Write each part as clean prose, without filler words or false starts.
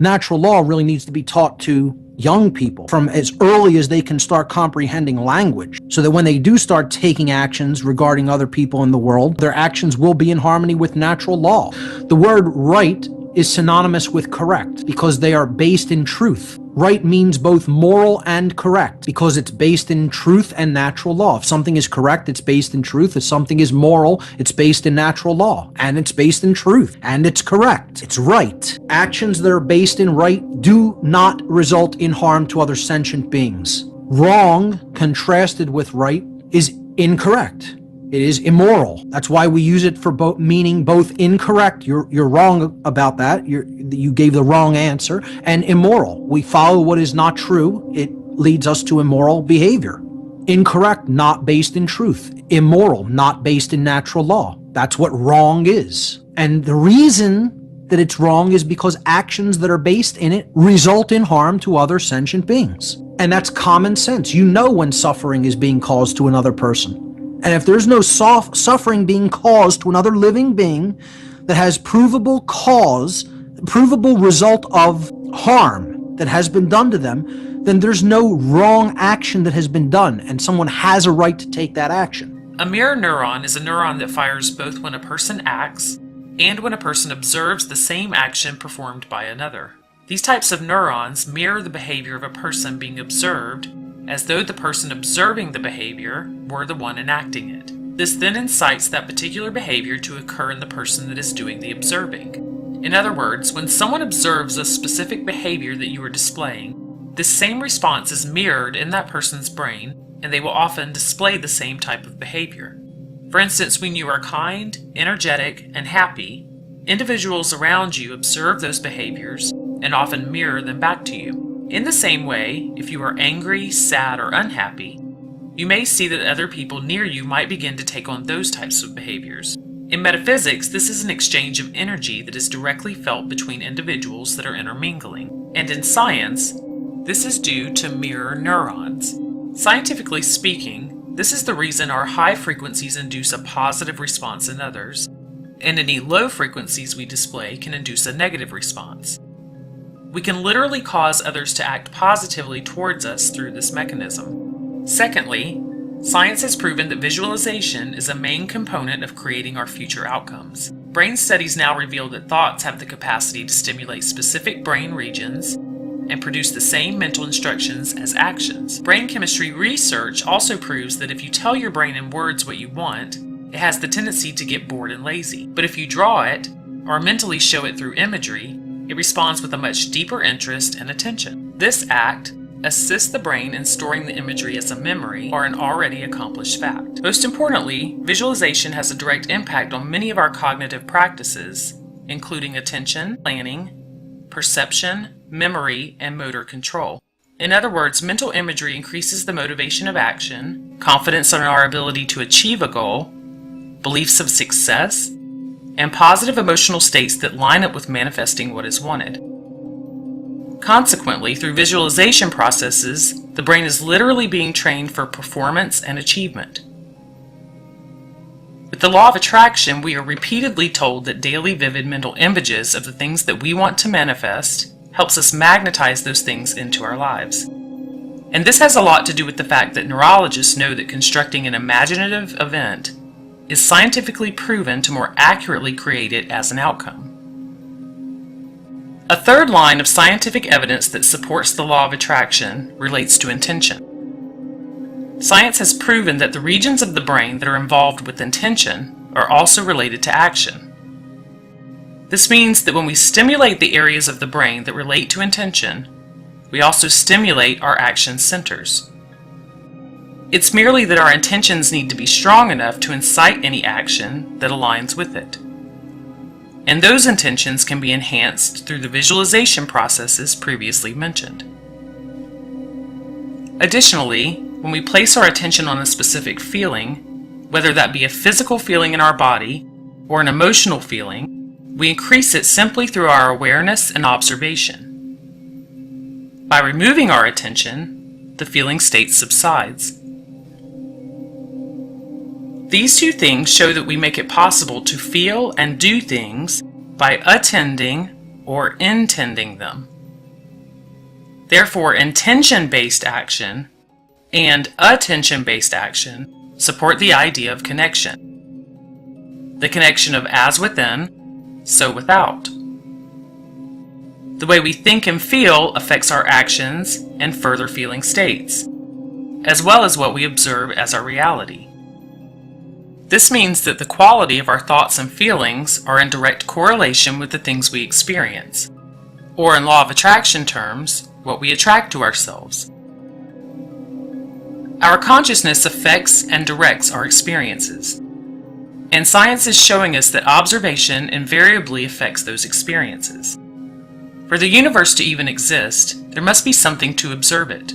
Natural law really needs to be taught to young people from as early as they can start comprehending language, so that when they do start taking actions regarding other people in the world, their actions will be in harmony with natural law. The word right is synonymous with correct because they are based in truth. Right means both moral and correct because it's based in truth and natural law. If something is correct, it's based in truth. If something is moral, it's based in natural law, and it's based in truth, and it's correct. It's right. Actions that are based in right do not result in harm to other sentient beings. Wrong, contrasted with right, is incorrect. It is immoral. That's why we use it for meaning both incorrect, you're wrong about that, you gave the wrong answer, and immoral. We follow what is not true. It leads us to immoral behavior. Incorrect, not based in truth. Immoral, not based in natural law. That's what wrong is. And the reason that it's wrong is because actions that are based in it result in harm to other sentient beings. And that's common sense. You know when suffering is being caused to another person. And if there's no suffering being caused to another living being that has provable result of harm that has been done to them, then there's no wrong action that has been done, and someone has a right to take that action. A mirror neuron is a neuron that fires both when a person acts and when a person observes the same action performed by another. These types of neurons mirror the behavior of a person being observed as though the person observing the behavior were the one enacting it. This then incites that particular behavior to occur in the person that is doing the observing. In other words, when someone observes a specific behavior that you are displaying, this same response is mirrored in that person's brain, and they will often display the same type of behavior. For instance, when you are kind, energetic, and happy, individuals around you observe those behaviors and often mirror them back to you. In the same way, if you are angry, sad, or unhappy, you may see that other people near you might begin to take on those types of behaviors. In metaphysics, this is an exchange of energy that is directly felt between individuals that are intermingling. And in science, this is due to mirror neurons. Scientifically speaking, this is the reason our high frequencies induce a positive response in others, and any low frequencies we display can induce a negative response. We can literally cause others to act positively towards us through this mechanism. Secondly, science has proven that visualization is a main component of creating our future outcomes. Brain studies now reveal that thoughts have the capacity to stimulate specific brain regions and produce the same mental instructions as actions. Brain chemistry research also proves that if you tell your brain in words what you want, it has the tendency to get bored and lazy. But if you draw it, or mentally show it through imagery, it responds with a much deeper interest and attention. This act assists the brain in storing the imagery as a memory or an already accomplished fact. Most importantly, visualization has a direct impact on many of our cognitive practices, including attention, planning, perception, memory, and motor control. In other words, mental imagery increases the motivation of action, confidence in our ability to achieve a goal, beliefs of success, and positive emotional states that line up with manifesting what is wanted. Consequently, through visualization processes, the brain is literally being trained for performance and achievement. With the law of attraction, we are repeatedly told that daily vivid mental images of the things that we want to manifest helps us magnetize those things into our lives. And this has a lot to do with the fact that neurologists know that constructing an imaginative event is scientifically proven to more accurately create it as an outcome. A third line of scientific evidence that supports the law of attraction relates to intention. Science has proven that the regions of the brain that are involved with intention are also related to action. This means that when we stimulate the areas of the brain that relate to intention, we also stimulate our action centers. It's merely that our intentions need to be strong enough to incite any action that aligns with it. And those intentions can be enhanced through the visualization processes previously mentioned. Additionally, when we place our attention on a specific feeling, whether that be a physical feeling in our body or an emotional feeling, we increase it simply through our awareness and observation. By removing our attention, the feeling state subsides. These two things show that we make it possible to feel and do things by attending or intending them. Therefore, intention-based action and attention-based action support the idea of connection. The connection of as within, so without. The way we think and feel affects our actions and further feeling states, as well as what we observe as our reality. This means that the quality of our thoughts and feelings are in direct correlation with the things we experience, or in law of attraction terms, what we attract to ourselves. Our consciousness affects and directs our experiences, and science is showing us that observation invariably affects those experiences. For the universe to even exist, there must be something to observe it.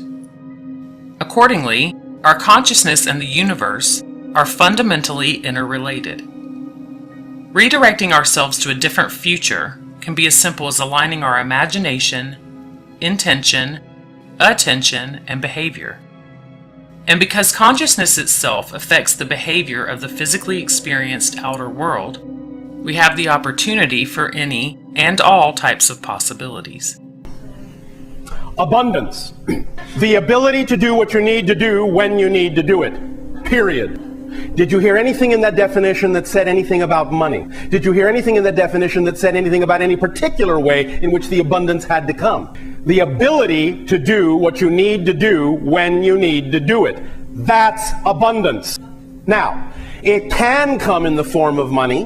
Accordingly, our consciousness and the universe are fundamentally interrelated. Redirecting ourselves to a different future can be as simple as aligning our imagination, intention, attention, and behavior. And because consciousness itself affects the behavior of the physically experienced outer world, we have the opportunity for any and all types of possibilities. Abundance. The ability to do what you need to do when you need to do it. Period. Did you hear anything in that definition that said anything about money? Did you hear anything in that definition that said anything about any particular way in which the abundance had to come? The ability to do what you need to do when you need to do it. That's abundance. Now, it can come in the form of money,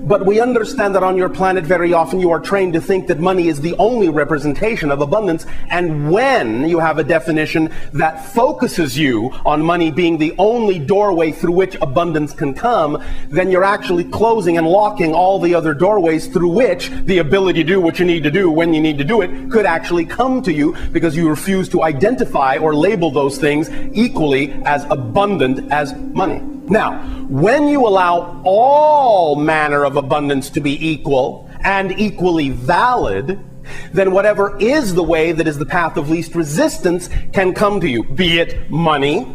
but we understand that on your planet very often you are trained to think that money is the only representation of abundance, and when you have a definition that focuses you on money being the only doorway through which abundance can come, then you're actually closing and locking all the other doorways through which the ability to do what you need to do when you need to do it could actually come to you, because you refuse to identify or label those things equally as abundant as money. Now, when you allow all manner of abundance to be equal and equally valid, then whatever is the way that is the path of least resistance can come to you, be it money,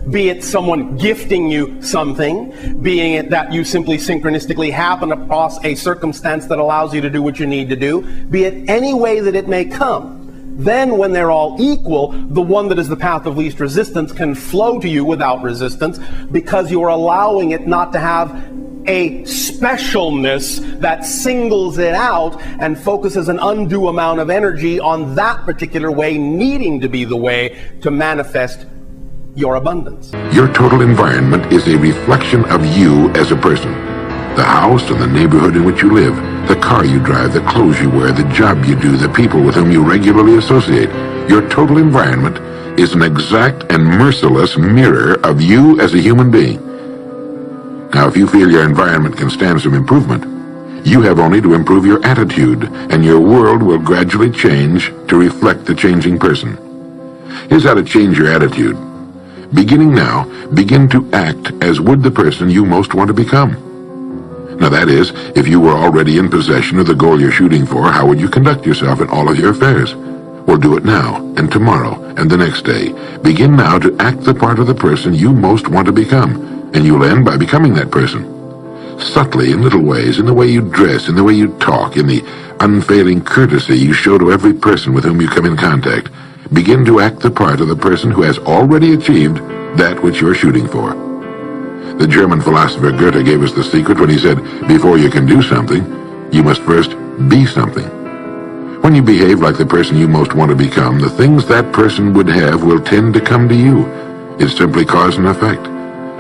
be it someone gifting you something, being it that you simply synchronistically happen across a circumstance that allows you to do what you need to do, be it any way that it may come. Then when they're all equal, the one that is the path of least resistance can flow to you without resistance, because you are allowing it not to have a specialness that singles it out and focuses an undue amount of energy on that particular way needing to be the way to manifest your abundance. Your total environment is a reflection of you as a person. The house and the neighborhood in which you live, the car you drive, the clothes you wear, the job you do, the people with whom you regularly associate. Your total environment is an exact and merciless mirror of you as a human being. Now, if you feel your environment can stand some improvement, you have only to improve your attitude, and your world will gradually change to reflect the changing person. Here's how to change your attitude. Beginning now, begin to act as would the person you most want to become. Now that is, if you were already in possession of the goal you're shooting for, how would you conduct yourself in all of your affairs? Well, do it now, and tomorrow, and the next day. Begin now to act the part of the person you most want to become, and you'll end by becoming that person. Subtly, in little ways, in the way you dress, in the way you talk, in the unfailing courtesy you show to every person with whom you come in contact, begin to act the part of the person who has already achieved that which you're shooting for. The German philosopher Goethe gave us the secret when he said, before you can do something, you must first be something. When you behave like the person you most want to become, the things that person would have will tend to come to you. It's simply cause and effect.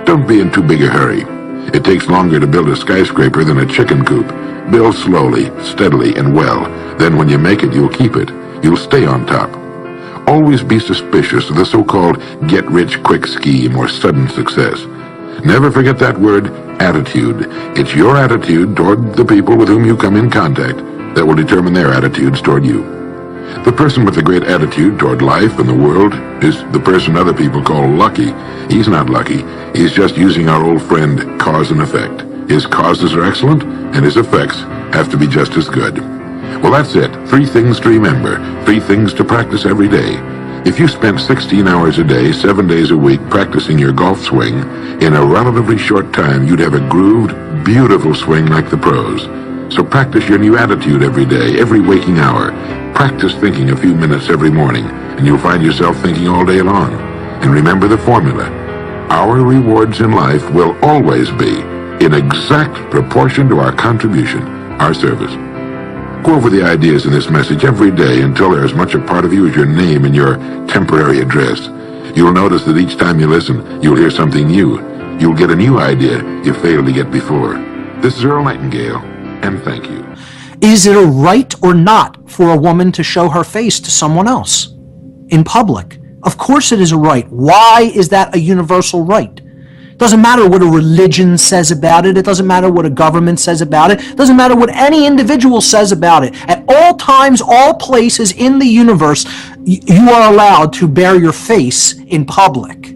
Don't be in too big a hurry. It takes longer to build a skyscraper than a chicken coop. Build slowly, steadily, and well. Then when you make it, you'll keep it. You'll stay on top. Always be suspicious of the so-called get-rich-quick scheme or sudden success. Never forget that word, attitude. It's your attitude toward the people with whom you come in contact that will determine their attitudes toward you. The person with a great attitude toward life and the world is the person other people call lucky. He's not lucky. He's just using our old friend, cause and effect. His causes are excellent, and his effects have to be just as good. Well, that's it. 3 things to remember. 3 things to practice every day. If you spent 16 hours a day, 7 days a week practicing your golf swing, in a relatively short time you'd have a grooved, beautiful swing like the pros. So practice your new attitude every day, every waking hour. Practice thinking a few minutes every morning, and you'll find yourself thinking all day long. And remember the formula. Our rewards in life will always be in exact proportion to our contribution, our service. Go over the ideas in this message every day until they're as much a part of you as your name and your temporary address. You'll notice that each time you listen, you'll hear something new. You'll get a new idea you failed to get before. This is Earl Nightingale, and thank you. Is it a right or not for a woman to show her face to someone else in public? Of course it is a right. Why is that a universal right? It doesn't matter what a religion says about it. It doesn't matter what a government says about it. It doesn't matter what any individual says about it. At all times, all places in the universe, you are allowed to bare your face in public.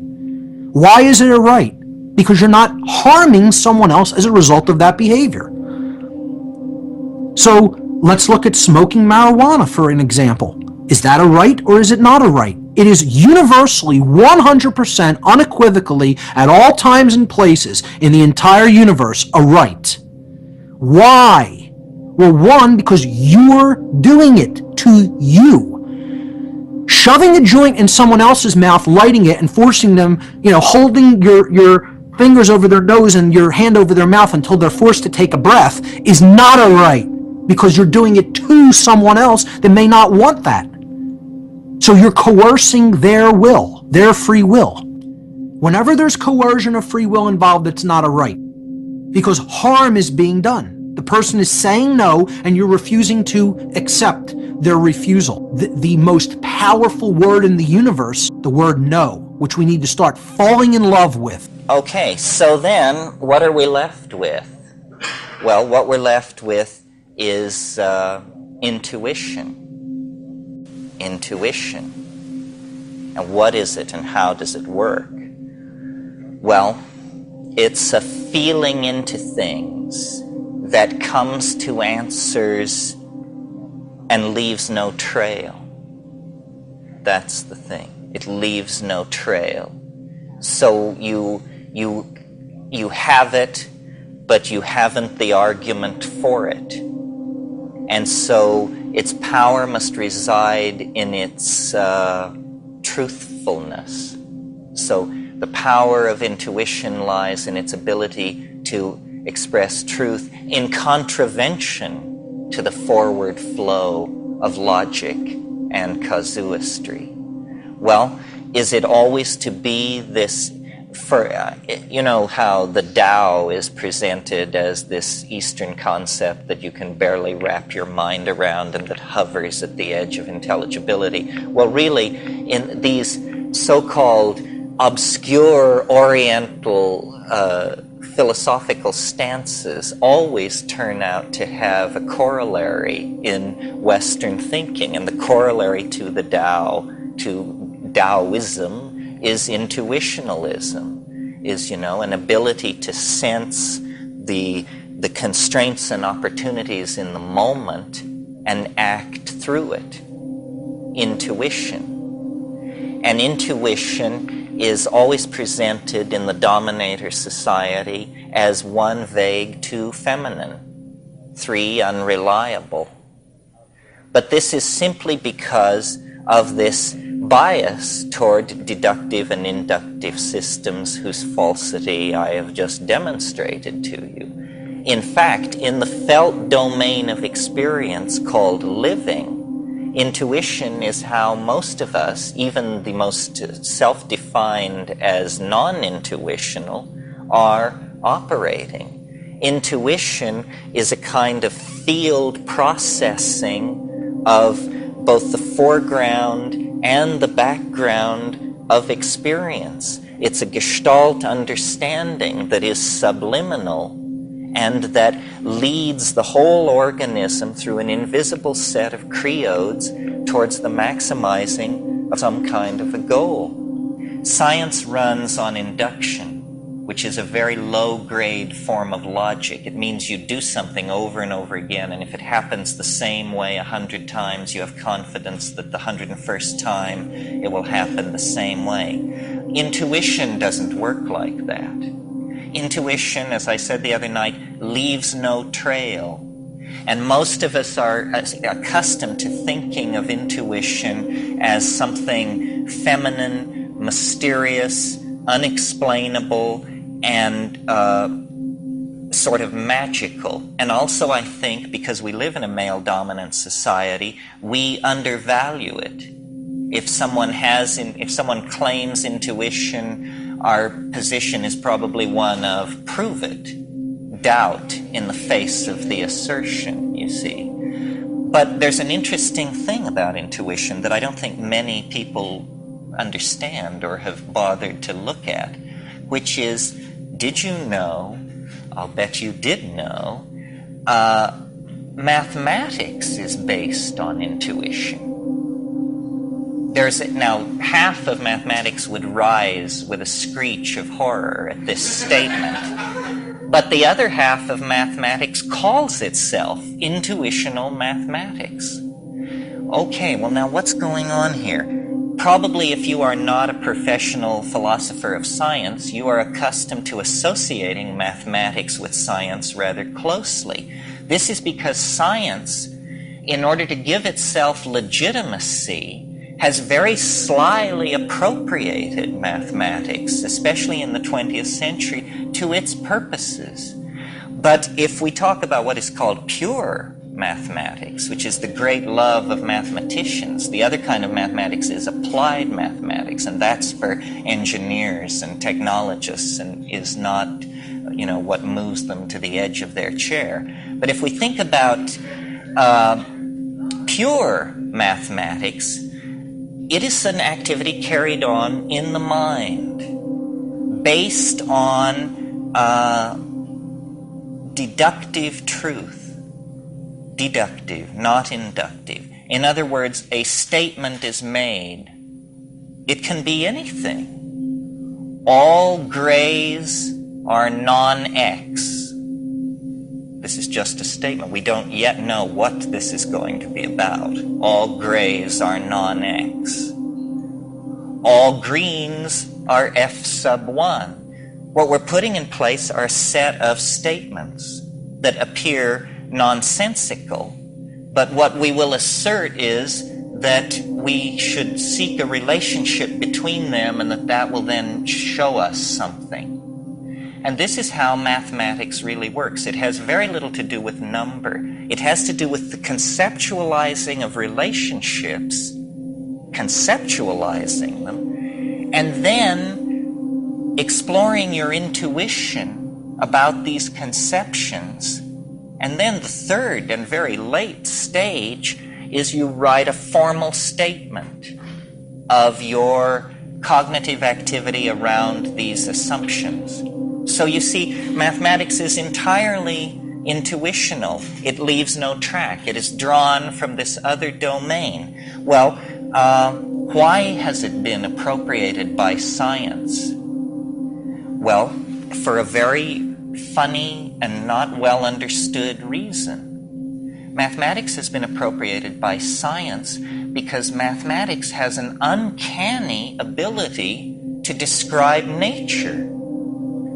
Why is it a right? Because you're not harming someone else as a result of that behavior. So let's look at smoking marijuana for an example. Is that a right or is it not a right? It is universally, 100%, unequivocally, at all times and places in the entire universe, a right. Why? Well, one, because you're doing it to you. Shoving a joint in someone else's mouth, lighting it, and forcing them, holding your fingers over their nose and your hand over their mouth until they're forced to take a breath is not a right, because you're doing it to someone else that may not want that. So you're coercing their will, their free will. Whenever there's coercion of free will involved, it's not a right, because harm is being done. The person is saying no, and you're refusing to accept their refusal. The most powerful word in the universe, the word no, which we need to start falling in love with. Okay, so then what are we left with? Well, what we're left with is intuition. Intuition. And what is it and how does it work? Well, it's a feeling into things that comes to answers and leaves no trail. That's the thing. It leaves no trail. So you have it, but you haven't the argument for it. And so its power must reside in its truthfulness. So the power of intuition lies in its ability to express truth in contravention to the forward flow of logic and casuistry. Well, is it always to be this, you know how the Tao is presented as this Eastern concept that you can barely wrap your mind around and that hovers at the edge of intelligibility? Well, really, in these so-called obscure Oriental philosophical stances always turn out to have a corollary in Western thinking, and the corollary to the Tao, to Taoism, is intuitionalism, is, an ability to sense the constraints and opportunities in the moment and act through it. Intuition. And intuition is always presented in the dominator society as 1 vague, 2 feminine, 3 unreliable. But this is simply because of this bias toward deductive and inductive systems whose falsity I have just demonstrated to you. In fact, in the felt domain of experience called living, intuition is how most of us, even the most self-defined as non-intuitional, are operating. Intuition is a kind of field processing of both the foreground and the background of experience. It's a gestalt understanding that is subliminal and that leads the whole organism through an invisible set of creodes towards the maximizing of some kind of a goal. Science runs on induction, which is a very low-grade form of logic. It means you do something over and over again, and if it happens the same way 100 times, you have confidence that the 101st time it will happen the same way. Intuition doesn't work like that. Intuition, as I said the other night, leaves no trail. And most of us are accustomed to thinking of intuition as something feminine, mysterious, unexplainable, and sort of magical. And also, I think, because we live in a male-dominant society, we undervalue it. If someone claims intuition, our position is probably one of prove it, doubt in the face of the assertion, you see. But there's an interesting thing about intuition that I don't think many people understand or have bothered to look at, which is, did you know, I'll bet you did know, mathematics is based on intuition. Now, half of mathematics would rise with a screech of horror at this statement, but the other half of mathematics calls itself intuitional mathematics. Okay, well now what's going on here? Probably if you are not a professional philosopher of science, you are accustomed to associating mathematics with science rather closely. This is because science, in order to give itself legitimacy, has very slyly appropriated mathematics, especially in the 20th century, to its purposes. But if we talk about what is called pure mathematics, which is the great love of mathematicians, the other kind of mathematics is applied mathematics, and that's for engineers and technologists and is not, what moves them to the edge of their chair. But if we think about pure mathematics, it is an activity carried on in the mind, based on deductive truth. Deductive, not inductive. In other words, a statement is made. It can be anything. All grays are non-X. This is just a statement. We don't yet know what this is going to be about. All grays are non-X. All greens are F sub 1. What we're putting in place are a set of statements that appear nonsensical, but what we will assert is that we should seek a relationship between them and that will then show us something. And this is how mathematics really works. It has very little to do with number. It has to do with the conceptualizing of relationships, conceptualizing them, and then exploring your intuition about these conceptions. And then the third and very late stage is you write a formal statement of your cognitive activity around these assumptions. So you see, mathematics is entirely intuitional. It leaves no track. It is drawn from this other domain. Well, why has it been appropriated by science? Well, for a very funny and not well understood reason. Mathematics has been appropriated by science because mathematics has an uncanny ability to describe nature.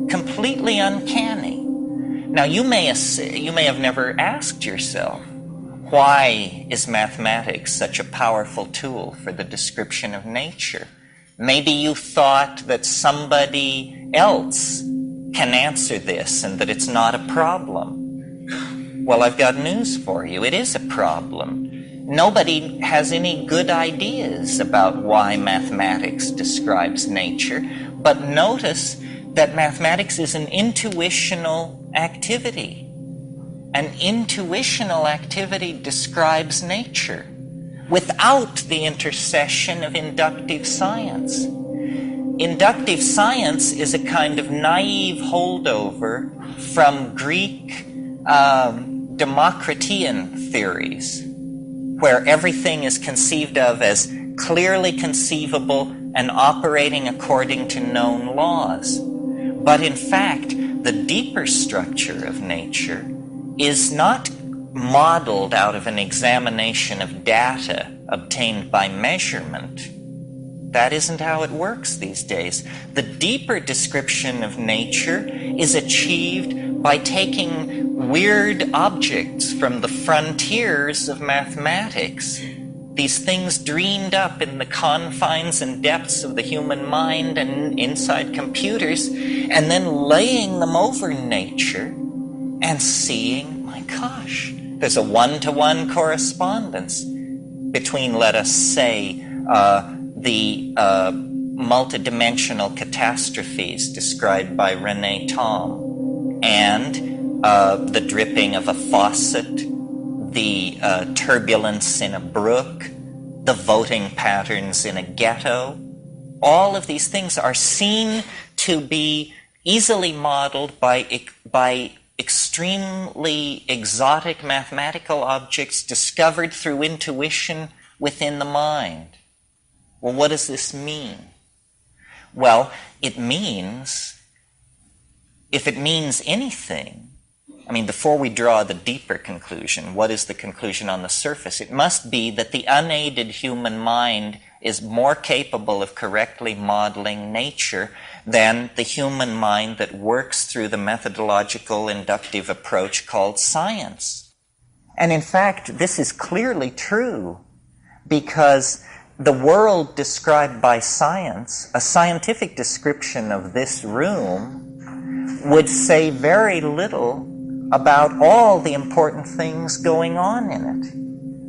Completely uncanny. Now you may have never asked yourself, why is mathematics such a powerful tool for the description of nature? Maybe you thought that somebody else can answer this and that it's not a problem. Well, I've got news for you. It is a problem. Nobody has any good ideas about why mathematics describes nature, but notice that mathematics is an intuitional activity. An intuitional activity describes nature without the intercession of inductive science. Inductive science is a kind of naive holdover from Greek Democritean theories, where everything is conceived of as clearly conceivable and operating according to known laws. But in fact, the deeper structure of nature is not modeled out of an examination of data obtained by measurement. That isn't how it works these days. The deeper description of nature is achieved by taking weird objects from the frontiers of mathematics, these things dreamed up in the confines and depths of the human mind and inside computers, and then laying them over nature and seeing, my gosh, there's a one-to-one correspondence between, let us say, the multidimensional catastrophes described by René Thom, and the dripping of a faucet, the turbulence in a brook, the voting patterns in a ghetto. All of these things are seen to be easily modeled by extremely exotic mathematical objects discovered through intuition within the mind. Well, what does this mean? Well, it means, if it means anything, I mean, before we draw the deeper conclusion, what is the conclusion on the surface? It must be that the unaided human mind is more capable of correctly modeling nature than the human mind that works through the methodological inductive approach called science. And in fact, this is clearly true because the world described by science, a scientific description of this room, would say very little about all the important things going on in it.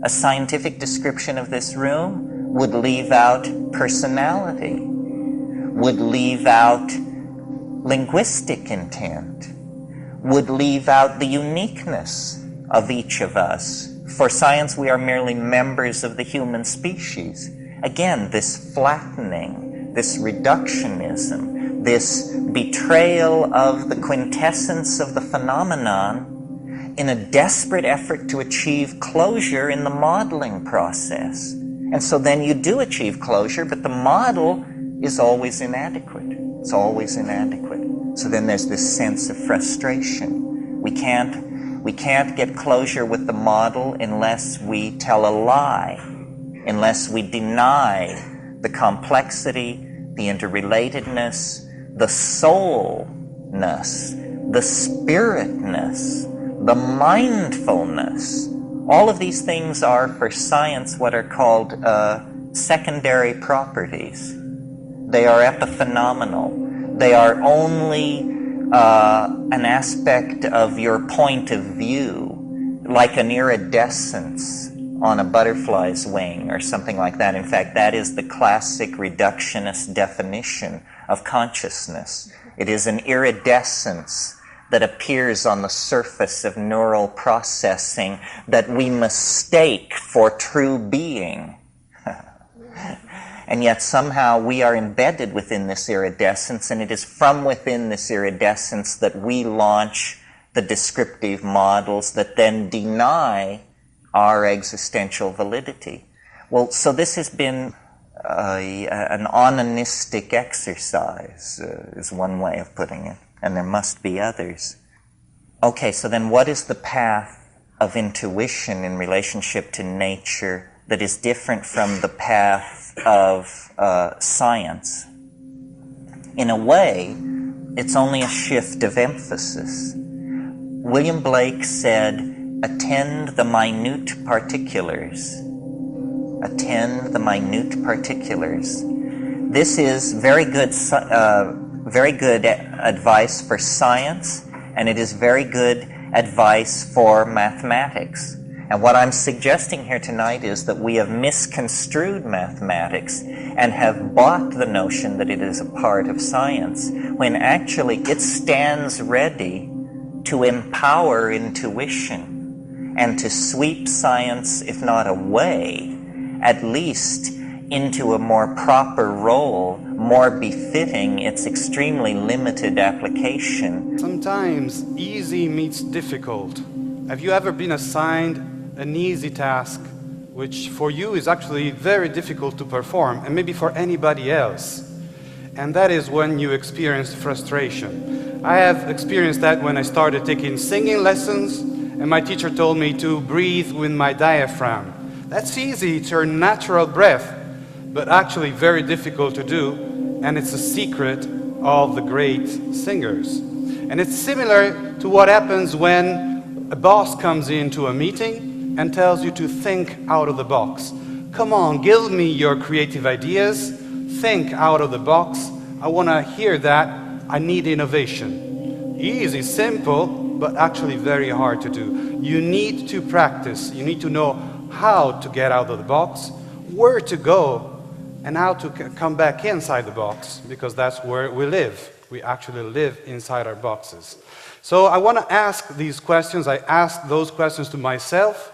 A scientific description of this room would leave out personality, would leave out linguistic intent, would leave out the uniqueness of each of us. For science, we are merely members of the human species. Again, this flattening, this reductionism, this betrayal of the quintessence of the phenomenon in a desperate effort to achieve closure in the modeling process. And so then you do achieve closure, but the model is always inadequate. It's always inadequate. So then there's this sense of frustration. We can't get closure with the model unless we tell a lie, unless we deny the complexity, the interrelatedness, the soulness, the spiritness, the mindfulness. All of these things are, for science, what are called secondary properties. They are epiphenomenal. They are only an aspect of your point of view, like an iridescence on a butterfly's wing or something like that. In fact, that is the classic reductionist definition of consciousness. It is an iridescence that appears on the surface of neural processing that we mistake for true being. And yet somehow we are embedded within this iridescence, and it is from within this iridescence that we launch the descriptive models that then deny our existential validity. Well, so this has been an onanistic exercise, is one way of putting it, and there must be others. Okay, so then what is the path of intuition in relationship to nature that is different from the path of science? In a way, it's only a shift of emphasis. William Blake said, attend the minute particulars. Attend the minute particulars. This is very good advice for science, and it is very good advice for mathematics. And what I'm suggesting here tonight is that we have misconstrued mathematics and have bought the notion that it is a part of science, when actually it stands ready to empower intuition and to sweep science, if not away, at least into a more proper role, more befitting its extremely limited application. Sometimes easy meets difficult. Have you ever been assigned an easy task which for you is actually very difficult to perform, and maybe for anybody else? And that is when you experience frustration. I have experienced that when I started taking singing lessons and my teacher told me to breathe with my diaphragm. That's easy, it's your natural breath, but actually very difficult to do, and it's a secret of the great singers. And it's similar to what happens when a boss comes into a meeting and tells you to think out of the box. Come on, give me your creative ideas, think out of the box. I want to hear that. I need innovation. Easy, simple, but actually very hard to do. You need to practice. You need to know how to get out of the box, where to go, and how to come back inside the box, because that's where we live. We actually live inside our boxes. So I want to ask these questions. I asked those questions to myself,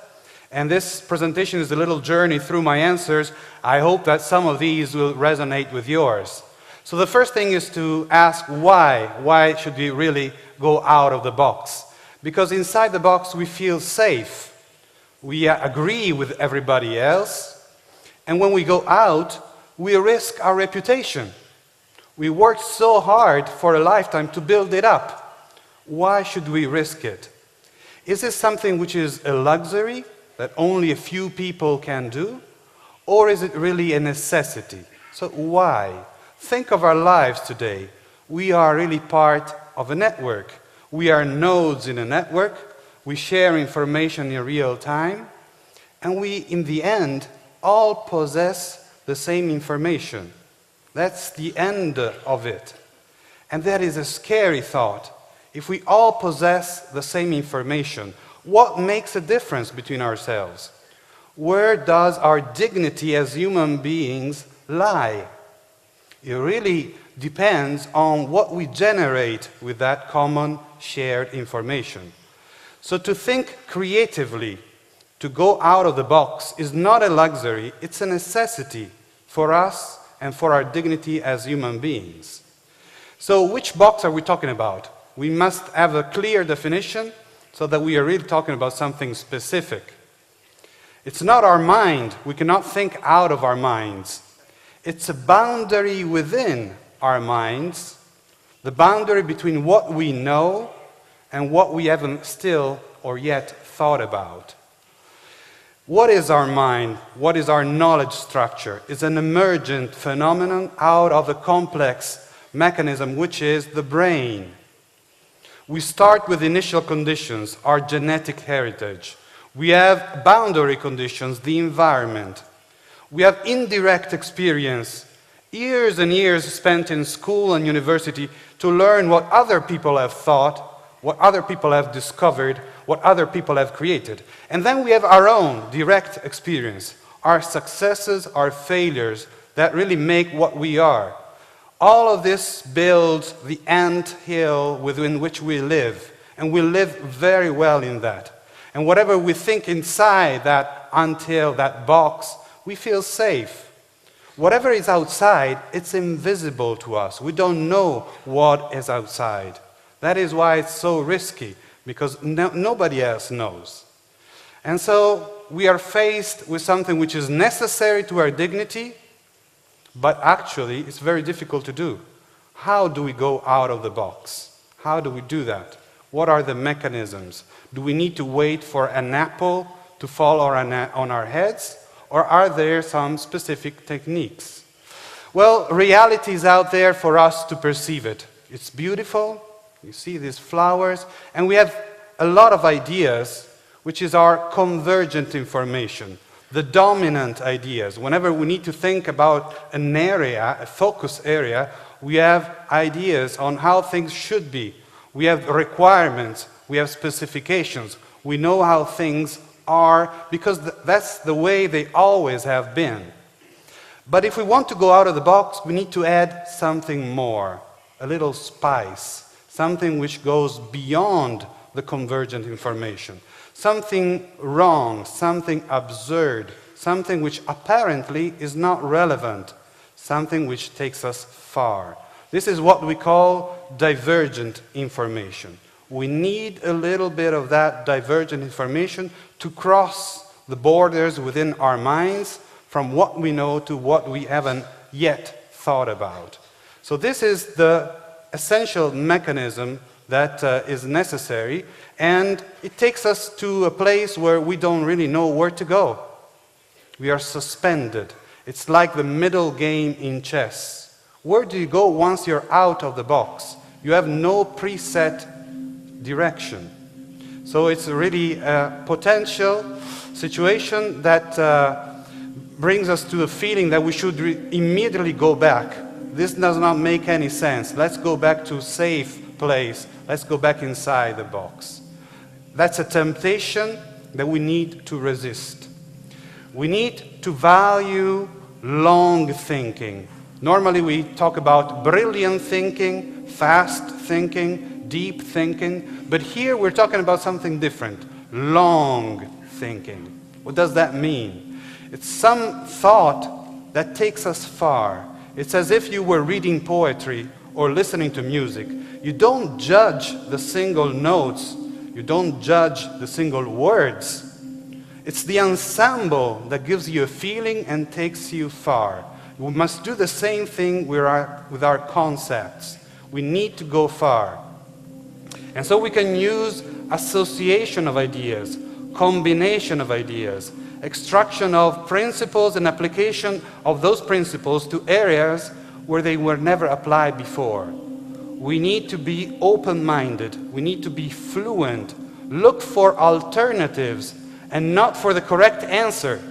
and this presentation is a little journey through my answers. I hope that some of these will resonate with yours. So the first thing is to ask why. Why should we really go out of the box? Because inside the box we feel safe. We agree with everybody else. And when we go out, we risk our reputation. We worked so hard for a lifetime to build it up. Why should we risk it? Is this something which is a luxury that only a few people can do? Or is it really a necessity? So why? Think of our lives today. We are really part of a network. We are nodes in a network. We share information in real time. And we, in the end, all possess the same information. That's the end of it. And that is a scary thought. If we all possess the same information, what makes a difference between ourselves? Where does our dignity as human beings lie? It really depends on what we generate with that common shared information. So to think creatively, to go out of the box, is not a luxury, it's a necessity for us and for our dignity as human beings. So which box are we talking about? We must have a clear definition so that we are really talking about something specific. It's not our mind. We cannot think out of our minds. It's a boundary within our minds, the boundary between what we know and what we haven't still or yet thought about. What is our mind? What is our knowledge structure? It's an emergent phenomenon out of a complex mechanism, which is the brain. We start with initial conditions, our genetic heritage. We have boundary conditions, the environment. We have indirect experience, years and years spent in school and university to learn what other people have thought, what other people have discovered, what other people have created. And then we have our own direct experience, our successes, our failures that really make what we are. All of this builds the ant hill within which we live, and we live very well in that. And whatever we think inside that ant hill, that box, we feel safe. Whatever is outside, it's invisible to us. We don't know what is outside. That is why it's so risky, because nobody else knows. And so we are faced with something which is necessary to our dignity, but actually it's very difficult to do. How do we go out of the box? How do we do that? What are the mechanisms? Do we need to wait for an apple to fall on our heads? Or are there some specific techniques? Well, reality is out there for us to perceive it. It's beautiful. You see these flowers. And we have a lot of ideas, which is our convergent information, the dominant ideas. Whenever we need to think about an area, a focus area, we have ideas on how things should be. We have requirements. We have specifications. We know how things are because that's the way they always have been. But if we want to go out of the box, we need to add something more, a little spice, something which goes beyond the convergent information. Something wrong, something absurd, something which apparently is not relevant, something which takes us far. This is what we call divergent information. We need a little bit of that divergent information to cross the borders within our minds from what we know to what we haven't yet thought about. So this is the essential mechanism that is necessary, and it takes us to a place where we don't really know where to go. We are suspended. It's like the middle game in chess. Where do you go once you're out of the box? You have no preset direction. So it's really a potential situation that brings us to the feeling that we should immediately go back. This does not make any sense. Let's go back to a safe place. Let's go back inside the box. That's a temptation that we need to resist. We need to value long thinking. Normally we talk about brilliant thinking, fast thinking, deep thinking, but here we're talking about something different. Long thinking. What does that mean? It's some thought that takes us far. It's as if you were reading poetry or listening to music. You don't judge the single notes. You don't judge the single words. It's the ensemble that gives you a feeling and takes you far. We must do the same thing with our concepts. We need to go far. And so we can use association of ideas, combination of ideas, extraction of principles and application of those principles to areas where they were never applied before. We need to be open-minded. We need to be fluent. Look for alternatives and not for the correct answer.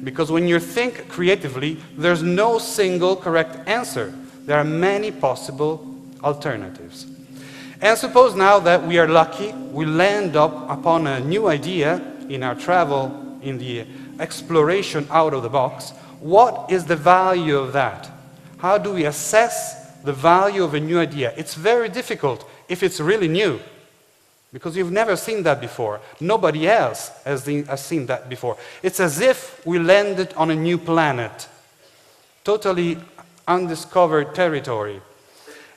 Because when you think creatively, there's no single correct answer. There are many possible alternatives. And suppose now that we are lucky, we land up upon a new idea in our travel, in the exploration out of the box. What is the value of that? How do we assess the value of a new idea? It's very difficult if it's really new, because you've never seen that before. Nobody else has seen that before. It's as if we landed on a new planet, totally undiscovered territory.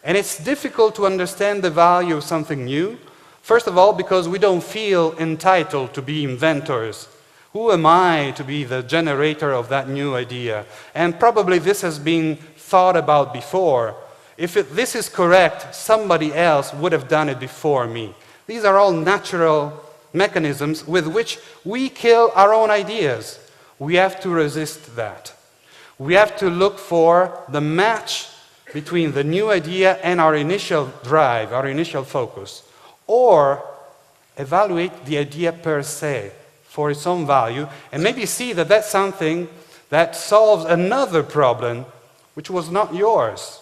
And it's difficult to understand the value of something new. First of all, because we don't feel entitled to be inventors. Who am I to be the generator of that new idea? And probably this has been thought about before. If this is correct, somebody else would have done it before me. These are all natural mechanisms with which we kill our own ideas. We have to resist that. We have to look for the match between the new idea and our initial drive, our initial focus, or evaluate the idea per se for its own value, and maybe see that that's something that solves another problem which was not yours.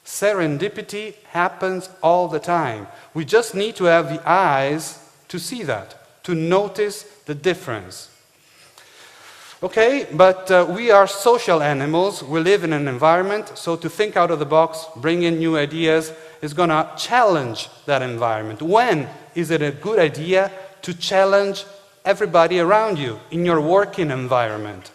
Serendipity happens all the time. We just need to have the eyes to see that, to notice the difference. Okay, but we are social animals. We live in an environment, so to think out of the box, bring in new ideas, is going to challenge that environment. When is it a good idea to challenge everybody around you in your working environment?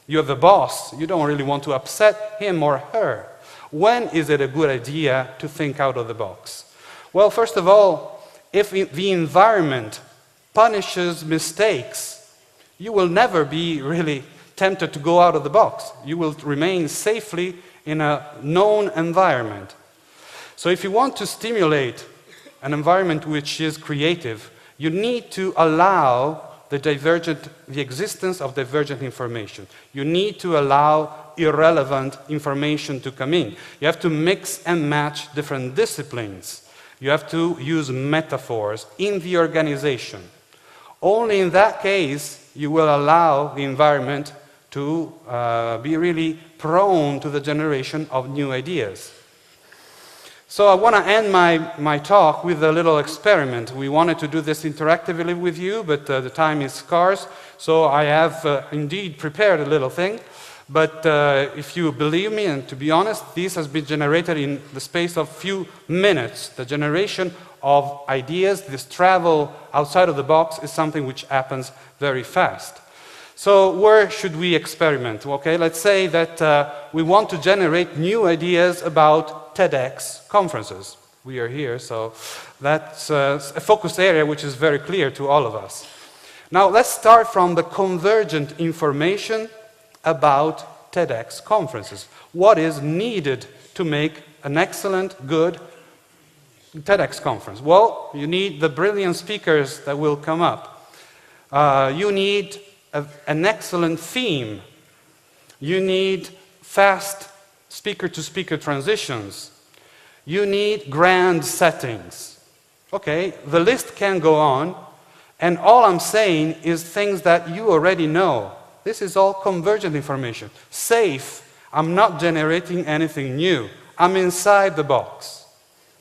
You have a boss. You don't really want to upset him or her. When is it a good idea to think out of the box? Well, first of all, if the environment punishes mistakes, you will never be really tempted to go out of the box. You will remain safely in a known environment. So if you want to stimulate an environment which is creative, you need to allow the existence of divergent information. You need to allow irrelevant information to come in. You have to mix and match different disciplines. You have to use metaphors in the organization. Only in that case you will allow the environment to be really prone to the generation of new ideas. So I want to end my talk with a little experiment. We wanted to do this interactively with you, but the time is scarce, so I have indeed prepared a little thing. But if you believe me, and to be honest, this has been generated in the space of few minutes. The generation of ideas, this travel outside of the box, is something which happens very fast. So where should we experiment? Okay, let's say that we want to generate new ideas about TEDx conferences. We are here, so that's a focus area which is very clear to all of us. Now let's start from the convergent information about TEDx conferences. What is needed to make an excellent, good TEDx conference? Well, you need the brilliant speakers that will come up. You need an excellent theme. You need fast speaker-to-speaker transitions. You need grand settings. Okay, the list can go on, and all I'm saying is things that you already know. This is all convergent information. Safe, I'm not generating anything new. I'm inside the box.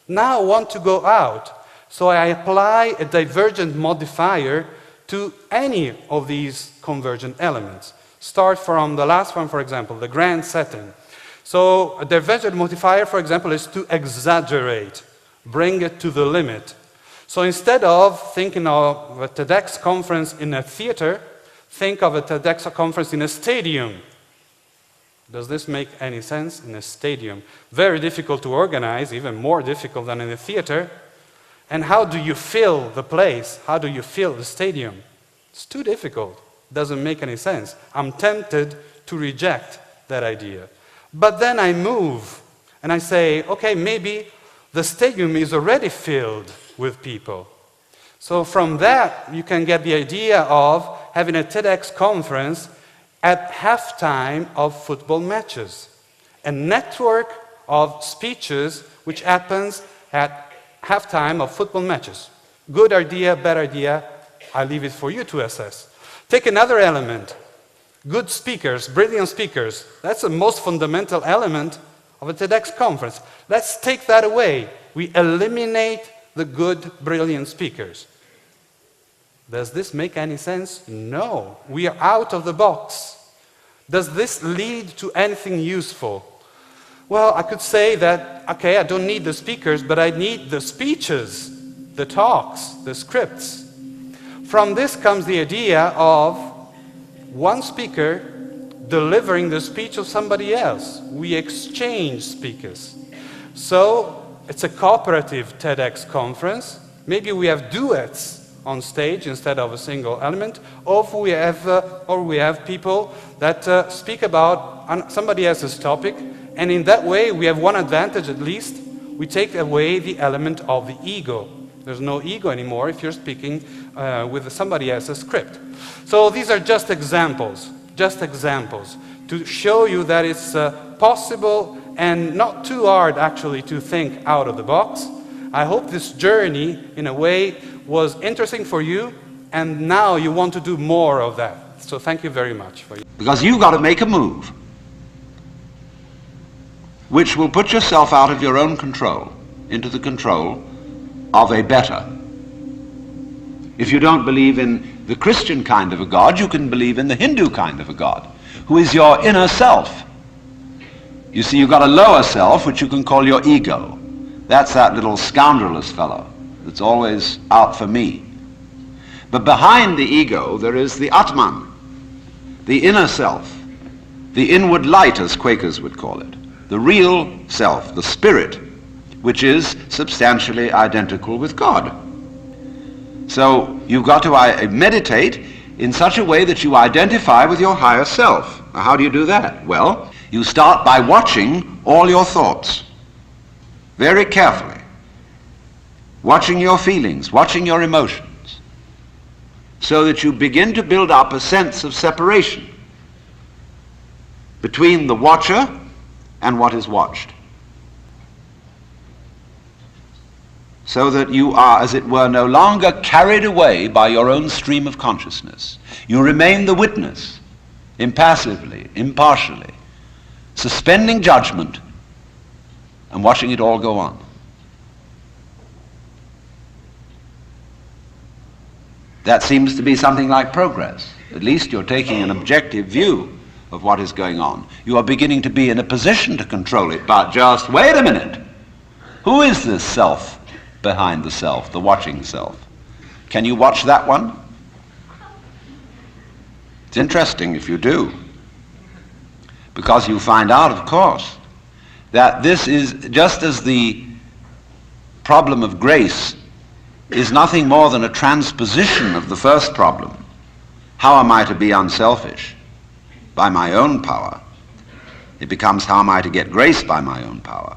Now I want to go out, so I apply a divergent modifier to any of these convergent elements. Start from the last one, for example, the grand setting. So a divergent modifier, for example, is to exaggerate, bring it to the limit. So instead of thinking of a TEDx conference in a theater, think of a TEDx conference in a stadium. Does this make any sense? In a stadium. Very difficult to organize, even more difficult than in a theater. And how do you fill the place? How do you fill the stadium? It's too difficult. Doesn't make any sense. I'm tempted to reject that idea. But then I move and I say, okay, maybe the stadium is already filled with people. So from that, you can get the idea of having a TEDx conference at halftime of football matches. A network of speeches which happens at halftime of football matches. Good idea, bad idea, I leave it for you to assess. Take another element. Good speakers, brilliant speakers. That's the most fundamental element of a TEDx conference. Let's take that away. We eliminate the good, brilliant speakers. Does this make any sense? No. We are out of the box. Does this lead to anything useful? Well, I could say that, okay, I don't need the speakers, but I need the speeches, the talks, the scripts. From this comes the idea of one speaker delivering the speech of somebody else. We exchange speakers. So it's a cooperative TEDx conference. Maybe we have duets on stage instead of a single element, or we have people that speak about somebody else's topic, and in that way we have one advantage at least. We take away the element of the ego. There's no ego anymore if you're speaking with somebody else's script. So these are just examples to show you that it's possible and not too hard actually to think out of the box. I hope this journey, in a way, was interesting for you, and now you want to do more of that. So thank you very much. Because you've got to make a move which will put yourself out of your own control into the control of a better. If you don't believe in the Christian kind of a God, you can believe in the Hindu kind of a God, who is your inner self. You see, you've got a lower self, which you can call your ego. That's that little scoundrelous fellow that's always out for me. But behind the ego, there is the Atman, the inner self, the inward light, as Quakers would call it, the real self, the spirit, which is substantially identical with God. So you've got to meditate in such a way that you identify with your higher self. Now, how do you do that? Well, you start by watching all your thoughts very carefully, watching your feelings, watching your emotions, so that you begin to build up a sense of separation between the watcher and what is watched, so that you are, as it were, no longer carried away by your own stream of consciousness. You remain the witness, impassively, impartially, suspending judgment and watching it all go on. That seems to be something like progress. At least you're taking an objective view of what is going on. You are beginning to be in a position to control it, but just wait a minute. Who is this self behind the self, the watching self? Can you watch that one? It's interesting if you do, because you find out, of course, that this is just as the problem of grace is nothing more than a transposition of the first problem. How am I to be unselfish? By my own power. It becomes, how am I to get grace by my own power?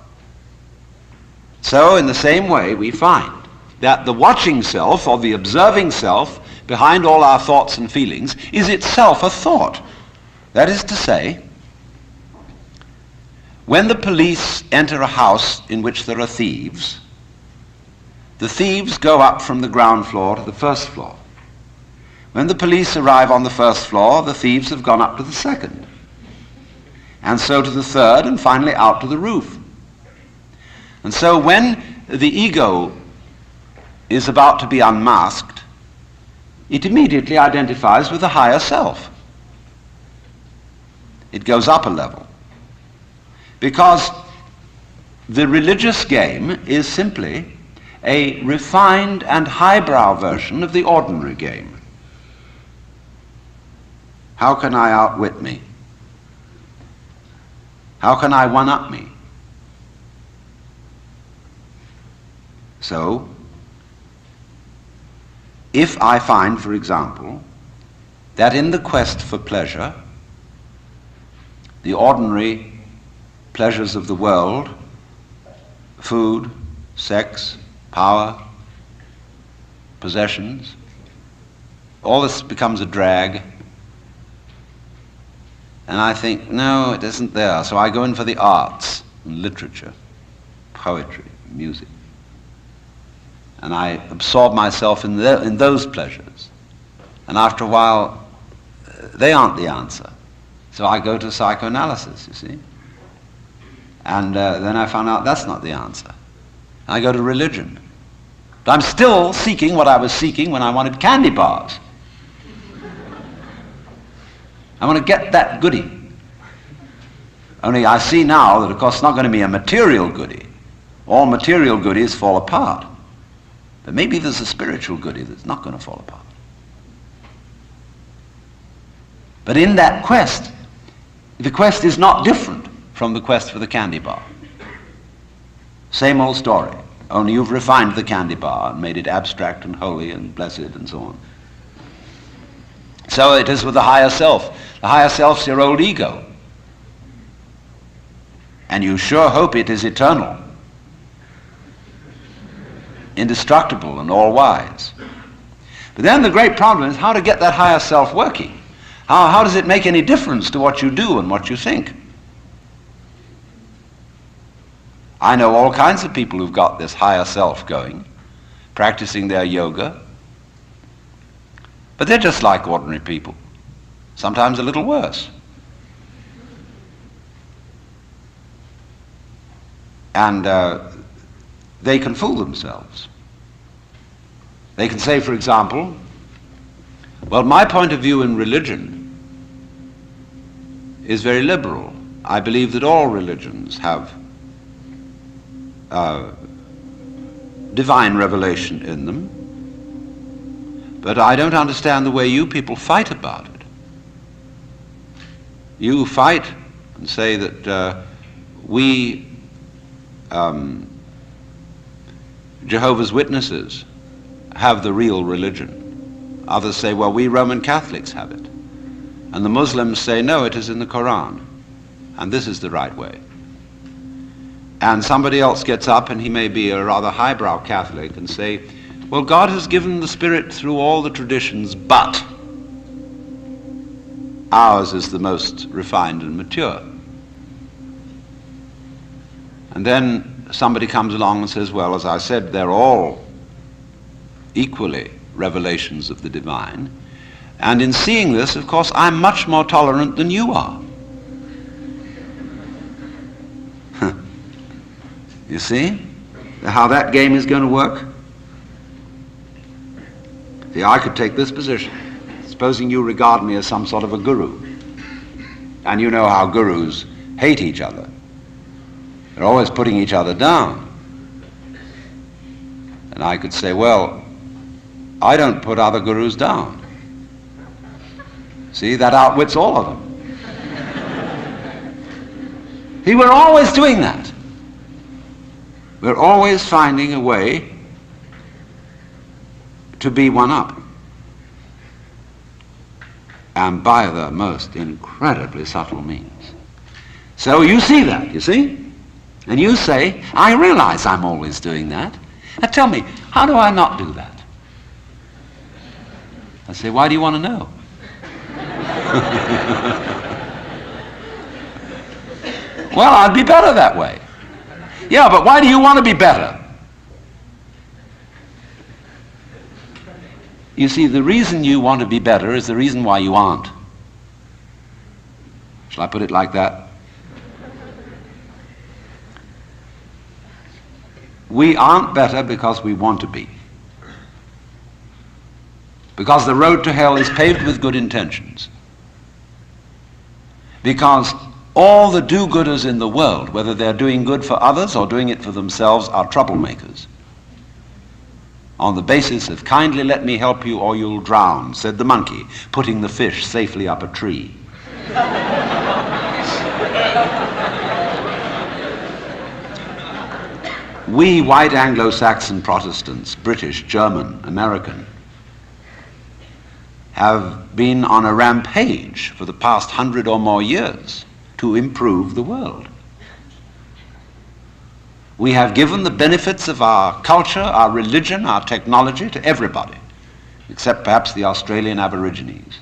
So in the same way, we find that the watching self, or the observing self, behind all our thoughts and feelings, is itself a thought. That is to say, When the police enter a house in which there are thieves, the thieves go up from the ground floor to the first floor. When the police arrive on the first floor, the thieves have gone up to the second, and so to the third, and finally out to the roof. And so when the ego is about to be unmasked, it immediately identifies with the higher self. It goes up a level. Because the religious game is simply a refined and highbrow version of the ordinary game. How can I outwit me? How can I one-up me? So, if I find, for example, that in the quest for pleasure, the ordinary pleasures of the world, food, sex, power, possessions, all this becomes a drag, and I think, no, it isn't there. So I go in for the arts and literature, poetry, music. And I absorb myself in those pleasures. And after a while, they aren't the answer. So I go to psychoanalysis, you see. And then I found out that's not the answer. I go to religion. But I'm still seeking what I was seeking when I wanted candy bars. I want to get that goodie. Only I see now that, of course, it's not going to be a material goodie. All material goodies fall apart. But maybe there's a spiritual goodie that's not going to fall apart. But in that quest, the quest is not different from the quest for the candy bar. Same old story, only you've refined the candy bar and made it abstract and holy and blessed and so on. So it is with the higher self. The higher self's your old ego. And you sure hope it is eternal, indestructible and all-wise. But then the great problem is how to get that higher self working. How does it make any difference to what you do and what you think? I know all kinds of people who've got this higher self going, practicing their yoga, but they're just like ordinary people, sometimes a little worse. And they can fool themselves. They can say, for example, well, my point of view in religion is very liberal. I believe that all religions have divine revelation in them, but I don't understand the way you people fight about it. You fight and say that we Jehovah's Witnesses have the real religion. Others say, well, we Roman Catholics have it. And the Muslims say, no, it is in the Quran, and this is the right way. And somebody else gets up, and he may be a rather highbrow Catholic, and say, well, God has given the Spirit through all the traditions, but ours is the most refined and mature. And then somebody comes along and says, well, as I said, they're all equally revelations of the divine. And in seeing this, of course, I'm much more tolerant than you are. You see how that game is going to work? See, I could take this position. Supposing you regard me as some sort of a guru. And you know how gurus hate each other. They're always putting each other down. And I could say, well, I don't put other gurus down. See, that outwits all of them. See, we're always doing that. We're always finding a way to be one up. And by the most incredibly subtle means. So you see that, you see? And you say, I realize I'm always doing that. Now tell me, how do I not do that? I say, why do you want to know? Well, I'd be better that way. Yeah, but why do you want to be better? You see, the reason you want to be better is the reason why you aren't. Shall I put it like that? We aren't better because we want to be. Because the road to hell is paved with good intentions. Because all the do-gooders in the world, whether they're doing good for others or doing it for themselves, are troublemakers. On the basis of kindly let me help you or you'll drown, said the monkey, putting the fish safely up a tree. We white Anglo-Saxon Protestants, British, German, American, have been on a rampage for the past 100 or more years to improve the world. We have given the benefits of our culture, our religion, our technology to everybody, except perhaps the Australian Aborigines.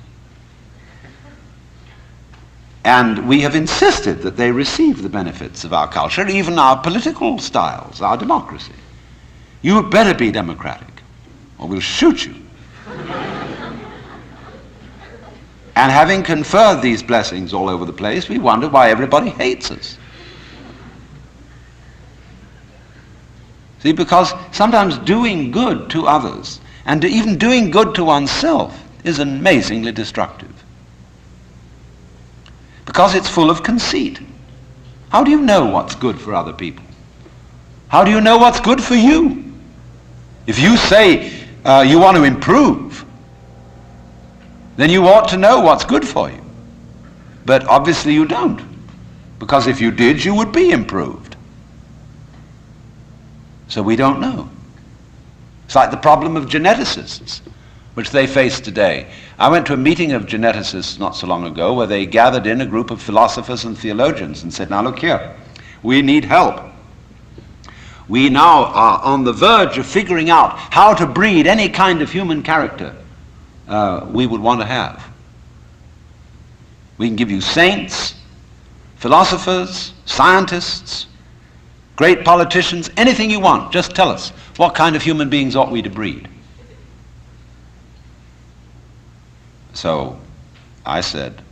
And we have insisted that they receive the benefits of our culture, even our political styles, our democracy. You better be democratic, or we'll shoot you. And having conferred these blessings all over the place, we wonder why everybody hates us. See, because sometimes doing good to others, and even doing good to oneself, is amazingly destructive. Because it's full of conceit. How do you know what's good for other people? How do you know what's good for you? If you say you want to improve, then you ought to know what's good for you. But obviously you don't. Because if you did, you would be improved. So we don't know. It's like the problem of geneticists, which they face today. I went to a meeting of geneticists not so long ago where they gathered in a group of philosophers and theologians and said, now look here, we need help. We now are on the verge of figuring out how to breed any kind of human character we would want to have. We can give you saints, philosophers, scientists, great politicians, anything you want. Just tell us, what kind of human beings ought we to breed? So I said,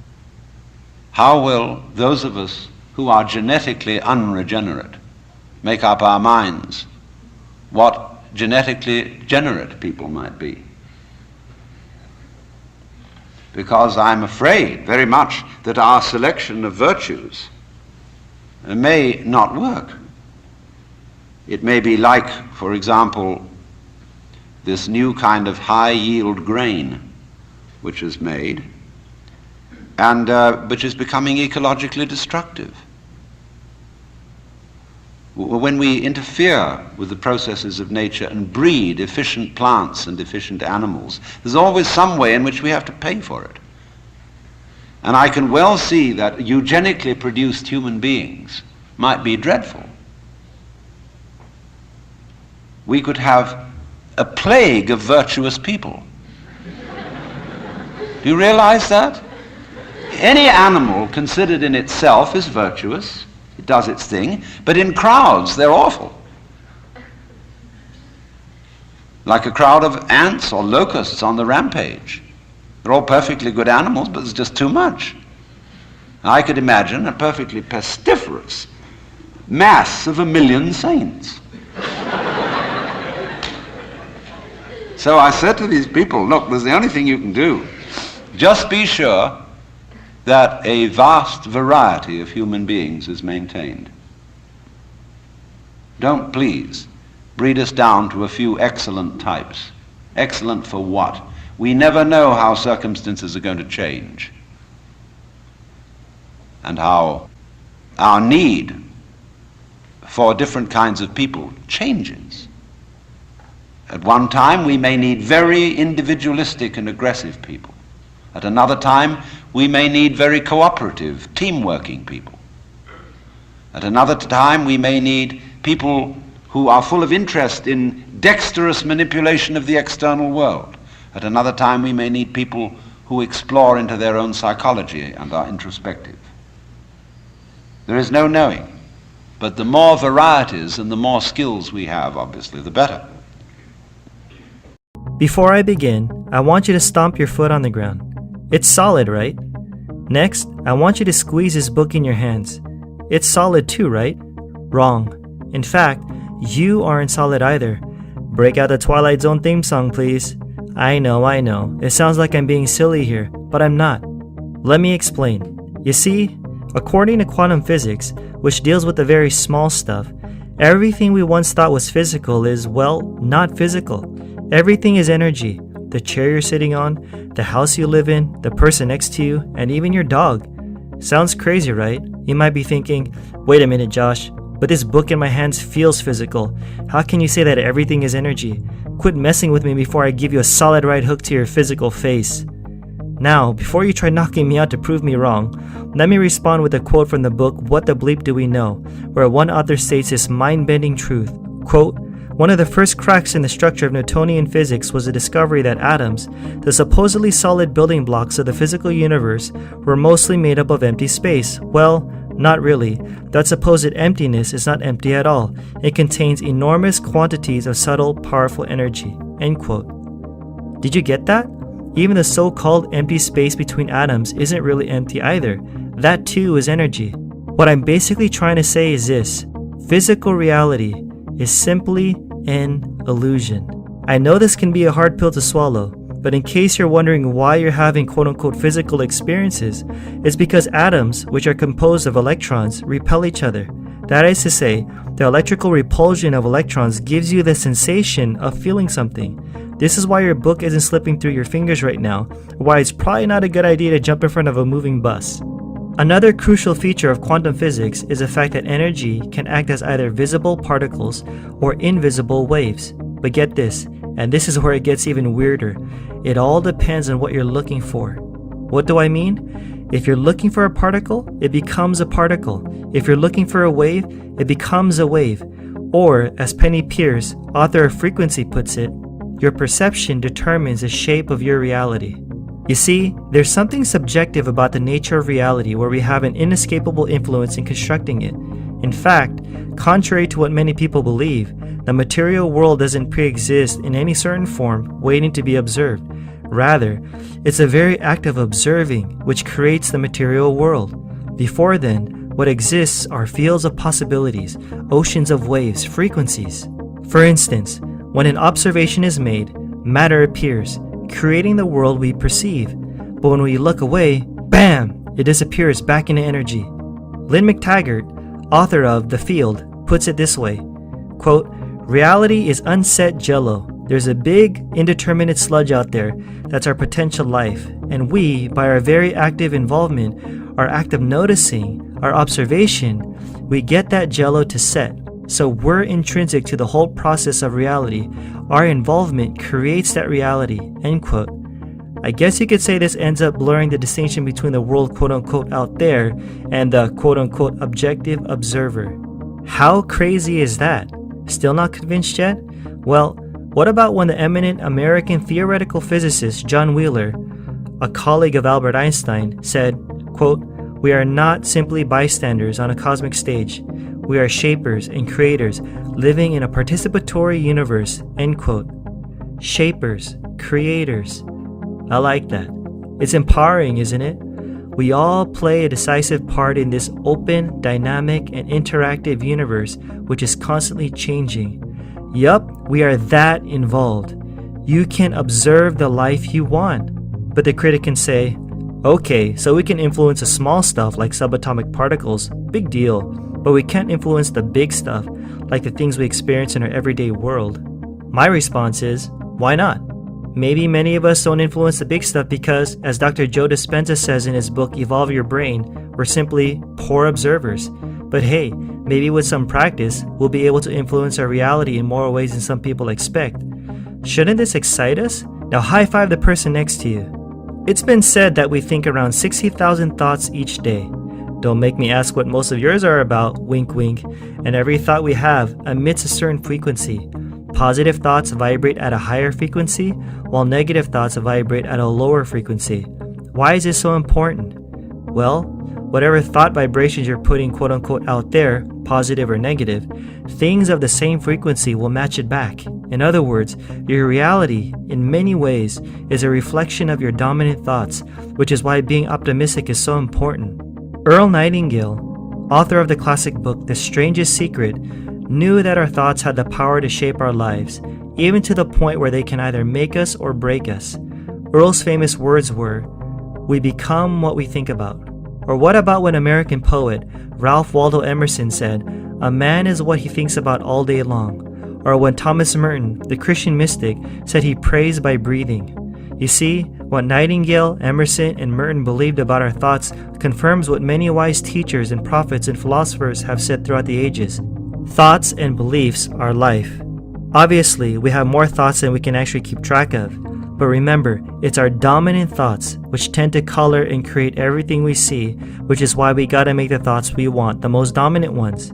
how will those of us who are genetically unregenerate make up our minds what genetically generate people might be? Because I'm afraid very much that our selection of virtues may not work. It may be like, for example, this new kind of high-yield grain which is made, and which is becoming ecologically destructive. When we interfere with the processes of nature and breed efficient plants and efficient animals, there's always some way in which we have to pay for it. And I can well see that eugenically produced human beings might be dreadful. We could have a plague of virtuous people. Do you realize that? Any animal considered in itself is virtuous. It does its thing. But in crowds, they're awful. Like a crowd of ants or locusts on the rampage. They're all perfectly good animals, but there's just too much. I could imagine a perfectly pestiferous mass of 1 million saints. So I said to these people, look, there's the only thing you can do. Just be sure that a vast variety of human beings is maintained. Don't please breed us down to a few excellent types. Excellent for what? We never know how circumstances are going to change and how our need for different kinds of people changes. At one time, we may need very individualistic and aggressive people. At another time, we may need very cooperative, team-working people. At another time, we may need people who are full of interest in dexterous manipulation of the external world. At another time, we may need people who explore into their own psychology and are introspective. There is no knowing. But the more varieties and the more skills we have, obviously, the better. Before I begin, I want you to stomp your foot on the ground. It's solid, right? Next, I want you to squeeze this book in your hands. It's solid too, right? Wrong. In fact, you aren't solid either. Break out the Twilight Zone theme song, please. I know. It sounds like I'm being silly here, but I'm not. Let me explain. You see, according to quantum physics, which deals with the very small stuff, everything we once thought was physical is, well, not physical. Everything is energy. The chair you're sitting on, the house you live in, the person next to you, and even your dog. Sounds crazy, right? You might be thinking, wait a minute, Josh, but this book in my hands feels physical. How can you say that everything is energy? Quit messing with me before I give you a solid right hook to your physical face. Now, before you try knocking me out to prove me wrong, let me respond with a quote from the book What the Bleep Do We Know, where one author states this mind-bending truth. Quote, "One of the first cracks in the structure of Newtonian physics was the discovery that atoms, the supposedly solid building blocks of the physical universe, were mostly made up of empty space. Well, not really. That supposed emptiness is not empty at all. It contains enormous quantities of subtle, powerful energy." End quote. Did you get that? Even the so-called empty space between atoms isn't really empty either. That too is energy. What I'm basically trying to say is this: physical reality is simply an illusion. I know this can be a hard pill to swallow, but in case you're wondering why you're having quote-unquote physical experiences, it's because atoms, which are composed of electrons, repel each other. That is to say, the electrical repulsion of electrons gives you the sensation of feeling something. This is why your book isn't slipping through your fingers right now, or why it's probably not a good idea to jump in front of a moving bus. Another crucial feature of quantum physics is the fact that energy can act as either visible particles or invisible waves. But get this, and this is where it gets even weirder. It all depends on what you're looking for. What do I mean? If you're looking for a particle, it becomes a particle. If you're looking for a wave, it becomes a wave. Or, as Penny Pierce, author of Frequency, puts it, your perception determines the shape of your reality. You see, there's something subjective about the nature of reality where we have an inescapable influence in constructing it. In fact, contrary to what many people believe, the material world doesn't pre-exist in any certain form waiting to be observed. Rather, it's a very act of observing which creates the material world. Before then, what exists are fields of possibilities, oceans of waves, frequencies. For instance, when an observation is made, matter appears, creating the world we perceive. But when we look away, bam, it disappears back into energy. Lynn McTaggart, author of The Field, puts it this way, quote, "Reality is unset jello. There's a big, indeterminate sludge out there that's our potential life, and we, by our very active involvement, our act of noticing, our observation, we get that jello to set. So we're intrinsic to the whole process of reality. Our involvement creates that reality." End quote. I guess you could say this ends up blurring the distinction between the world quote-unquote out there and the quote-unquote objective observer. How crazy is that? Still not convinced yet? Well, what about when the eminent American theoretical physicist John Wheeler, a colleague of Albert Einstein, said, quote, "We are not simply bystanders on a cosmic stage. We are shapers and creators living in a participatory universe," end quote. Shapers, creators. I like that. It's empowering, isn't it? We all play a decisive part in this open, dynamic, and interactive universe which is constantly changing. Yup, we are that involved. You can observe the life you want. But the critic can say, okay, so we can influence the small stuff like subatomic particles, big deal, but we can't influence the big stuff like the things we experience in our everyday world. My response is, why not? Maybe many of us don't influence the big stuff because, as Dr. Joe Dispenza says in his book Evolve Your Brain, we're simply poor observers. But hey, maybe with some practice, we'll be able to influence our reality in more ways than some people expect. Shouldn't this excite us? Now high five the person next to you. It's been said that we think around 60,000 thoughts each day. Don't make me ask what most of yours are about, wink wink, and every thought we have emits a certain frequency. Positive thoughts vibrate at a higher frequency, while negative thoughts vibrate at a lower frequency. Why is this so important? Well, whatever thought vibrations you're putting quote unquote out there, positive or negative, things of the same frequency will match it back. In other words, your reality, in many ways, is a reflection of your dominant thoughts, which is why being optimistic is so important. Earl Nightingale, author of the classic book The Strangest Secret, knew that our thoughts had the power to shape our lives, even to the point where they can either make us or break us. Earl's famous words were, "We become what we think about." Or what about when American poet Ralph Waldo Emerson said, "A man is what he thinks about all day long." Or when Thomas Merton, the Christian mystic, said he prays by breathing. You see, what Nightingale, Emerson, and Merton believed about our thoughts confirms what many wise teachers and prophets and philosophers have said throughout the ages. Thoughts and beliefs are life. Obviously, we have more thoughts than we can actually keep track of. But remember, it's our dominant thoughts which tend to color and create everything we see, which is why we gotta make the thoughts we want the most dominant ones.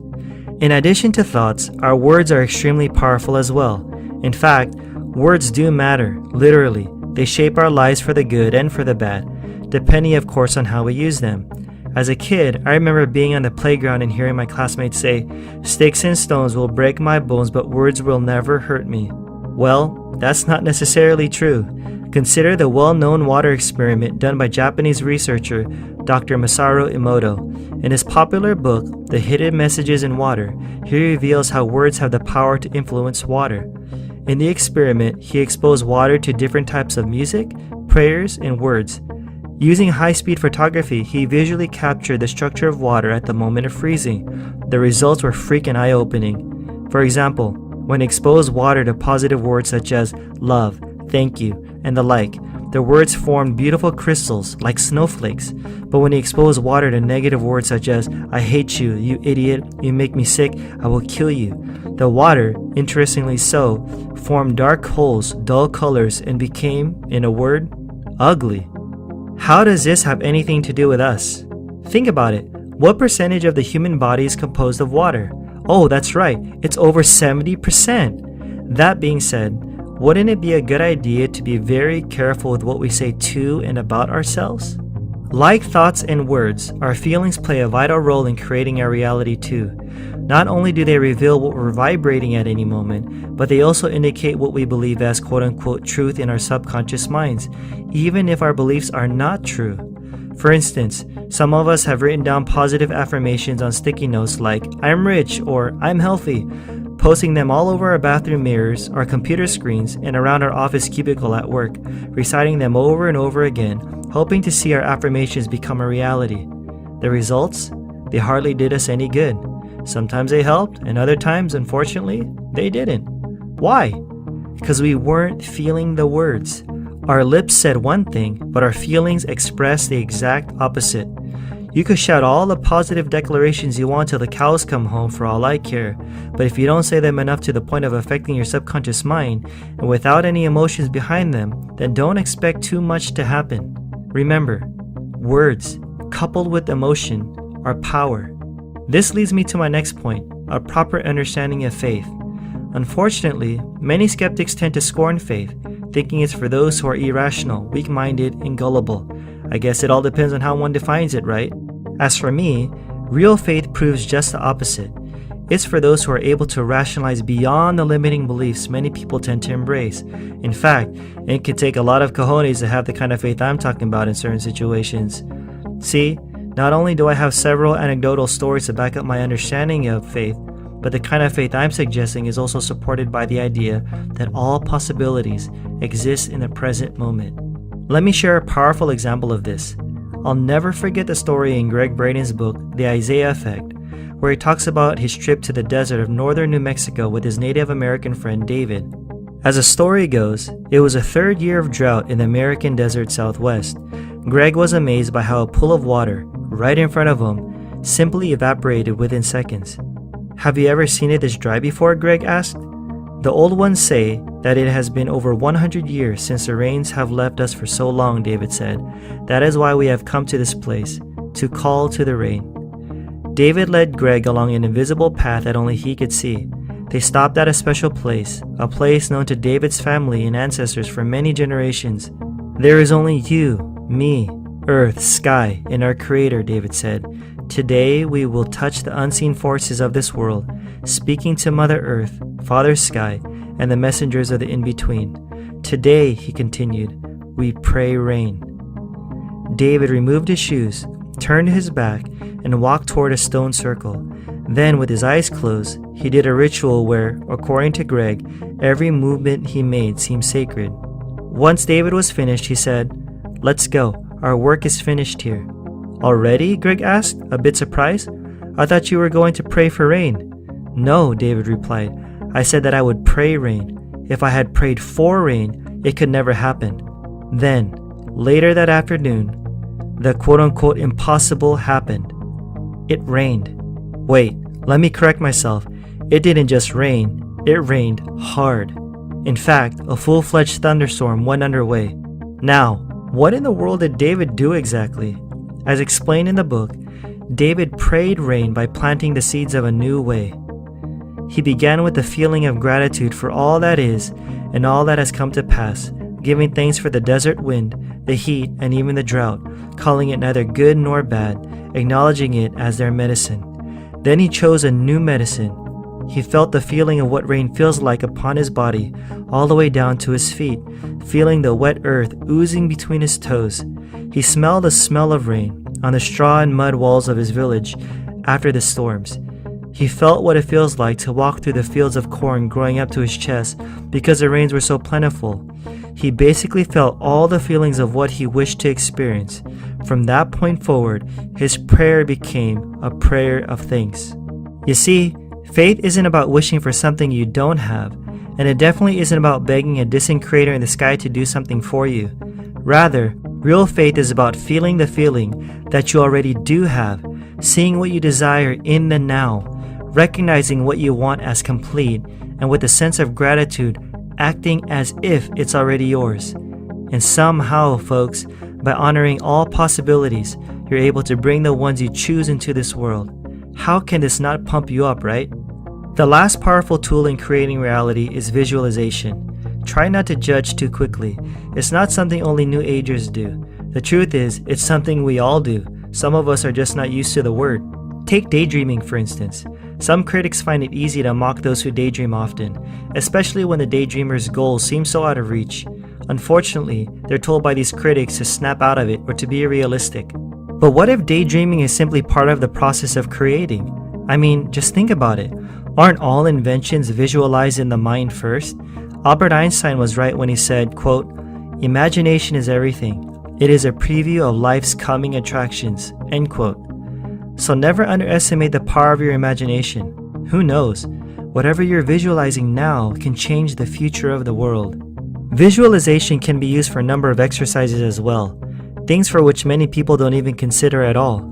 In addition to thoughts, our words are extremely powerful as well. In fact, words do matter, literally. They shape our lives for the good and for the bad, depending of course on how we use them. As a kid, I remember being on the playground and hearing my classmates say, "Sticks and stones will break my bones, but words will never hurt me." Well, that's not necessarily true. Consider the well-known water experiment done by Japanese researcher Dr. Masaru Emoto. In his popular book, The Hidden Messages in Water, he reveals how words have the power to influence water. In the experiment, he exposed water to different types of music, prayers, and words. Using high-speed photography, he visually captured the structure of water at the moment of freezing. The results were freaking eye-opening. For example, when he exposed water to positive words such as love, thank you, and the like, the words formed beautiful crystals like snowflakes. But when he exposed water to negative words such as I hate you, you idiot, you make me sick, I will kill you, the water, interestingly so, formed dark holes, dull colors, and became, in a word, ugly. How does this have anything to do with us? Think about it. What percentage of the human body is composed of water? Oh, that's right, it's over 70%. That being said, wouldn't it be a good idea to be very careful with what we say to and about ourselves? Like thoughts and words, our feelings play a vital role in creating our reality too. Not only do they reveal what we're vibrating at any moment, but they also indicate what we believe as quote-unquote truth in our subconscious minds, even if our beliefs are not true. For instance, some of us have written down positive affirmations on sticky notes like, I'm rich or I'm healthy, posting them all over our bathroom mirrors, our computer screens, and around our office cubicle at work, reciting them over and over again, hoping to see our affirmations become a reality. The results? They hardly did us any good. Sometimes they helped, and other times, unfortunately, they didn't. Why? Because we weren't feeling the words. Our lips said one thing, but our feelings expressed the exact opposite. You could shout all the positive declarations you want till the cows come home for all I care, but if you don't say them enough to the point of affecting your subconscious mind, and without any emotions behind them, then don't expect too much to happen. Remember, words, coupled with emotion, are power. This leads me to my next point, a proper understanding of faith. Unfortunately, many skeptics tend to scorn faith, thinking it's for those who are irrational, weak-minded, and gullible. I guess it all depends on how one defines it, right? As for me, real faith proves just the opposite. It's for those who are able to rationalize beyond the limiting beliefs many people tend to embrace. In fact, it can take a lot of cojones to have the kind of faith I'm talking about in certain situations. See, not only do I have several anecdotal stories to back up my understanding of faith, but the kind of faith I'm suggesting is also supported by the idea that all possibilities exist in the present moment. Let me share a powerful example of this. I'll never forget the story in Greg Braden's book, The Isaiah Effect, where he talks about his trip to the desert of northern New Mexico with his Native American friend David. As the story goes, it was a third year of drought in the American desert Southwest. Greg was amazed by how a pool of water, right in front of him, simply evaporated within seconds. Have you ever seen it this dry before? Greg asked. The old ones say that it has been over 100 years since the rains have left us for so long, David said. That is why we have come to this place, to call to the rain. David led Greg along an invisible path that only he could see. They stopped at a special place, a place known to David's family and ancestors for many generations. There is only you, me, Earth, sky, and our Creator, David said. Today we will touch the unseen forces of this world, speaking to Mother Earth, Father Sky, and the messengers of the in-between. Today, he continued, we pray rain. David removed his shoes, turned his back, and walked toward a stone circle. Then, with his eyes closed, he did a ritual where, according to Greg, every movement he made seemed sacred. Once David was finished, he said, "Let's go. Our work is finished here." "Already?" Greg asked, a bit surprised. "I thought you were going to pray for rain." "No," David replied. "I said that I would pray rain. If I had prayed for rain, it could never happen." Then, later that afternoon, the quote-unquote impossible happened. It rained. Wait, let me correct myself. It didn't just rain, it rained hard. In fact, a full-fledged thunderstorm went underway. Now, what in the world did David do exactly? As explained in the book, David prayed rain by planting the seeds of a new way. He began with the feeling of gratitude for all that is and all that has come to pass, giving thanks for the desert wind, the heat, and even the drought, calling it neither good nor bad, acknowledging it as their medicine. Then he chose a new medicine. He felt the feeling of what rain feels like upon his body, all the way down to his feet, feeling the wet earth oozing between his toes. He smelled the smell of rain on the straw and mud walls of his village after the storms. He felt what it feels like to walk through the fields of corn growing up to his chest because the rains were so plentiful. He basically felt all the feelings of what he wished to experience. From that point forward, his prayer became a prayer of thanks. You see, faith isn't about wishing for something you don't have, and it definitely isn't about begging a distant creator in the sky to do something for you. Rather, real faith is about feeling the feeling that you already do have, seeing what you desire in the now, recognizing what you want as complete, and with a sense of gratitude, acting as if it's already yours. And somehow, folks, by honoring all possibilities, you're able to bring the ones you choose into this world. How can this not pump you up, right? The last powerful tool in creating reality is visualization. Try not to judge too quickly. It's not something only New Agers do. The truth is, it's something we all do. Some of us are just not used to the word. Take daydreaming, for instance. Some critics find it easy to mock those who daydream often, especially when the daydreamer's goals seem so out of reach. Unfortunately, they're told by these critics to snap out of it or to be realistic. But what if daydreaming is simply part of the process of creating? I mean, just think about it. Aren't all inventions visualized in the mind first? Albert Einstein was right when he said, quote, "Imagination is everything. It is a preview of life's coming attractions," end quote. So never underestimate the power of your imagination. Who knows? Whatever you're visualizing now can change the future of the world. Visualization can be used for a number of exercises as well, things for which many people don't even consider at all.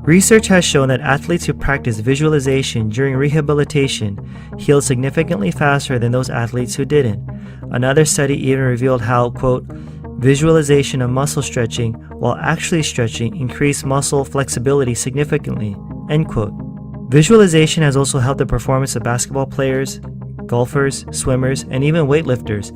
Research has shown that athletes who practice visualization during rehabilitation heal significantly faster than those athletes who didn't. Another study even revealed how, quote, "Visualization of muscle stretching while actually stretching increased muscle flexibility significantly," end quote. Visualization has also helped the performance of basketball players, golfers, swimmers, and even weightlifters.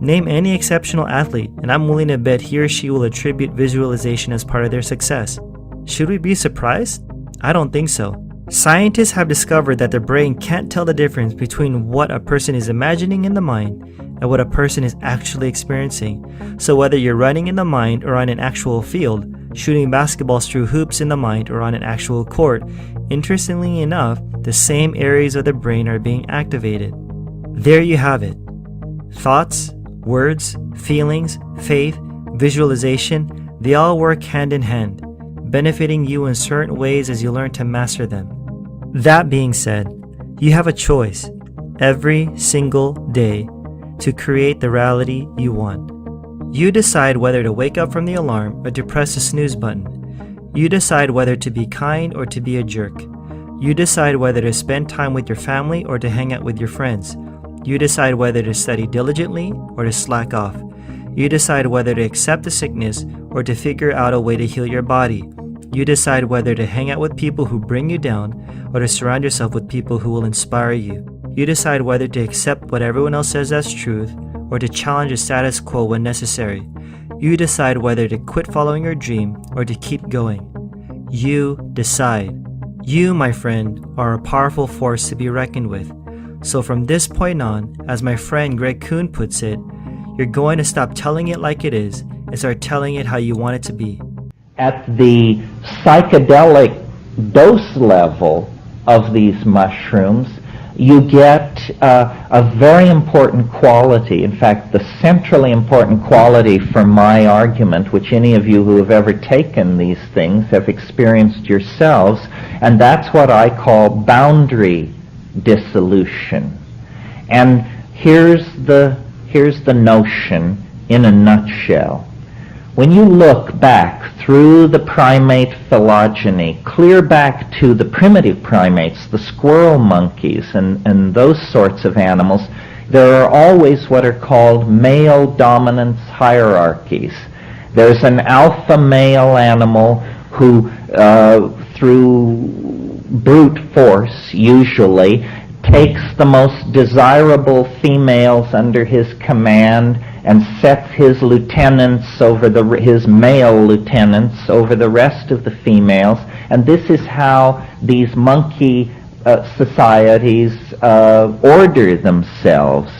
Name any exceptional athlete, and I'm willing to bet he or she will attribute visualization as part of their success. Should we be surprised? I don't think so. Scientists have discovered that the brain can't tell the difference between what a person is imagining in the mind and what a person is actually experiencing. So whether you're running in the mind or on an actual field, shooting basketballs through hoops in the mind or on an actual court, interestingly enough, the same areas of the brain are being activated. There you have it. Thoughts, words, feelings, faith, visualization, they all work hand in hand, benefiting you in certain ways as you learn to master them. That being said, you have a choice every single day to create the reality you want. You decide whether to wake up from the alarm or to press the snooze button. You decide whether to be kind or to be a jerk. You decide whether to spend time with your family or to hang out with your friends. You decide whether to study diligently or to slack off. You decide whether to accept the sickness or to figure out a way to heal your body. You decide whether to hang out with people who bring you down or to surround yourself with people who will inspire you. You decide whether to accept what everyone else says as truth or to challenge the status quo when necessary. You decide whether to quit following your dream or to keep going. You decide. You, my friend, are a powerful force to be reckoned with. So from this point on, as my friend Greg Kuhn puts it, you're going to stop telling it like it is and start telling it how you want it to be. At the psychedelic dose level of these mushrooms, you get a very important quality, in fact, the centrally important quality for my argument, which any of you who have ever taken these things have experienced yourselves, and that's what I call boundary dissolution. And here's the notion in a nutshell. When you look back through the primate phylogeny, clear back to the primitive primates, the squirrel monkeys and those sorts of animals, there are always what are called male dominance hierarchies. There's an alpha male animal who, through brute force usually, takes the most desirable females under his command and sets his lieutenants over his male lieutenants over the rest of the females, and this is how these monkey societies order themselves.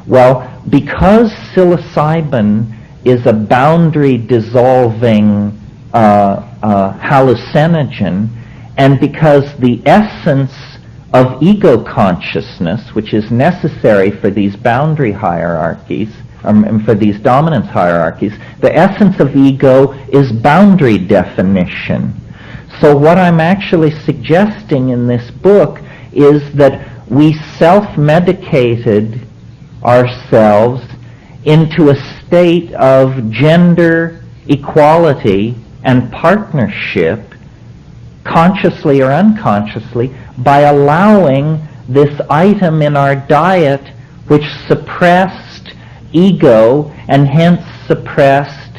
Well, because psilocybin is a boundary dissolving hallucinogen, and because the essence of ego consciousness, which is necessary for these boundary hierarchies, and for these dominance hierarchies, the essence of ego is boundary definition. So what I'm actually suggesting in this book is that we self-medicated ourselves into a state of gender equality and partnership, consciously or unconsciously, by allowing this item in our diet which suppressed ego and hence suppressed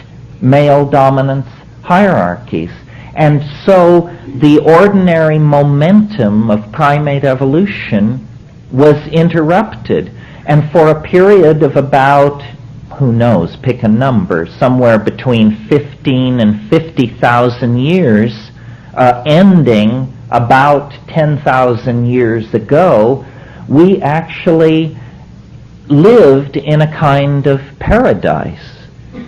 male dominance hierarchies. And so the ordinary momentum of primate evolution was interrupted, and for a period of about, who knows, pick a number, somewhere between 15 and 50,000 years, ending about 10,000 years ago, we actually lived in a kind of paradise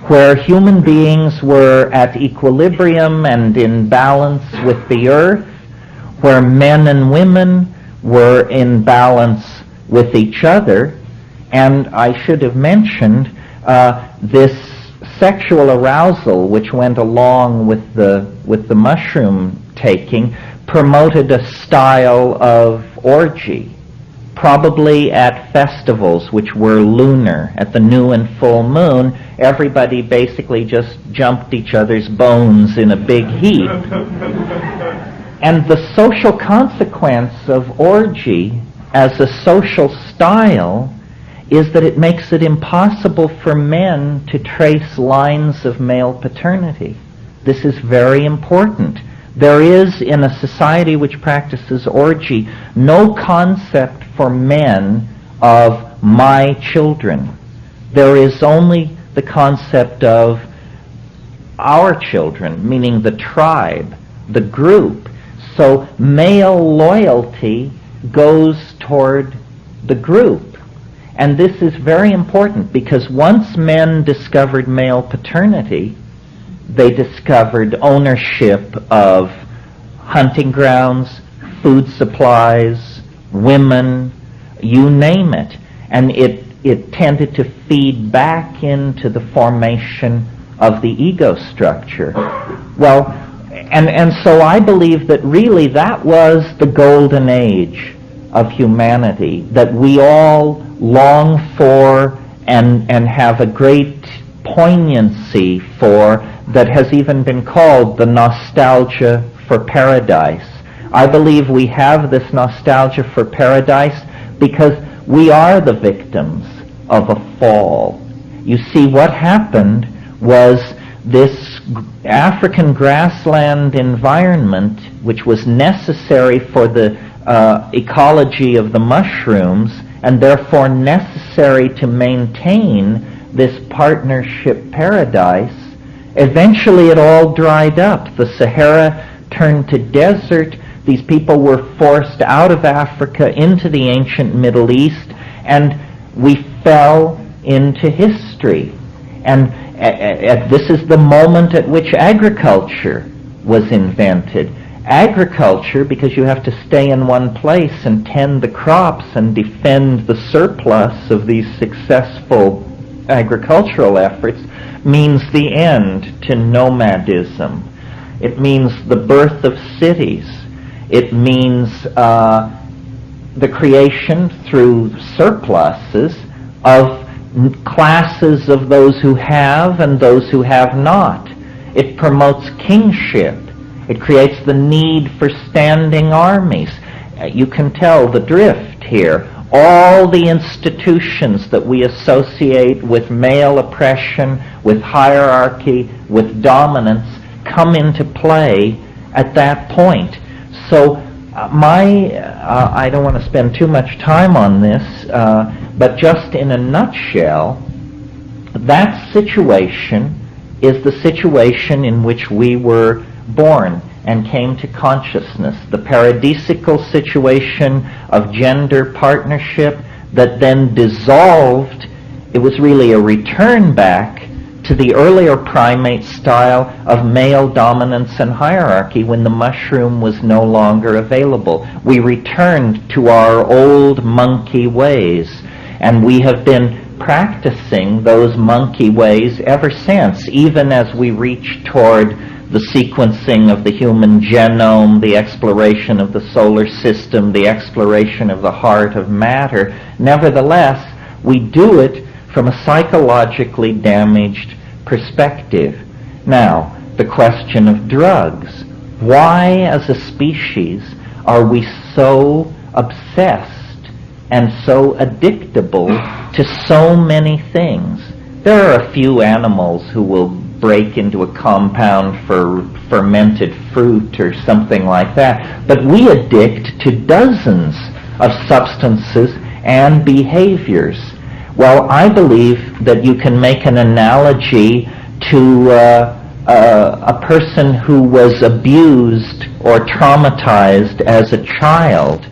where human beings were at equilibrium and in balance with the earth, where men and women were in balance with each other. And I should have mentioned this sexual arousal, which went along with the mushroom taking, promoted a style of orgy, probably at festivals which were lunar. At the new and full moon, everybody basically just jumped each other's bones in a big heap. And the social consequence of orgy as a social style is that it makes it impossible for men to trace lines of male paternity. This is very important. There is, in a society which practices orgy, no concept for men of my children. There is only the concept of our children, meaning the tribe, the group. So male loyalty goes toward the group. And this is very important because once men discovered male paternity, they discovered ownership of hunting grounds, food supplies, women, you name it. And it tended to feed back into the formation of the ego structure. Well, and so I believe that really that was the golden age of humanity, that we all long for and have a great poignancy for, that has even been called the nostalgia for paradise. I believe we have this nostalgia for paradise because we are the victims of a fall. You see, what happened was this African grassland environment, which was necessary for the ecology of the mushrooms, and therefore necessary to maintain this partnership paradise, eventually it all dried up. The Sahara turned to desert. These people were forced out of Africa into the ancient Middle East, and we fell into history. And this is the moment at which agriculture was invented. Agriculture, because you have to stay in one place and tend the crops and defend the surplus of these successful agricultural efforts, means the end to nomadism. It means the birth of cities. It means the creation through surpluses of classes of those who have and those who have not. It promotes kingship. It creates the need for standing armies. You can tell the drift here. All the institutions that we associate with male oppression, with hierarchy, with dominance, come into play at that point. So I don't want to spend too much time on this, but just in a nutshell, that situation is the situation in which we were born and came to consciousness. The paradisical situation of gender partnership that then dissolved. It was really a return back to the earlier primate style of male dominance and hierarchy when the mushroom was no longer available. We returned to our old monkey ways, and we have been practicing those monkey ways ever since, even as we reach toward the sequencing of the human genome, the exploration of the solar system, the exploration of the heart of matter. Nevertheless, we do it from a psychologically damaged perspective. Now, the question of drugs. Why, as a species, are we so obsessed and so addictable to so many things? There are a few animals who will break into a compound for fermented fruit or something like that, but we addict to dozens of substances and behaviors. Well, I believe that you can make an analogy to a person who was abused or traumatized as a child.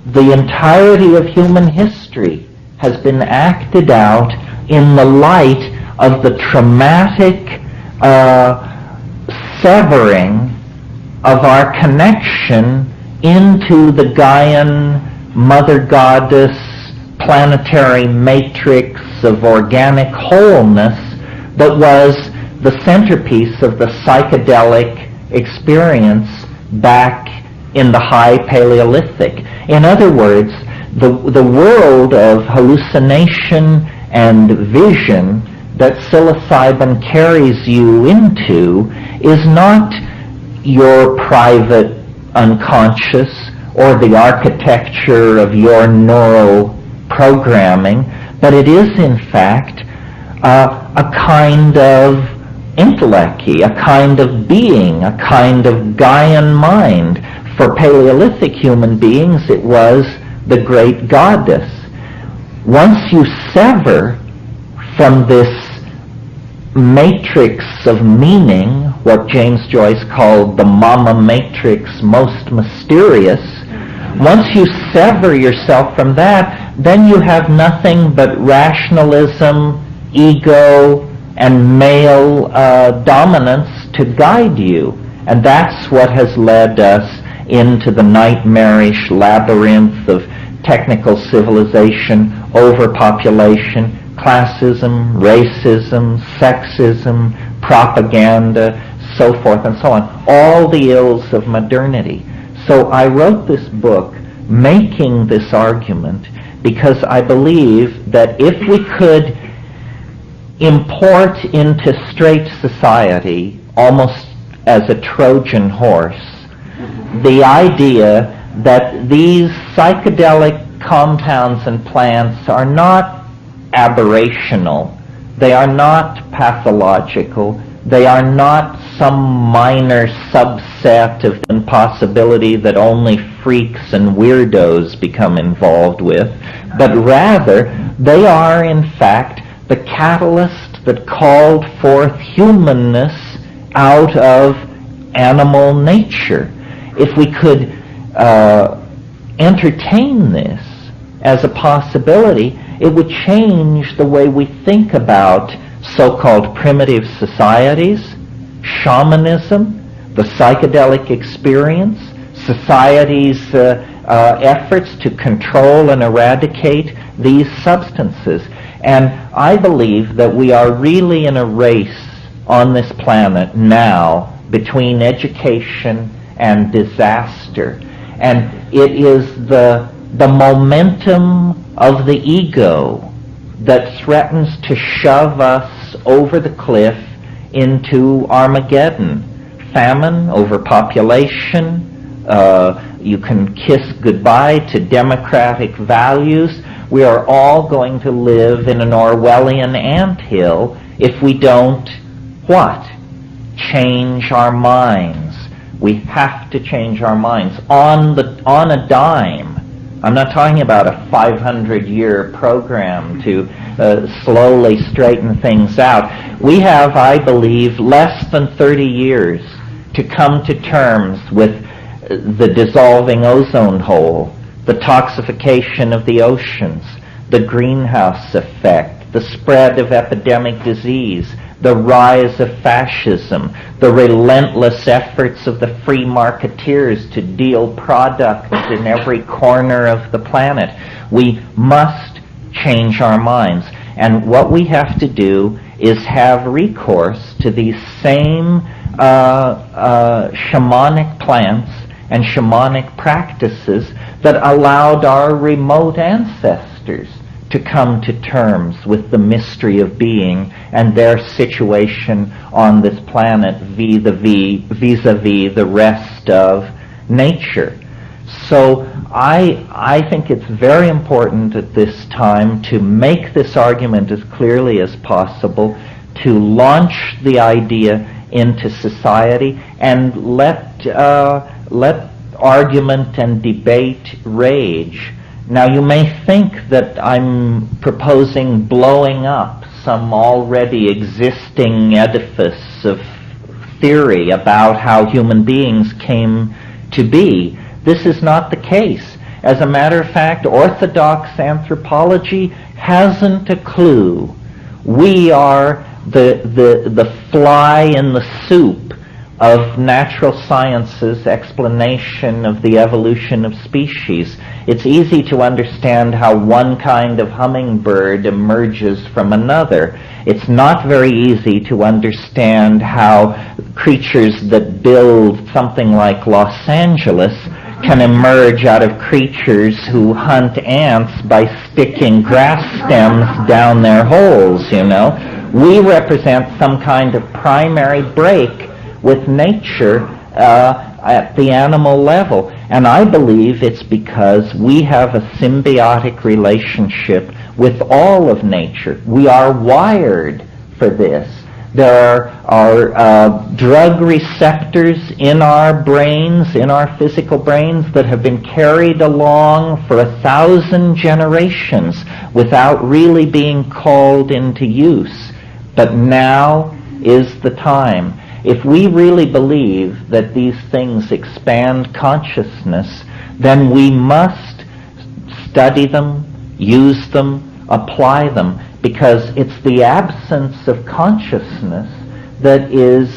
The entirety of human history has been acted out in the light of the traumatic severing of our connection into the Gaian mother goddess planetary matrix of organic wholeness that was the centerpiece of the psychedelic experience back in the high Paleolithic. In other words, the world of hallucination and vision that psilocybin carries you into is not your private unconscious or the architecture of your neural programming, but it is in fact a kind of intellect-y, a kind of being, a kind of Gaian mind. For Paleolithic human beings, it was the great goddess. Once you sever from this matrix of meaning, what James Joyce called the mama matrix most mysterious, once you sever yourself from that, then you have nothing but rationalism, ego, and male dominance to guide you. And that's what has led us into the nightmarish labyrinth of technical civilization, overpopulation, classism, racism, sexism, propaganda, so forth and so on. All the ills of modernity. So I wrote this book making this argument because I believe that if we could import into straight society, almost as a Trojan horse, the idea that these psychedelic compounds and plants are not aberrational, they are not pathological, they are not some minor subset of impossibility that only freaks and weirdos become involved with, but rather they are in fact the catalyst that called forth humanness out of animal nature. If we could entertain this as a possibility, it would change the way we think about so-called primitive societies, shamanism, the psychedelic experience, society's efforts to control and eradicate these substances. And I believe that we are really in a race on this planet now between education and disaster. And it is the momentum of the ego that threatens to shove us over the cliff into Armageddon. Famine, overpopulation, you can kiss goodbye to democratic values. We are all going to live in an Orwellian anthill if we don't, what? Change our minds. We have to change our minds on a dime. I'm not talking about a 500-year program to slowly straighten things out. We have, I believe, less than 30 years to come to terms with the dissolving ozone hole, the toxification of the oceans, the greenhouse effect, the spread of epidemic disease, the rise of fascism, the relentless efforts of the free marketeers to deal products in every corner of the planet. We must change our minds. And what we have to do is have recourse to these same shamanic plants and shamanic practices that allowed our remote ancestors to come to terms with the mystery of being and their situation on this planet vis-a-vis the rest of nature. So I think it's very important at this time to make this argument as clearly as possible, to launch the idea into society and let argument and debate rage. Now, you may think that I'm proposing blowing up some already existing edifice of theory about how human beings came to be. This is not the case. As a matter of fact, orthodox anthropology hasn't a clue. We are the fly in the soup of natural science's explanation of the evolution of species. It's easy to understand how one kind of hummingbird emerges from another. It's not very easy to understand how creatures that build something like Los Angeles can emerge out of creatures who hunt ants by sticking grass stems down their holes, you know. We represent some kind of primary break with nature at the animal level. And I believe it's because we have a symbiotic relationship with all of nature. We are wired for this. There are drug receptors in our brains, in our physical brains, that have been carried along for 1,000 generations without really being called into use. But now is the time. If we really believe that these things expand consciousness, then we must study them, use them, apply them, because it's the absence of consciousness that is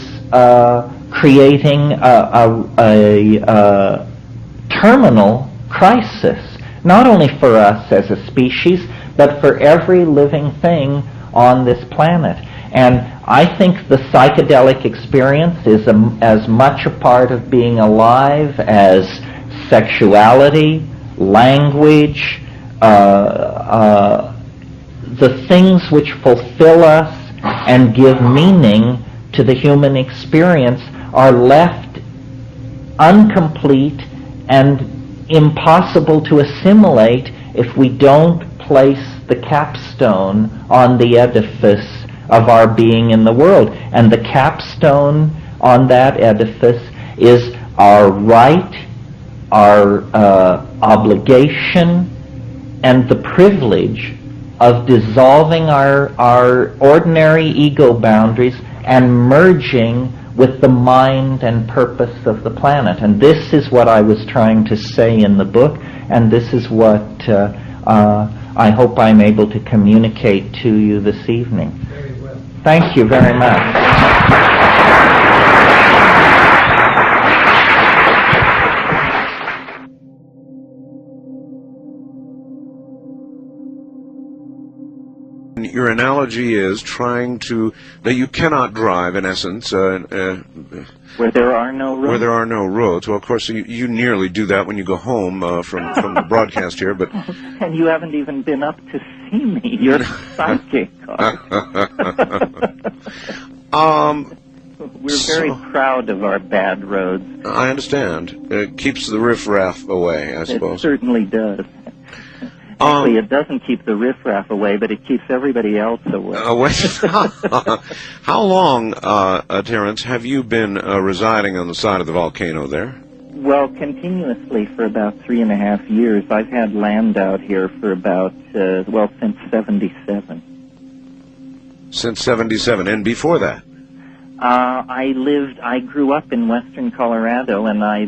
creating a terminal crisis, not only for us as a species, but for every living thing on this planet. And I think the psychedelic experience is as much a part of being alive as sexuality, language, the things which fulfill us and give meaning to the human experience are left incomplete and impossible to assimilate if we don't place the capstone on the edifice of our being in the world. And the capstone on that edifice is our right, our obligation, and the privilege of dissolving our ordinary ego boundaries and merging with the mind and purpose of the planet. And this is what I was trying to say in the book, and this is what I hope I'm able to communicate to you this evening. Very well. Thank you very much. Your analogy is trying to, that you cannot drive, in essence, where there are no roads. Where there are no roads. Well, of course, you nearly do that when you go home from the broadcast here, but... And you haven't even been up to see me. You're psychic. We're very proud of our bad roads. I understand. It keeps the riffraff away, I suppose. It certainly does. Actually, it doesn't keep the riffraff away, but it keeps everybody else away. How long, Terence, have you been residing on the side of the volcano there? Well, continuously for about 3.5 years. I've had land out here for about, since 77. Since 77, and before that? I grew up in western Colorado, and I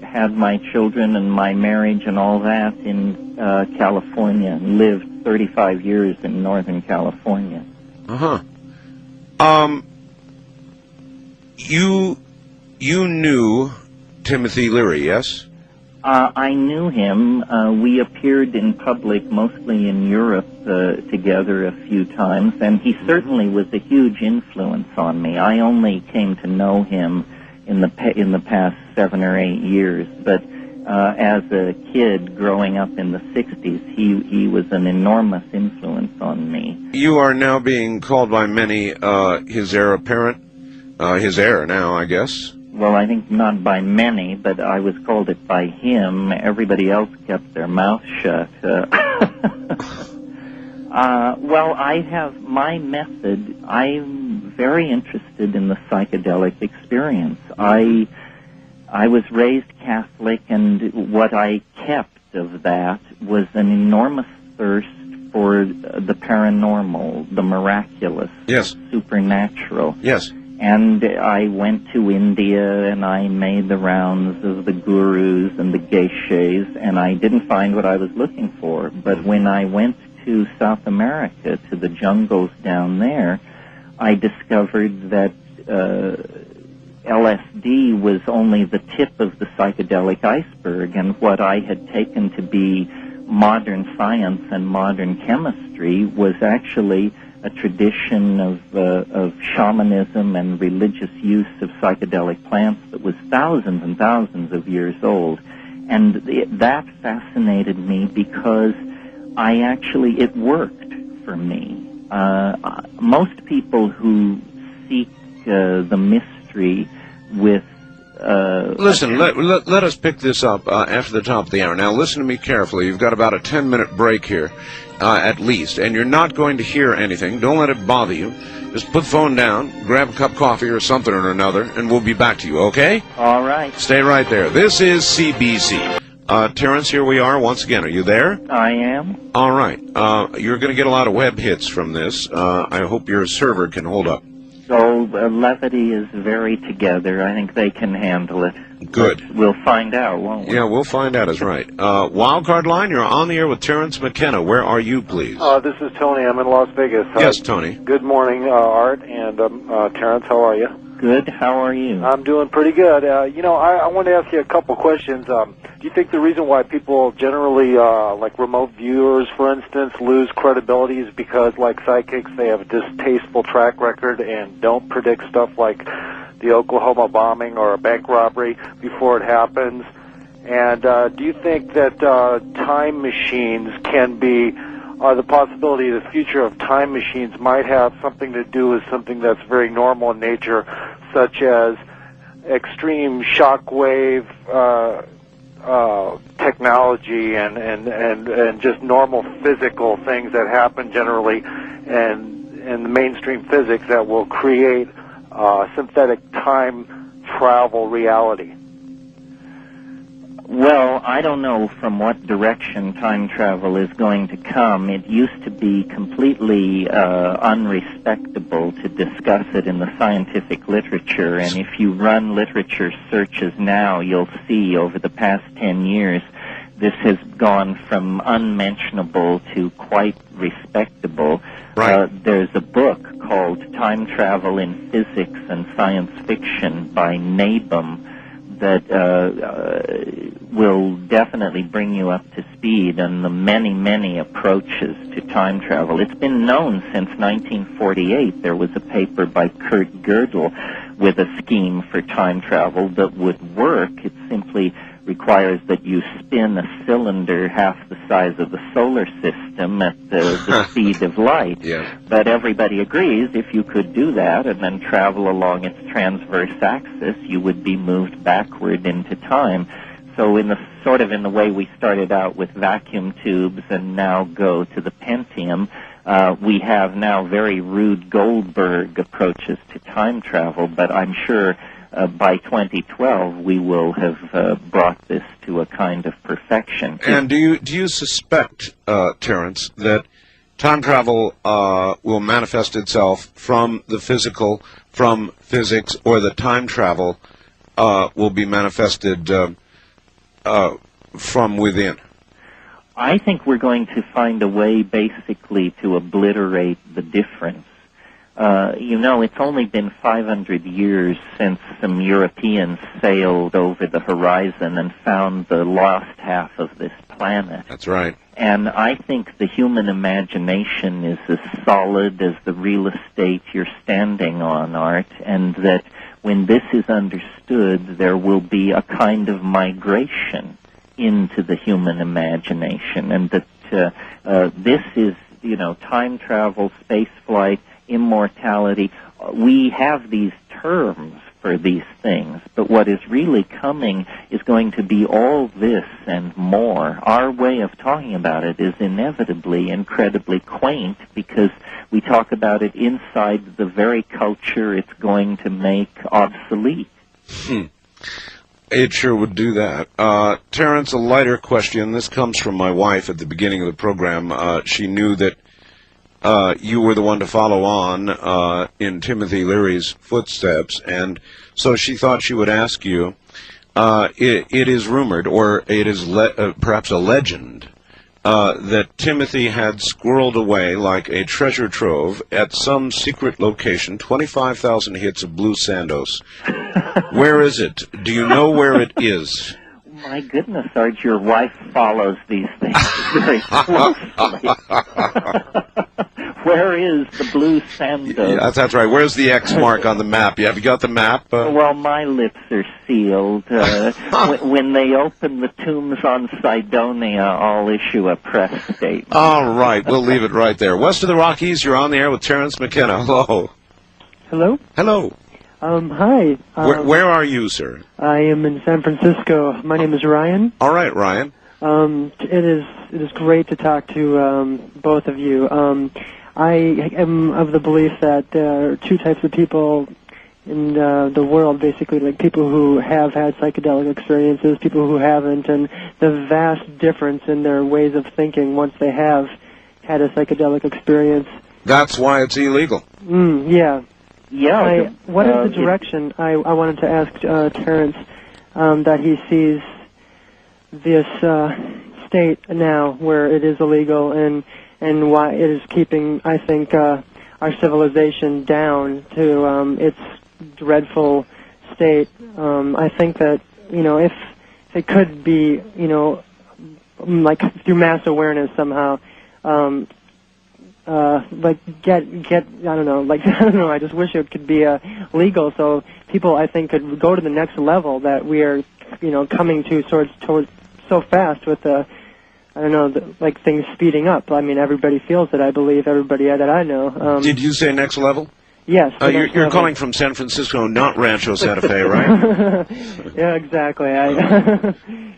had my children and my marriage and all that in California, and lived 35 years in Northern California. You knew Timothy Leary, yes? I knew him. We appeared in public, mostly in Europe, together a few times, and he certainly was a huge influence on me. I only came to know him in the past 7 or 8 years, but as a kid growing up in the 60s, he was an enormous influence on me. You are now being called by many his heir apparent, his heir now, I guess. Well, I think not by many, but I was called it by him. Everybody else kept their mouth shut. Well, I have my method. I'm very interested in the psychedelic experience. I was raised Catholic, and what I kept of that was an enormous thirst for the paranormal, the miraculous, yes, supernatural. Yes. And I went to India, and I made the rounds of the gurus and the geishas, and I didn't find what I was looking for. But when I went to South America, to the jungles down there, I discovered that LSD was only the tip of the psychedelic iceberg, and what I had taken to be modern science and modern chemistry was actually a tradition of shamanism and religious use of psychedelic plants that was thousands and thousands of years old. And that fascinated me because it worked for me. Most people who seek the mystery with... Listen, let us pick this up after the top of the hour. Now, listen to me carefully. You've got about a 10-minute break here. At least, and you're not going to hear anything. Don't let it bother you. Just put the phone down, grab a cup of coffee or something or another, and we'll be back to you, okay? All right. Stay right there. This is CBC. Terence, here we are once again. Are you there? I am. All right. You're going to get a lot of web hits from this. I hope your server can hold up. So levity is very together. I think they can handle it. Good. But we'll find out, won't we? Yeah, we'll find out is right. Wildcard line, you're on the air with Terence McKenna. Where are you, please? This is Tony. I'm in Las Vegas. Yes, Tony. Good morning, Art and Terence. How are you? Good. How are you? I'm doing pretty good. I wanted to ask you a couple questions. Do you think the reason why people generally, like remote viewers, for instance, lose credibility is because, like psychics, they have a distasteful track record and don't predict stuff like the Oklahoma bombing or a bank robbery before it happens? And do you think that time machines can be, the possibility of the future of time machines might have something to do with something that's very normal in nature, such as extreme shockwave technology and just normal physical things that happen generally and in the mainstream physics that will create synthetic time travel reality? Well, I don't know from what direction time travel is going to come. It used to be completely unrespectable to discuss it in the scientific literature, and if you run literature searches now, you'll see over the past 10 years this has gone from unmentionable to quite respectable. Right. There's a book called Time Travel in Physics and Science Fiction by Nabum that will definitely bring you up to speed on the many, many approaches to time travel. It's been known since 1948. There was a paper by Kurt Gödel with a scheme for time travel that would work. It simply requires that you spin a cylinder half the size of the solar system at the speed of light. Yeah. But everybody agrees if you could do that and then travel along its transverse axis, you would be moved backward into time. So in the way we started out with vacuum tubes and now go to the Pentium, we have now very Rube Goldberg approaches to time travel, but I'm sure by 2012 we will have brought this to a kind of perfection. And do you suspect, Terence, that time travel will manifest itself from the physical, from physics, or that time travel will be manifested from within? I think we're going to find a way basically to obliterate the difference. It's only been 500 years since some Europeans sailed over the horizon and found the lost half of this planet. That's right. And I think the human imagination is as solid as the real estate you're standing on, Art, and that when this is understood, there will be a kind of migration into the human imagination, and that this is, time travel, space flight, immortality. We have these terms for these things, but what is really coming is going to be all this and more. Our way of talking about it is inevitably incredibly quaint because we talk about it inside the very culture it's going to make obsolete. It sure would do that. Terence, a lighter question. This comes from my wife at the beginning of the program. She knew that you were the one to follow on in Timothy Leary's footsteps, and so she thought she would ask you, it is rumored, or it is perhaps a legend, that Timothy had squirreled away like a treasure trove at some secret location 25,000 hits of blue Sandos. Where is it? Do you know where it is? My goodness, Art, your wife follows these things very closely. Where is the blue Sandos? Yeah, that's right. Where's the X mark on the map? Have you got the map? Well, my lips are sealed. When they open the tombs on Cydonia, I'll issue a press statement. All right. We'll leave it right there. West of the Rockies, you're on the air with Terence McKenna. Hello. Hello? Hello. Hi. Where are you, sir? I am in San Francisco. My name is Ryan. All right, Ryan. It is great to talk to both of you. I am of the belief that there are two types of people in the world, basically, like people who have had psychedelic experiences, people who haven't, and the vast difference in their ways of thinking once they have had a psychedelic experience. That's why it's illegal. Yeah. Yeah. What is the direction, I wanted to ask Terence, that he sees this state now where it is illegal and why it is keeping, I think, our civilization down to its dreadful state. I think that, if it could be, like through mass awareness somehow, I just wish it could be legal so people, I think, could go to the next level that we are, coming to towards so fast with things speeding up. I mean, everybody feels it, I believe, everybody that I know. Did you say next level? Yes. You're calling from San Francisco, not Rancho Santa Fe, right? Yeah, exactly.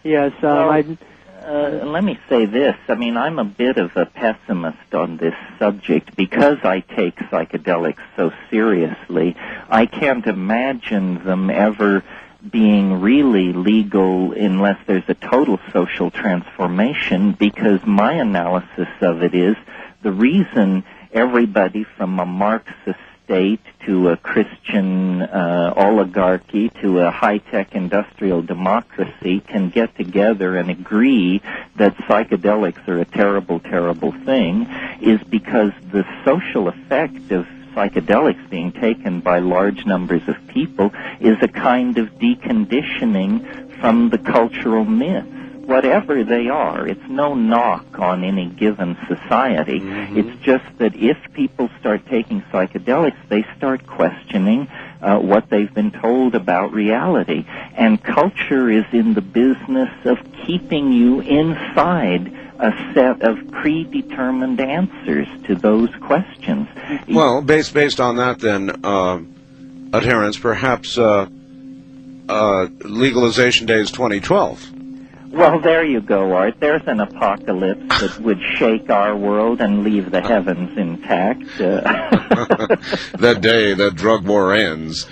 Yes. Let me say this. I mean, I'm a bit of a pessimist on this subject because I take psychedelics so seriously. I can't imagine them ever being really legal unless there's a total social transformation, because my analysis of it is the reason everybody from a Marxist state to a Christian oligarchy to a high-tech industrial democracy can get together and agree that psychedelics are a terrible, terrible thing is because the social effect of psychedelics being taken by large numbers of people is a kind of deconditioning from the cultural myths, whatever they are. It's no knock on any given society. It's just that if people start taking psychedelics, they start questioning what they've been told about reality. And culture is in the business of keeping you inside a set of predetermined answers to those questions. Well, based on that, then, Terence, perhaps legalization day is 2012. Well, there you go, Art. There's an apocalypse that would shake our world and leave the heavens intact. That day that drug war ends.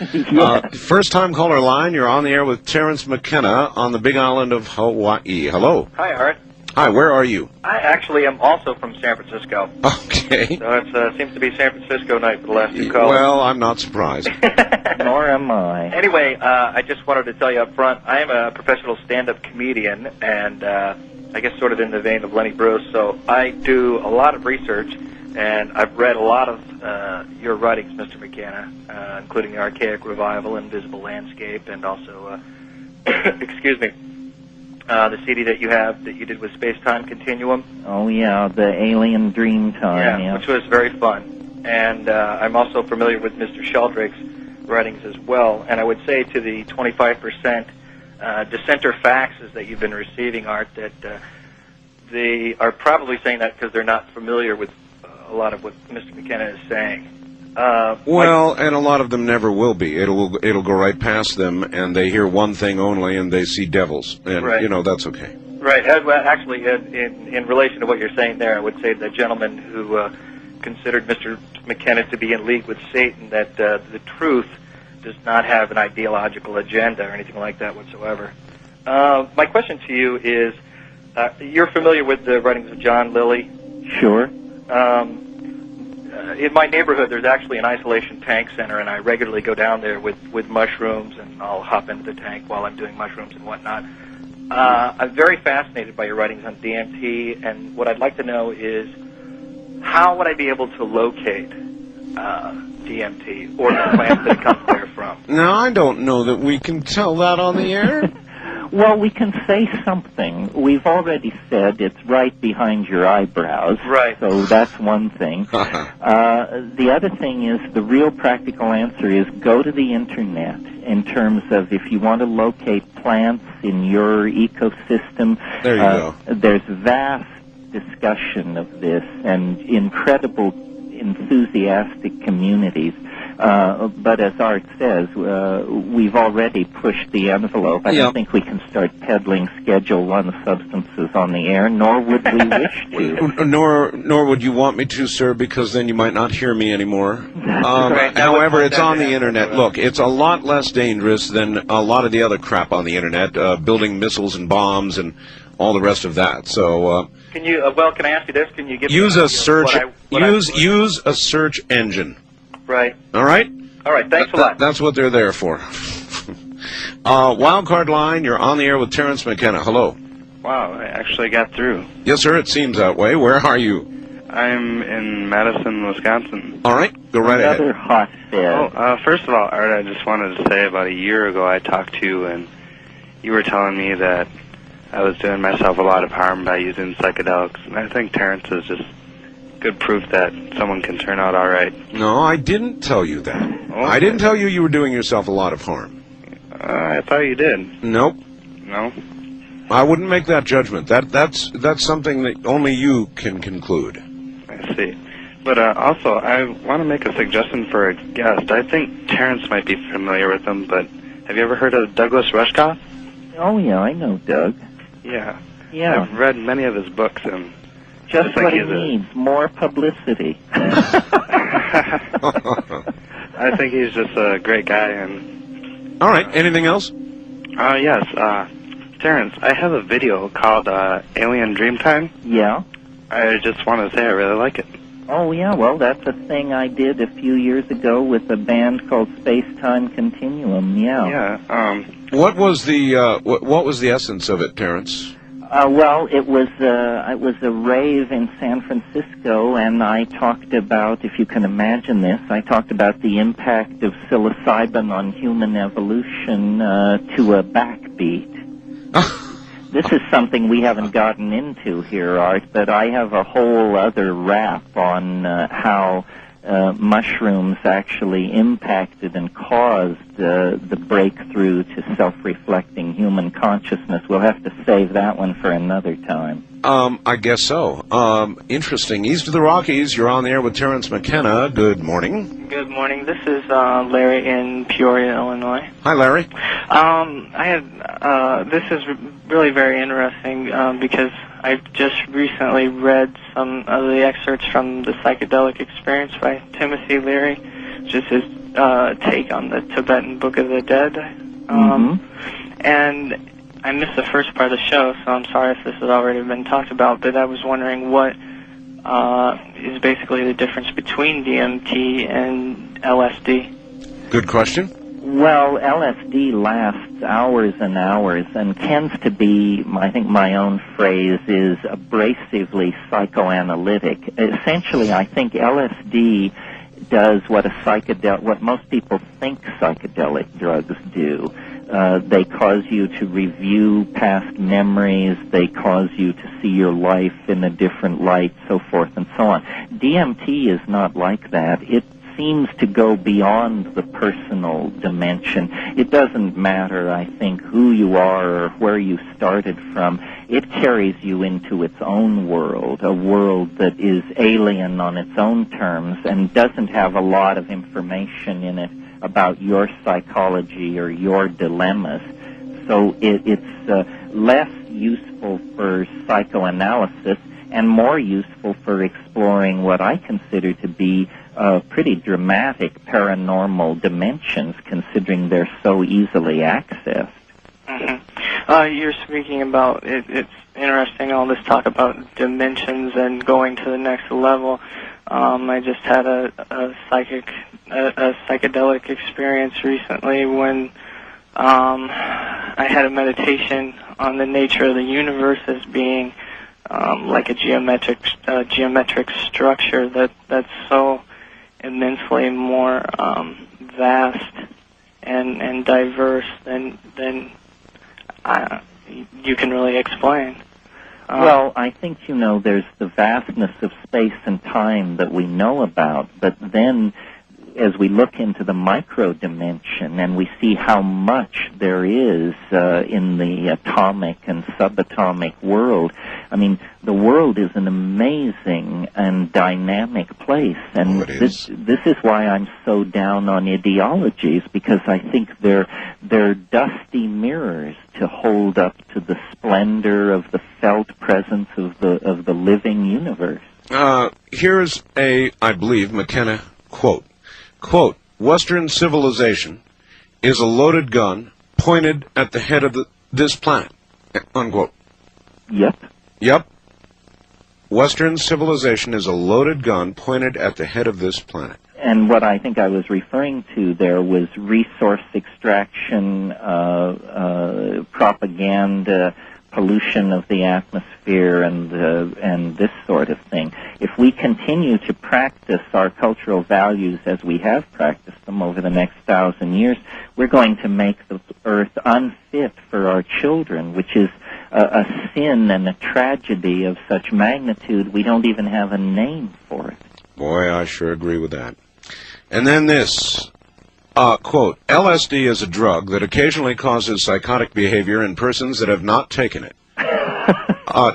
First time caller line, you're on the air with Terence McKenna on the big island of Hawaii. Hello. Hi, Art. Hi, where are you? I actually am also from San Francisco. Okay. So it seems to be San Francisco night for the last two callers. Well, I'm not surprised. Nor am I. Anyway, I just wanted to tell you up front, I am a professional stand-up comedian, and I guess sort of in the vein of Lenny Bruce, so I do a lot of research, and I've read a lot of your writings, Mr. McKenna, including The Archaic Revival, Invisible Landscape, and also, excuse me, the CD that you have that you did with Space-Time Continuum. Oh, yeah, the Alien Dream Time. Yeah, which was very fun. And I'm also familiar with Mr. Sheldrake's writings as well. And I would say to the 25% dissenter faxes that you've been receiving, Art, that they are probably saying that because they're not familiar with a lot of what Mr. McKenna is saying. Well, and a lot of them never will be. It'll go right past them, and they hear one thing only, and they see devils. And, right. That's okay. Right. Well, actually, in relation to what you're saying there, I would say the gentleman who considered Mr. McKenna to be in league with Satan, that the truth does not have an ideological agenda or anything like that whatsoever. My question to you is, you're familiar with the writings of John Lilly? Sure. In my neighborhood, there's actually an isolation tank center, and I regularly go down there with mushrooms, and I'll hop into the tank while I'm doing mushrooms and whatnot. I'm very fascinated by your writings on DMT, and what I'd like to know is, how would I be able to locate DMT or the plants that it comes there from? Now, I don't know that we can tell that on the air. Well, we can say something. We've already said it's right behind your eyebrows. Right. So that's one thing. The other thing is, the real practical answer is go to the Internet in terms of if you want to locate plants in your ecosystem. There you go. There's vast discussion of this and incredible enthusiastic communities. But as Art says, we've already pushed the envelope. I don't think we can start peddling Schedule 1 substances on the air, nor would we wish to. Nor would you want me to, sir, because then you might not hear me anymore. Right. However, it's on the Internet. Look, it's a lot less dangerous than a lot of the other crap on the Internet, building missiles and bombs and all the rest of that. So, can you? Can I ask you this? Can you give use me a search? Use a search engine. Right. All right? All right, thanks a lot. That's what they're there for. Wildcard line, you're on the air with Terence McKenna. Hello. Wow, I actually got through. Yes, sir, it seems that way. Where are you? I'm in Madison, Wisconsin. All right, go right ahead. Another hotbed. First of all, Art, I just wanted to say about a year ago I talked to you, and you were telling me that I was doing myself a lot of harm by using psychedelics, and I think Terence is just good proof that someone can turn out all right. No, I didn't tell you that. Okay. I didn't tell you were doing yourself a lot of harm. I thought you did. Nope. No? I wouldn't make that judgment. That's something that only you can conclude. I see. But also, I want to make a suggestion for a guest. I think Terence might be familiar with him, but have you ever heard of Douglas Rushkoff? Oh, yeah, I know Doug. Yeah. Yeah. I've read many of his books, and just what he needs, more publicity. I think he's just a great guy. And all right, anything else? Yes, Terence, I have a video called Alien Dreamtime. Yeah? I just want to say I really like it. Oh, yeah, well, that's a thing I did a few years ago with a band called Space-Time Continuum, yeah. Yeah, What was the essence of it, Terence? Well, it was a rave in San Francisco, and I talked about, if you can imagine this, I talked about the impact of psilocybin on human evolution to a backbeat. This is something we haven't gotten into here, Art, but I have a whole other rap on how mushrooms actually impacted and caused the breakthrough to self-reflecting human consciousness. We'll have to save that one for another time. I guess so. Interesting. East of the Rockies, you're on the air with Terence McKenna. Good morning. Good morning. This is Larry in Peoria, Illinois. Hi, Larry. This is really very interesting because I've just recently read some of the excerpts from The Psychedelic Experience by Timothy Leary, just his take on the Tibetan Book of the Dead. And I missed the first part of the show, so I'm sorry if this has already been talked about, but I was wondering what is basically the difference between DMT and LSD. Good question. Well, LSD lasts hours and hours and tends to be, I think my own phrase is abrasively psychoanalytic. Essentially, I think LSD does what most people think psychedelic drugs do. They cause you to review past memories. They cause you to see your life in a different light, so forth and so on. DMT is not like that. It seems to go beyond the personal dimension. It doesn't matter, I think, who you are or where you started from. It carries you into its own world, a world that is alien on its own terms and doesn't have a lot of information in it about your psychology or your dilemmas. So it's less useful for psychoanalysis and more useful for exploring what I consider to be pretty dramatic paranormal dimensions, considering they're so easily accessed. You're speaking about, it's interesting, all this talk about dimensions and going to the next level. I just had a psychedelic experience recently when I had a meditation on the nature of the universe as being like a geometric structure that's so immensely more vast and diverse than you can really explain. Well, I think, there's the vastness of space and time that we know about, but then as we look into the micro dimension and we see how much there is in the atomic and subatomic world, I mean, the world is an amazing and dynamic place, and this is why I'm so down on ideologies, because I think they're dusty mirrors to hold up to the splendor of the felt presence of the living universe. Here's I believe, McKenna quote. Quote, Western civilization is a loaded gun pointed at the head of this planet. Unquote. Yep. Western civilization is a loaded gun pointed at the head of this planet. And what I think I was referring to there was resource extraction, propaganda, pollution of the atmosphere, and this sort of thing. If we continue to practice our cultural values as we have practiced them over the next 1,000 years, we're going to make the earth unfit for our children, which is a sin and a tragedy of such magnitude we don't even have a name for it. Boy, I sure agree with that. And then this, quote, LSD is a drug that occasionally causes psychotic behavior in persons that have not taken it.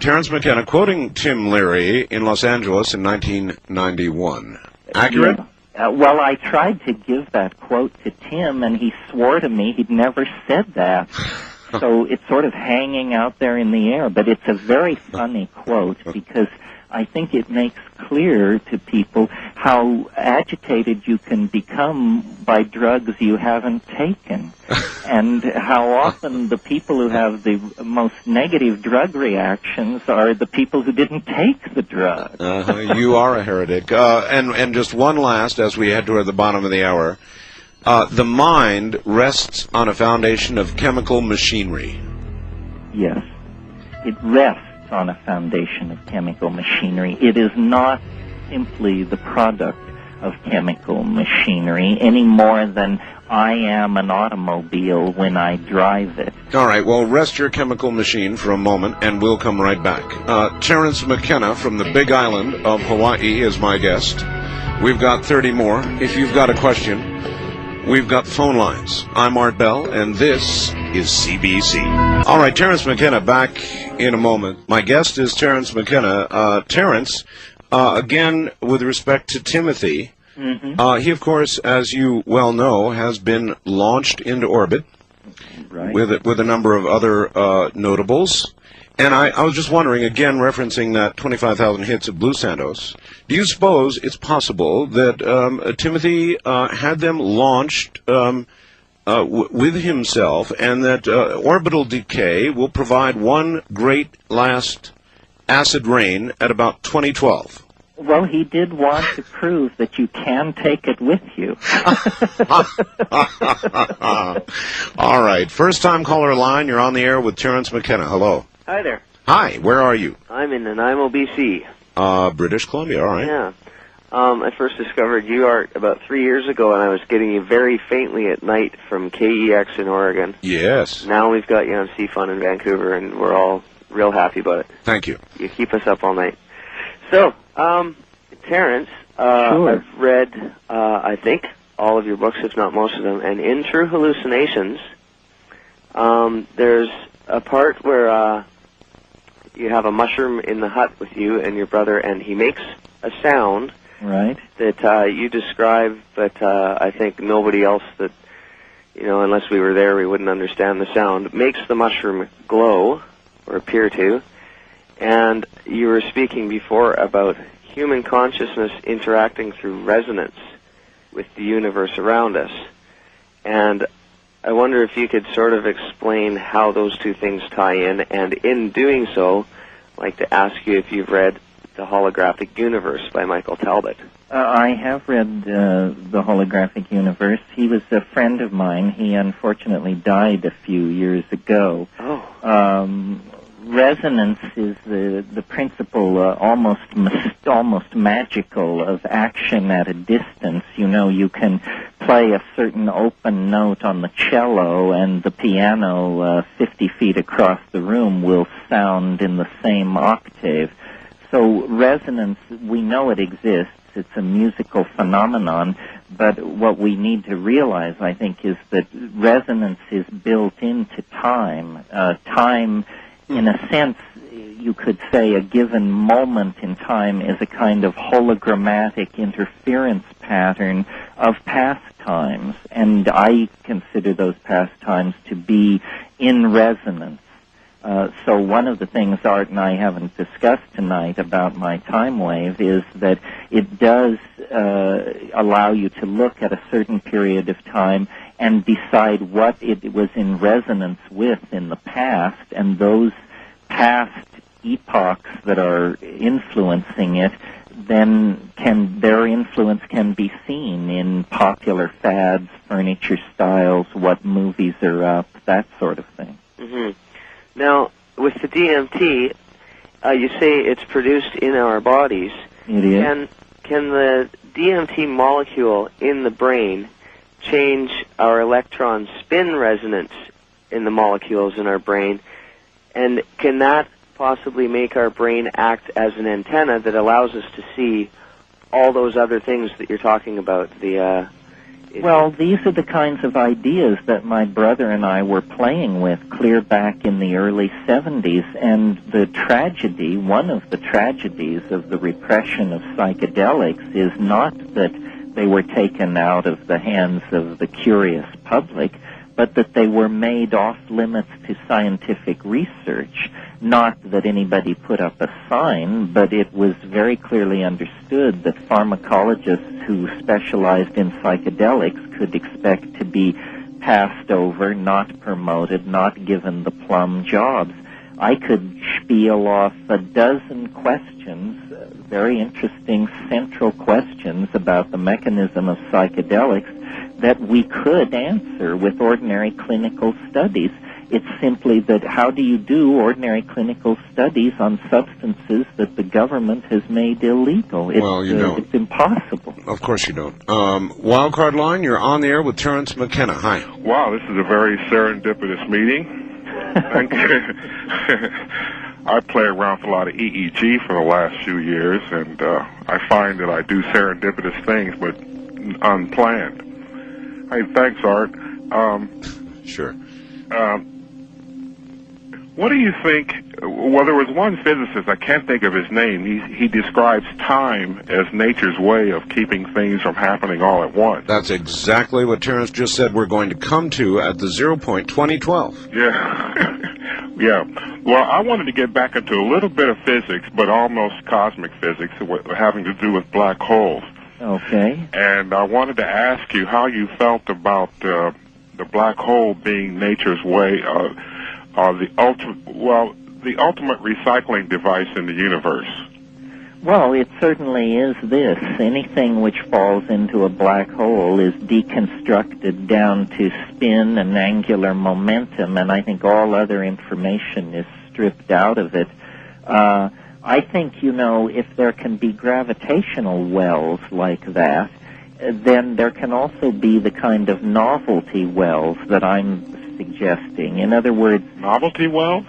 Terence McKenna, quoting Tim Leary in Los Angeles in 1991. Accurate? Yeah. Well, I tried to give that quote to Tim, and he swore to me he'd never said that. So it's sort of hanging out there in the air. But it's a very funny quote because I think it makes clear to people how agitated you can become by drugs you haven't taken, and how often the people who have the most negative drug reactions are the people who didn't take the drug. You are a heretic. And just one last, as we head toward the bottom of the hour. The mind rests on a foundation of chemical machinery. Yes. It rests on a foundation of chemical machinery. It is not simply the product of chemical machinery any more than I am an automobile when I drive it. All right, well, rest your chemical machine for a moment, and we'll come right back. Terence McKenna from the Big Island of Hawaii is my guest. We've got 30 more. If you've got a question, we've got phone lines. I'm Art Bell, and this is CBC. All right, Terence McKenna back in a moment. My guest is Terence McKenna. Terence, again, with respect to Timothy, he, of course, as you well know, has been launched into orbit with a number of other notables. And I was just wondering, again, referencing that 25,000 hits of Blue Santos, do you suppose it's possible that Timothy had them launched with himself, and that orbital decay will provide one great last acid rain at about 2012? Well, he did want to prove that you can take it with you. All right. First-time caller line, you're on the air with Terence McKenna. Hello. Hi there. Hi. Where are you? I'm in Nanaimo, BC. British Columbia. All right. Yeah. I first discovered you, Art, about 3 years ago, and I was getting you very faintly at night from KEX in Oregon. Yes. Now we've got you on CFUN in Vancouver, and we're all real happy about it. Thank you. You keep us up all night. So, Terence, Sure. I've read, I think, all of your books, if not most of them, and in True Hallucinations, there's a part where you have a mushroom in the hut with you and your brother, and he makes a sound that you describe, but I think nobody else that, unless we were there, we wouldn't understand the sound, makes the mushroom glow, or appear to. And you were speaking before about human consciousness interacting through resonance with the universe around us. And I wonder if you could sort of explain how those two things tie in, and in doing so, I'd like to ask you if you've read The Holographic Universe by Michael Talbot. I have read The Holographic Universe. He was a friend of mine. He unfortunately died a few years ago. Resonance is the principle almost magical of action at a distance. You can play a certain open note on the cello, and the piano 50 feet across the room will sound in the same octave. So resonance, we know it exists. It's a musical phenomenon, but what we need to realize, I think, is that resonance is built into time. Time, in a sense, you could say a given moment in time is a kind of hologrammatic interference pattern of past times, and I consider those past times to be in resonance. So one of the things Art and I haven't discussed tonight about my time wave is that it does allow you to look at a certain period of time and decide what it was in resonance with in the past, and those past epochs that are influencing it, then their influence can be seen in popular fads, furniture styles, what movies are up, that sort of thing. Mm-hmm. Now, with the DMT, you say it's produced in our bodies. It is. Can the DMT molecule in the brain change our electron spin resonance in the molecules in our brain? And can that possibly make our brain act as an antenna that allows us to see all those other things that you're talking about? Well, these are the kinds of ideas that my brother and I were playing with clear back in the early 70s, and the tragedy, one of the tragedies of the repression of psychedelics is not that they were taken out of the hands of the curious public, but that they were made off limits to scientific research. Not that anybody put up a sign, but it was very clearly understood that pharmacologists who specialized in psychedelics could expect to be passed over, not promoted, not given the plum jobs. I could spiel off a dozen questions, very interesting central questions about the mechanism of psychedelics that we could answer with ordinary clinical studies. It's simply that how do you do ordinary clinical studies on substances that the government has made illegal? Well, you don't. It's impossible. Of course you don't. Wildcard line, you're on the air with Terence McKenna. Hi. Wow, this is a very serendipitous meeting. Thank you. I play around with a lot of EEG for the last few years, and I find that I do serendipitous things, but unplanned. Hey, thanks, Art. Sure. What do you think? Well, there was one physicist, I can't think of his name, he describes time as nature's way of keeping things from happening all at once. That's exactly what Terence just said we're going to come to at the 0 point 2012. Yeah. Yeah. Well, I wanted to get back into a little bit of physics, but almost cosmic physics, having to do with black holes. Okay. And I wanted to ask you how you felt about the black hole being nature's way of the ultimate recycling device in the universe. Well, it certainly is this. Anything which falls into a black hole is deconstructed down to spin and angular momentum, and I think all other information is stripped out of it. I think, if there can be gravitational wells like that, then there can also be the kind of novelty wells that I'm suggesting. In other words... Novelty wells?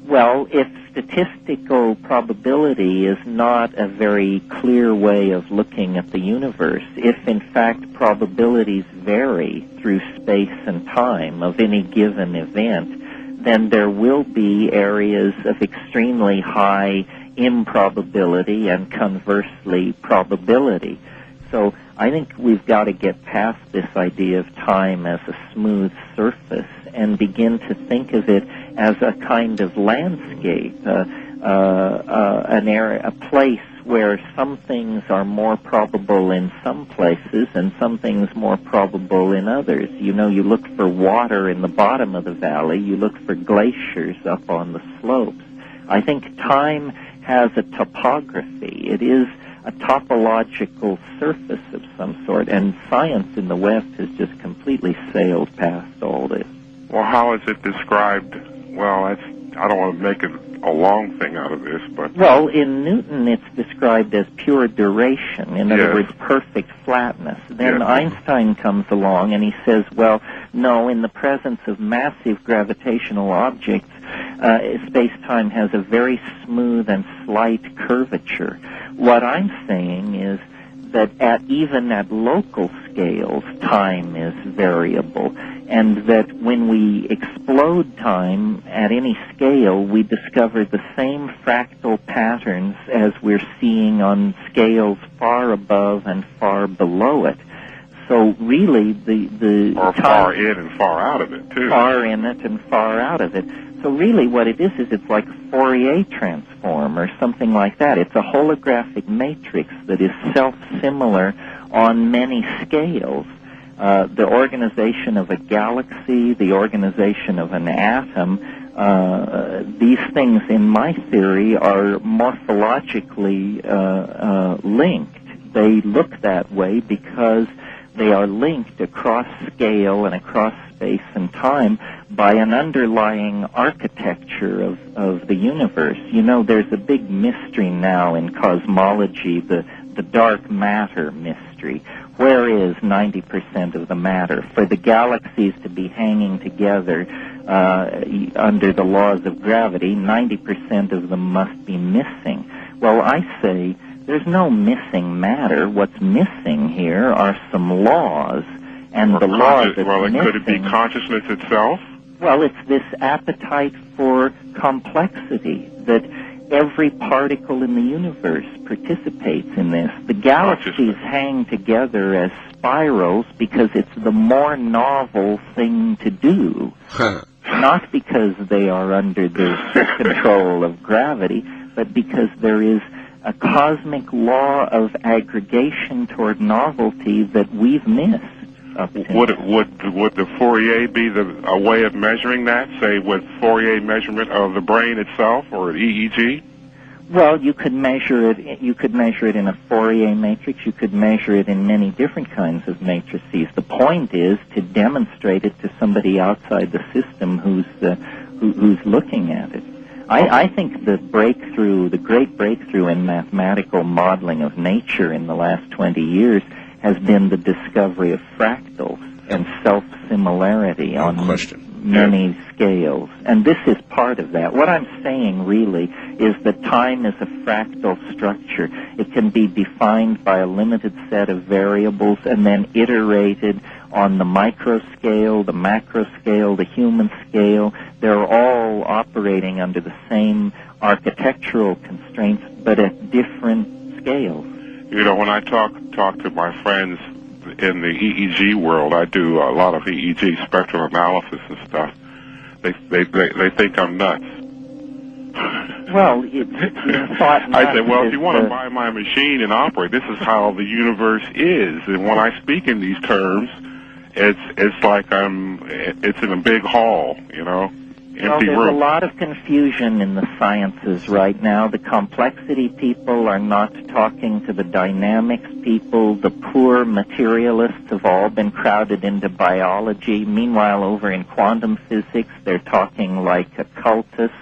Well, if statistical probability is not a very clear way of looking at the universe, if in fact probabilities vary through space and time of any given event, then there will be areas of extremely high improbability and conversely probability. So I think we've got to get past this idea of time as a smooth surface and begin to think of it as a kind of landscape, an area, a place where some things are more probable in some places and some things more probable in others. You look for water in the bottom of the valley, you look for glaciers up on the slopes. I think time has a topography. It is a topological surface of some sort, and science in the West has just completely sailed past all this. Well, how is it described? Well, I don't want to make it a long thing out of this, but... Well, in Newton, it's described as pure duration. In other words, perfect flatness. Then Einstein comes along and he says, well, no, in the presence of massive gravitational objects, space-time has a very smooth and slight curvature. What I'm saying is that even at local scales, time is variable, and that when we explode time at any scale, we discover the same fractal patterns as we're seeing on scales far above and far below it. So really, or far in and far out of it, too. Far in it and far out of it. So really what it is it's like a Fourier transform or something like that. It's a holographic matrix that is self-similar on many scales. The organization of a galaxy, the organization of an atom, these things in my theory are morphologically linked. They look that way because they are linked across scale and across space and time by an underlying architecture of the universe. There's a big mystery now in cosmology, the dark matter mystery. Where is 90% of the matter? For the galaxies to be hanging together under the laws of gravity, 90% of them must be missing. Well, I say there's no missing matter. What's missing here are some laws, and the laws that's missing... could it be consciousness itself? Well, it's this appetite for complexity that every particle in the universe participates in this. The galaxies hang together as spirals because it's the more novel thing to do. Not because they are under the control of gravity, but because there is a cosmic law of aggregation toward novelty that we've missed. Would the Fourier be a way of measuring that, say with Fourier measurement of the brain itself or EEG? Well, you could measure it. You could measure it in a Fourier matrix. You could measure it in many different kinds of matrices. The point is to demonstrate it to somebody outside the system who's looking at it. I think the great breakthrough in mathematical modeling of nature in the last 20 years has been the discovery of fractals and self-similarity on many scales. And this is part of that. What I'm saying really is that time is a fractal structure. It can be defined by a limited set of variables and then iterated on the micro scale, the macro scale, the human scale. They're all operating under the same architectural constraints, but at different scales. You know, when I talk to my friends in the EEG world, I do a lot of EEG spectral analysis and stuff. They think I'm nuts. Well, I say, well, if you want to buy my machine and operate, this is how the universe is. And when I speak in these terms, it's like it's in a big hall, you know. Well, there's a lot of confusion in the sciences right now. The complexity people are not talking to the dynamics people. The poor materialists have all been crowded into biology. Meanwhile, over in quantum physics, they're talking like occultists.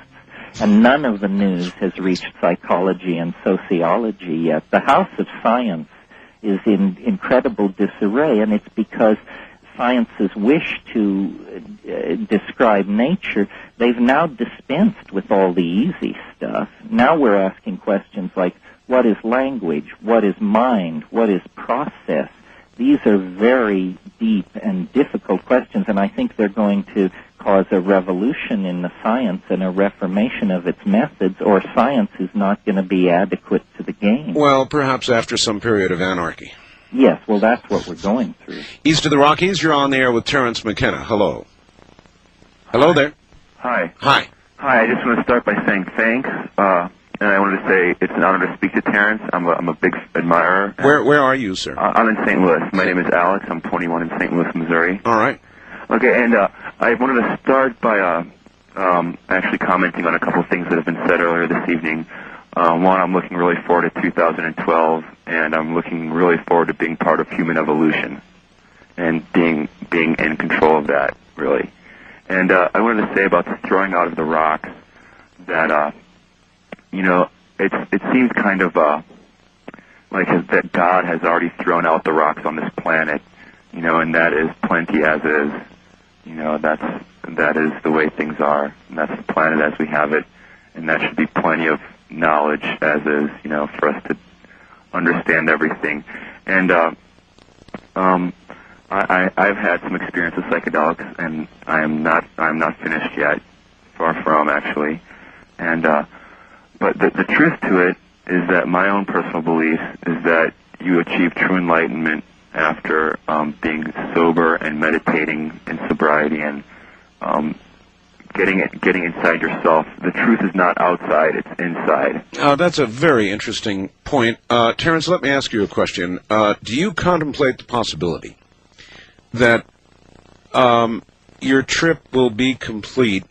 And none of the news has reached psychology and sociology yet. The house of science is in incredible disarray, and it's because science's wish to describe nature, they've now dispensed with all the easy stuff. Now we're asking questions like, what is language? What is mind? What is process? These are very deep and difficult questions, and I think they're going to cause a revolution in the science and a reformation of its methods, or science is not going to be adequate to the game. Well, perhaps after some period of anarchy. Yes, well, that's what we're going through. East of the Rockies, you're on the air with Terence McKenna. Hello. Hello there. Hi. Hi. Hi, I just want to start by saying thanks, and I wanted to say it's an honor to speak to Terence. I'm a big admirer. Where are you, sir? I'm in St. Louis. My name is Alex. I'm 21 in St. Louis, Missouri. All right. Okay, and I wanted to start by actually commenting on a couple of things that have been said earlier this evening. One, I'm looking really forward to 2012, and I'm looking really forward to being part of human evolution and being in control of that, really. And I wanted to say about the throwing out of the rocks that, it seems kind of like that God has already thrown out the rocks on this planet, and that is plenty as is. That is the way things are, and that's the planet as we have it, and that should be plenty of knowledge as is, for us to understand everything. And I've had some experience with psychedelics, and I'm not finished yet, far from actually. And but the truth to it is that my own personal belief is that you achieve true enlightenment after being sober and meditating in sobriety and getting inside yourself. The truth is not outside, it's inside. That's a very interesting point. Terence, let me ask you a question. Do you contemplate the possibility that your trip will be complete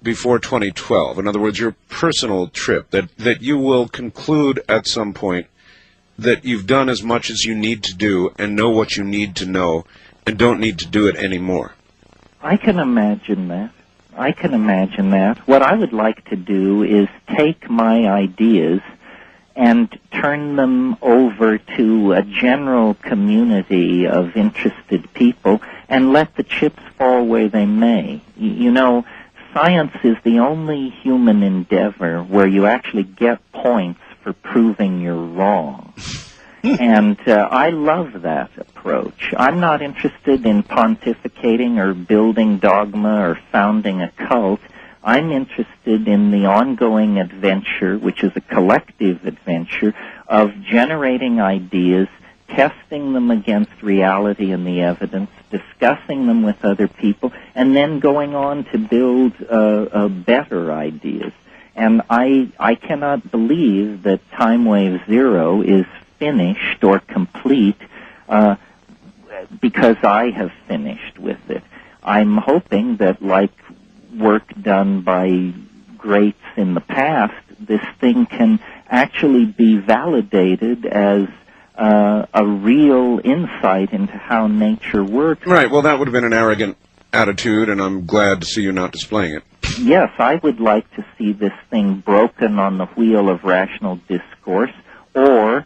before 2012? In other words, your personal trip, that you will conclude at some point that you've done as much as you need to do and know what you need to know and don't need to do it anymore? I can imagine that. What I would like to do is take my ideas and turn them over to a general community of interested people and let the chips fall where they may. Science is the only human endeavor where you actually get points for proving you're wrong. And I love that approach. I'm not interested in pontificating or building dogma or founding a cult. I'm interested in the ongoing adventure, which is a collective adventure, of generating ideas, testing them against reality and the evidence, discussing them with other people, and then going on to build better ideas. And I cannot believe that Time Wave Zero is finished or complete because I have finished with it. I'm hoping that, like work done by greats in the past, this thing can actually be validated as a real insight into how nature works. Right, well, that would have been an arrogant attitude, and I'm glad to see you not displaying it. Yes, I would like to see this thing broken on the wheel of rational discourse or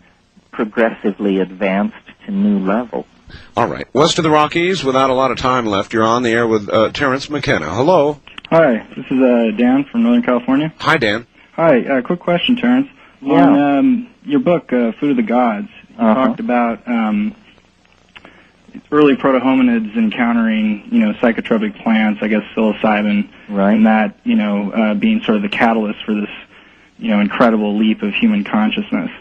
progressively advanced to new levels. All right, west of the Rockies, without a lot of time left, you're on the air with Terence McKenna. Hello. Hi, this is Dan from Northern California. Hi, Dan. Hi, quick question, Terence. Yeah. On your book, Food of the Gods, you talked about early proto-hominids encountering, psychotropic plants, I guess psilocybin, right, and that, being sort of the catalyst for this, incredible leap of human consciousness.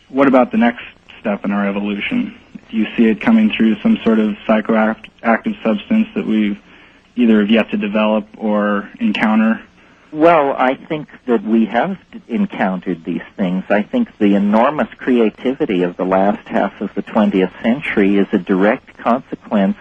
What about the next step in our evolution? Do you see it coming through some sort of psychoactive substance that we've either have yet to develop or encounter? Well, I think that we have encountered these things. I think the enormous creativity of the last half of the 20th century is a direct consequence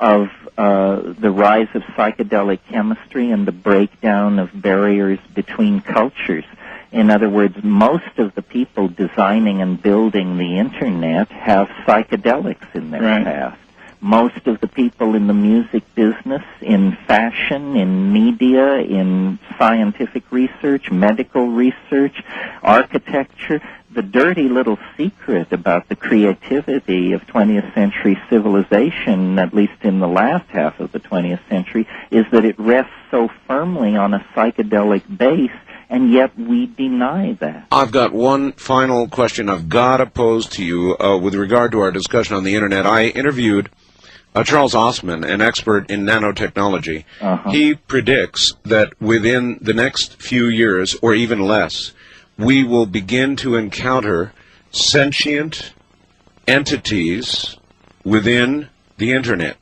of the rise of psychedelic chemistry and the breakdown of barriers between cultures. In other words, most of the people designing and building the Internet have psychedelics in their past. Most of the people in the music business, in fashion, in media, in scientific research, medical research, architecture, the dirty little secret about the creativity of 20th century civilization, at least in the last half of the 20th century, is that it rests so firmly on a psychedelic base, and yet we deny that. I've got one final question I've got to pose to you with regard to our discussion on the Internet. I interviewed Charles Osman, an expert in nanotechnology. He predicts that within the next few years, or even less, we will begin to encounter sentient entities within the Internet.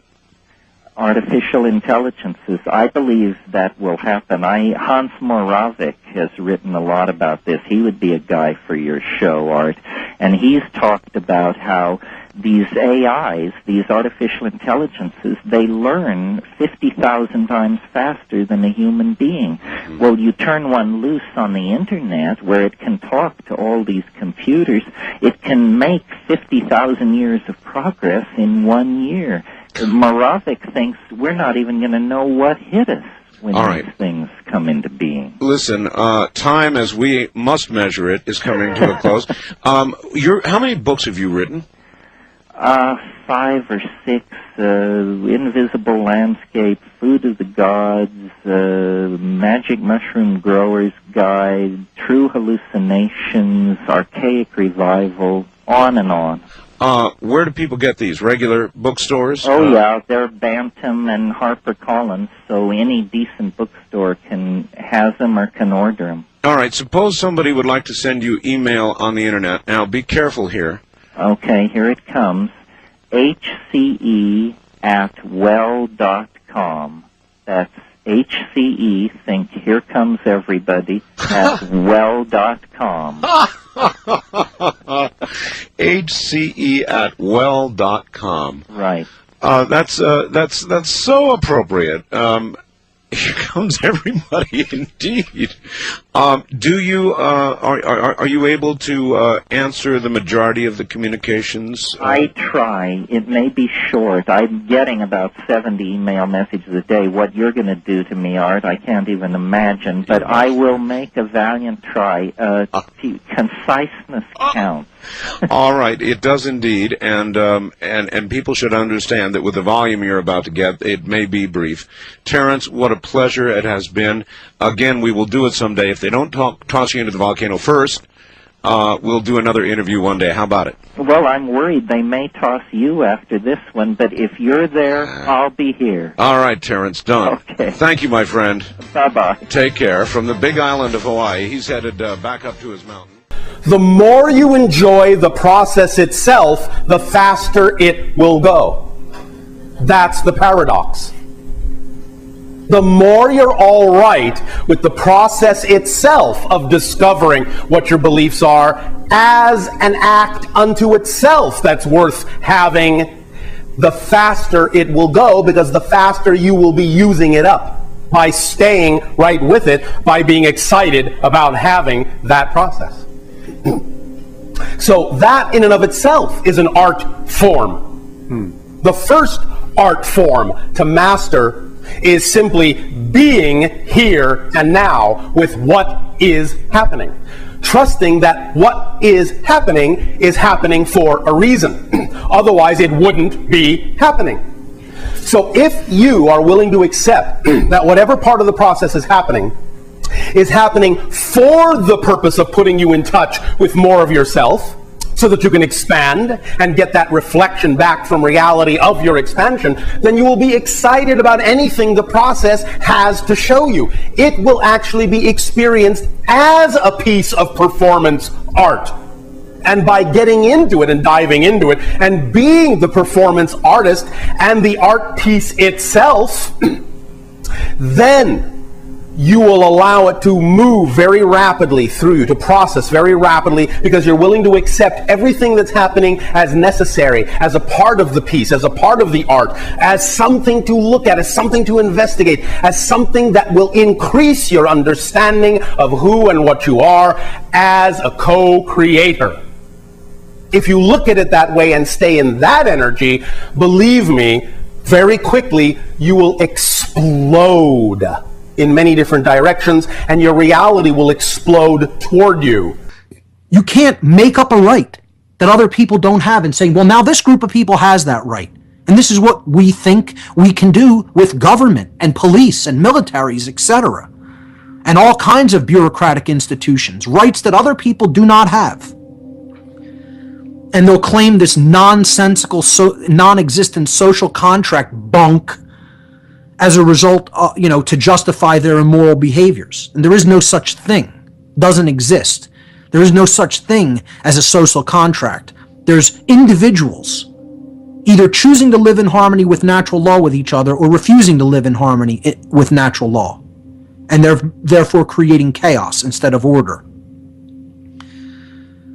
Artificial intelligences, I believe that will happen. Hans Moravec has written a lot about this. He would be a guy for your show, Art. And he's talked about how these AIs, these artificial intelligences, they learn 50,000 times faster than a human being. Well, you turn one loose on the Internet where it can talk to all these computers, it can make 50,000 years of progress in 1 year. Moravec thinks we're not even going to know what hit us when these things come into being. Listen, time as we must measure it is coming to a close. How many books have you written? 5 or 6, Invisible Landscape, Food of the Gods, Magic Mushroom Grower's Guide, True Hallucinations, Archaic Revival, on and on. Where do people get these? Regular bookstores? Oh, yeah, they're Bantam and HarperCollins, so any decent bookstore has them or can order them. All right, suppose somebody would like to send you email on the Internet. Now, be careful here. Okay, here it comes. HCE@well.com. That's HCE, think here comes everybody, at well.com. HCE@well.com. Right. That's so appropriate. Here comes everybody, indeed. Do you are you able to answer the majority of the communications? I try. It may be short. I'm getting about 70 email messages a day. What you're going to do to me, Art, I can't even imagine. But I will make a valiant try. Conciseness counts. All right, it does indeed, and people should understand that with the volume you're about to get, it may be brief. Terence, what a pleasure it has been. Again, we will do it someday. If they don't toss you into the volcano first, we'll do another interview one day. How about it? Well, I'm worried they may toss you after this one, but if you're there, I'll be here. All right, Terence, done. Okay. Thank you, my friend. Bye-bye. Take care. From the big island of Hawaii, he's headed back up to his mountain. The more you enjoy the process itself, the faster it will go. That's the paradox. The more you're all right with the process itself of discovering what your beliefs are as an act unto itself that's worth having, the faster it will go, because the faster you will be using it up by staying right with it, by being excited about having that process. So that in and of itself is an art form. The first art form to master is simply being here and now with what is happening. Trusting that what is happening for a reason. Otherwise, it wouldn't be happening. So if you are willing to accept that whatever part of the process is happening for the purpose of putting you in touch with more of yourself, so that you can expand and get that reflection back from reality of your expansion, then you will be excited about anything the process has to show you. It will actually be experienced as a piece of performance art. And by getting into it and diving into it and being the performance artist and the art piece itself, then you will allow it to move very rapidly through you, to process very rapidly, because you're willing to accept everything that's happening as necessary, as a part of the piece, as a part of the art, as something to look at, as something to investigate, as something that will increase your understanding of who and what you are as a co-creator. If you look at it that way and stay in that energy, believe me, very quickly you will explode in many different directions, and your reality will explode toward you. You can't make up a right that other people don't have and say, well, now this group of people has that right. And this is what we think we can do with government and police and militaries, etc. And all kinds of bureaucratic institutions, rights that other people do not have. And they'll claim this nonsensical, non-existent social contract bunk as a result, to justify their immoral behaviors. And there is no such thing. Doesn't exist. There is no such thing as a social contract. There's individuals either choosing to live in harmony with natural law with each other or refusing to live in harmony with natural law. And they're therefore creating chaos instead of order.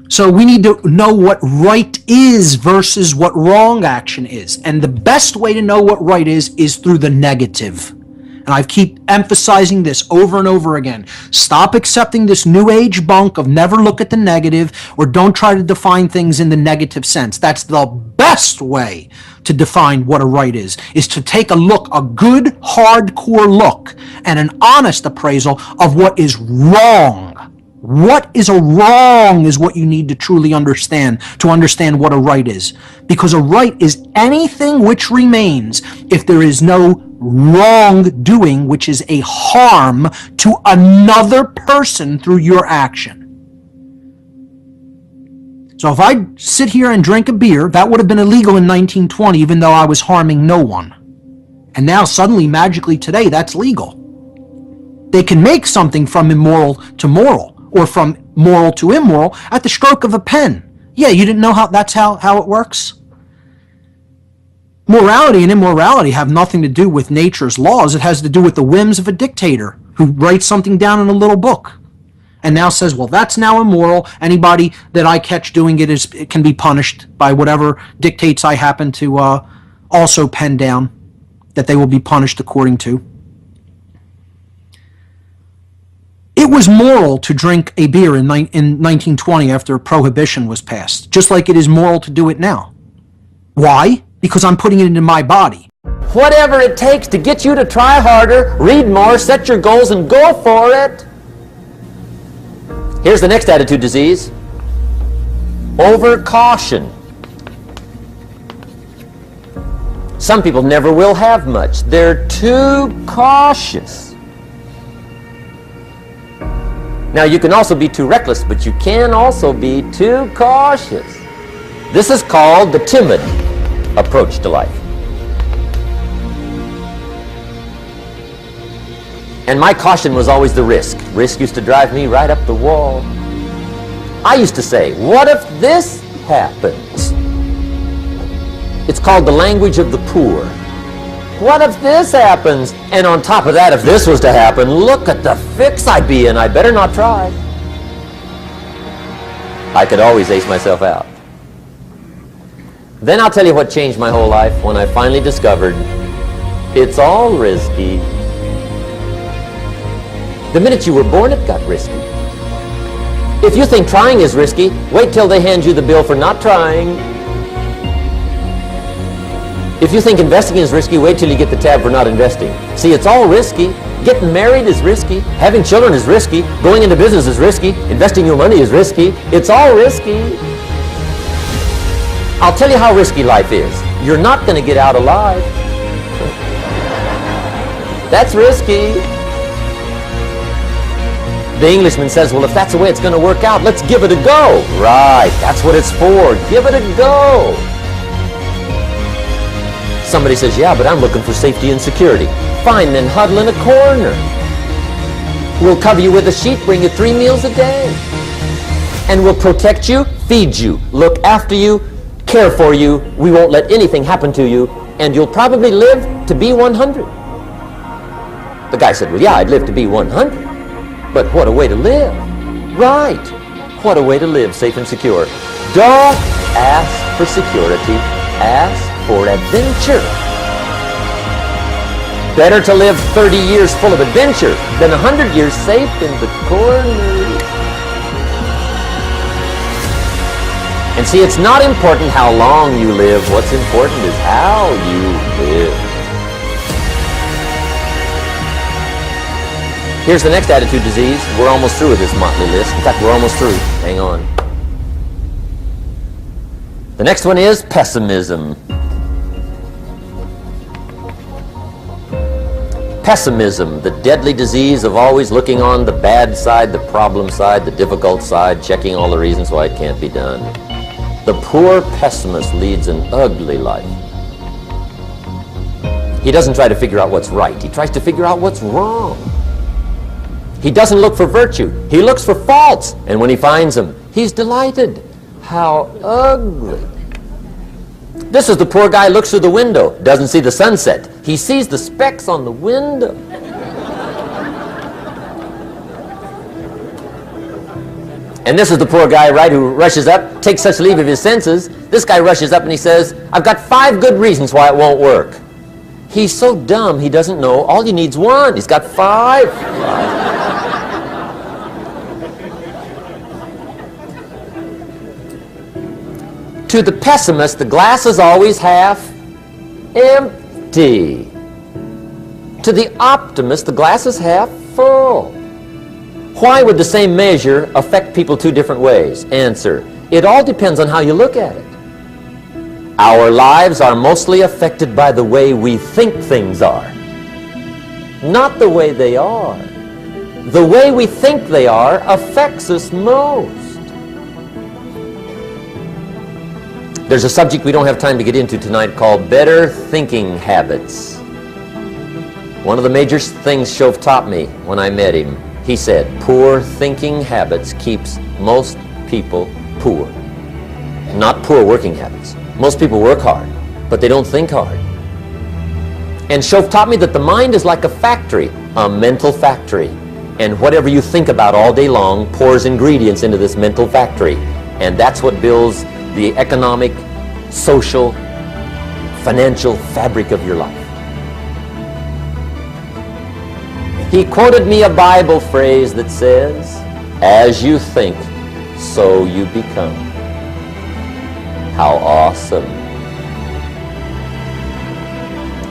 So we need to know what right is versus what wrong action is. And the best way to know what right is through the negative. And I keep emphasizing this over and over again. Stop accepting this new age bunk of never look at the negative or don't try to define things in the negative sense. That's the best way to define what a right is to take a look, a good hardcore look and an honest appraisal of what is wrong. What is a wrong is what you need to truly understand to understand what a right is. Because a right is anything which remains if there is no wrongdoing, which is a harm to another person through your action. So if I sit here and drink a beer, that would have been illegal in 1920, even though I was harming no one. And now suddenly, magically today, that's legal. They can make something from immoral to moral, or from moral to immoral, at the stroke of a pen. Yeah, you didn't know that's how it works? Morality and immorality have nothing to do with nature's laws. It has to do with the whims of a dictator who writes something down in a little book and now says, well, that's now immoral. Anybody that I catch doing it can be punished by whatever dictates I happen to also pen down that they will be punished according to. It was moral to drink a beer in 1920 after prohibition was passed, just like it is moral to do it now. Why? Because I'm putting it into my body. Whatever it takes to get you to try harder, read more, set your goals, and go for it. Here's the next attitude disease. Overcaution. Some people never will have much. They're too cautious. Now, you can also be too reckless, but you can also be too cautious. This is called the timid approach to life. And my caution was always the risk. Risk used to drive me right up the wall. I used to say, what if this happens? It's called the language of the poor. What if this happens? And on top of that, if this was to happen, look at the fix I'd be in. I better not try. I could always ace myself out. Then I'll tell you what changed my whole life when I finally discovered it's all risky. The minute you were born, it got risky. If you think trying is risky, wait till they hand you the bill for not trying. If you think investing is risky, wait till you get the tab for not investing. See, it's all risky. Getting married is risky. Having children is risky. Going into business is risky. Investing your money is risky. It's all risky. I'll tell you how risky life is. You're not going to get out alive. That's risky. The Englishman says, well, if that's the way it's going to work out, let's give it a go. Right, that's what it's for. Give it a go. Somebody says, yeah, but I'm looking for safety and security. Fine, then huddle in a corner. We'll cover you with a sheet, bring you 3 meals a day. And we'll protect you, feed you, look after you, care for you. We won't let anything happen to you, and you'll probably live to be 100. The guy said, well, yeah, I'd live to be 100. But what a way to live. Right. What a way to live, safe and secure. Don't ask for security. Ask for adventure. Better to live 30 years full of adventure than 100 years safe in the corner. And see, it's not important how long you live. What's important is how you live. Here's the next attitude disease. We're almost through with this motley list. In fact, we're almost through. Hang on. The next one is pessimism. Pessimism, the deadly disease of always looking on the bad side, the problem side, the difficult side, checking all the reasons why it can't be done. The poor pessimist leads an ugly life. He doesn't try to figure out what's right. He tries to figure out what's wrong. He doesn't look for virtue. He looks for faults. And when he finds them, he's delighted. How ugly. This is the poor guy who looks through the window, doesn't see the sunset. He sees the specks on the window. And this is the poor guy, right, who rushes up, takes such leave of his senses. This guy rushes up and he says, I've got 5 good reasons why it won't work. He's so dumb he doesn't know all you need's 1. He's got 5. To the pessimist, the glass is always half empty. To the optimist, the glass is half full. Why would the same measure affect people 2 different ways? Answer, it all depends on how you look at it. Our lives are mostly affected by the way we think things are, not the way they are. The way we think they are affects us most. There's a subject we don't have time to get into tonight called better thinking habits. One of the major things Shove taught me when I met him, he said, poor thinking habits keeps most people poor. Not poor working habits. Most people work hard, but they don't think hard. And Shove taught me that the mind is like a factory, a mental factory. And whatever you think about all day long pours ingredients into this mental factory. And that's what builds the economic, social, financial fabric of your life. He quoted me a Bible phrase that says, as you think, so you become. How awesome.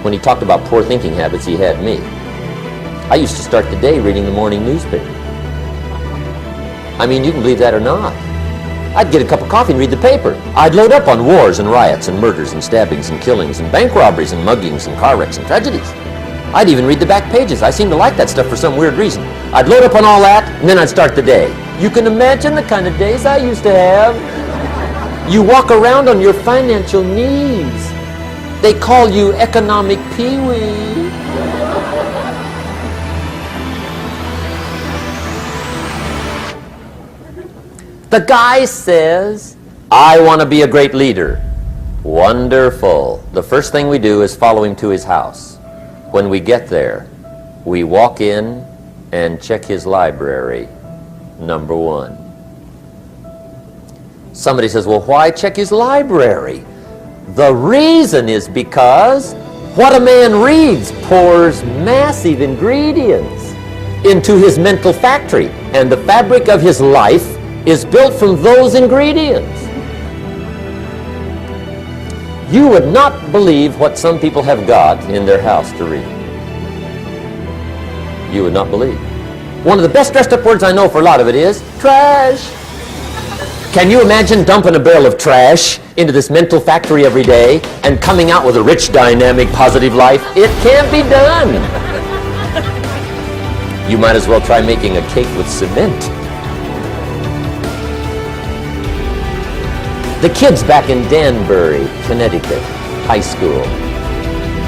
When he talked about poor thinking habits, he had me. I used to start the day reading the morning newspaper. I mean, you can believe that or not. I'd get a cup of coffee and read the paper. I'd load up on wars and riots and murders and stabbings and killings and bank robberies and muggings and car wrecks and tragedies. I'd even read the back pages. I seem to like that stuff for some weird reason. I'd load up on all that, and then I'd start the day. You can imagine the kind of days I used to have. You walk around on your financial knees. They call you economic peewee. The guy says, I want to be a great leader. Wonderful. The first thing we do is follow him to his house. When we get there, we walk in and check his library, number one. Somebody says, well, why check his library? The reason is because what a man reads pours massive ingredients into his mental factory, and the fabric of his life is built from those ingredients. You would not believe what some people have got in their house to read. You would not believe. One of the best dressed up words I know for a lot of it is trash. Can you imagine dumping a barrel of trash into this mental factory every day and coming out with a rich, dynamic, positive life? It can't be done. You might as well try making a cake with cement. The kids back in Danbury, Connecticut, high school,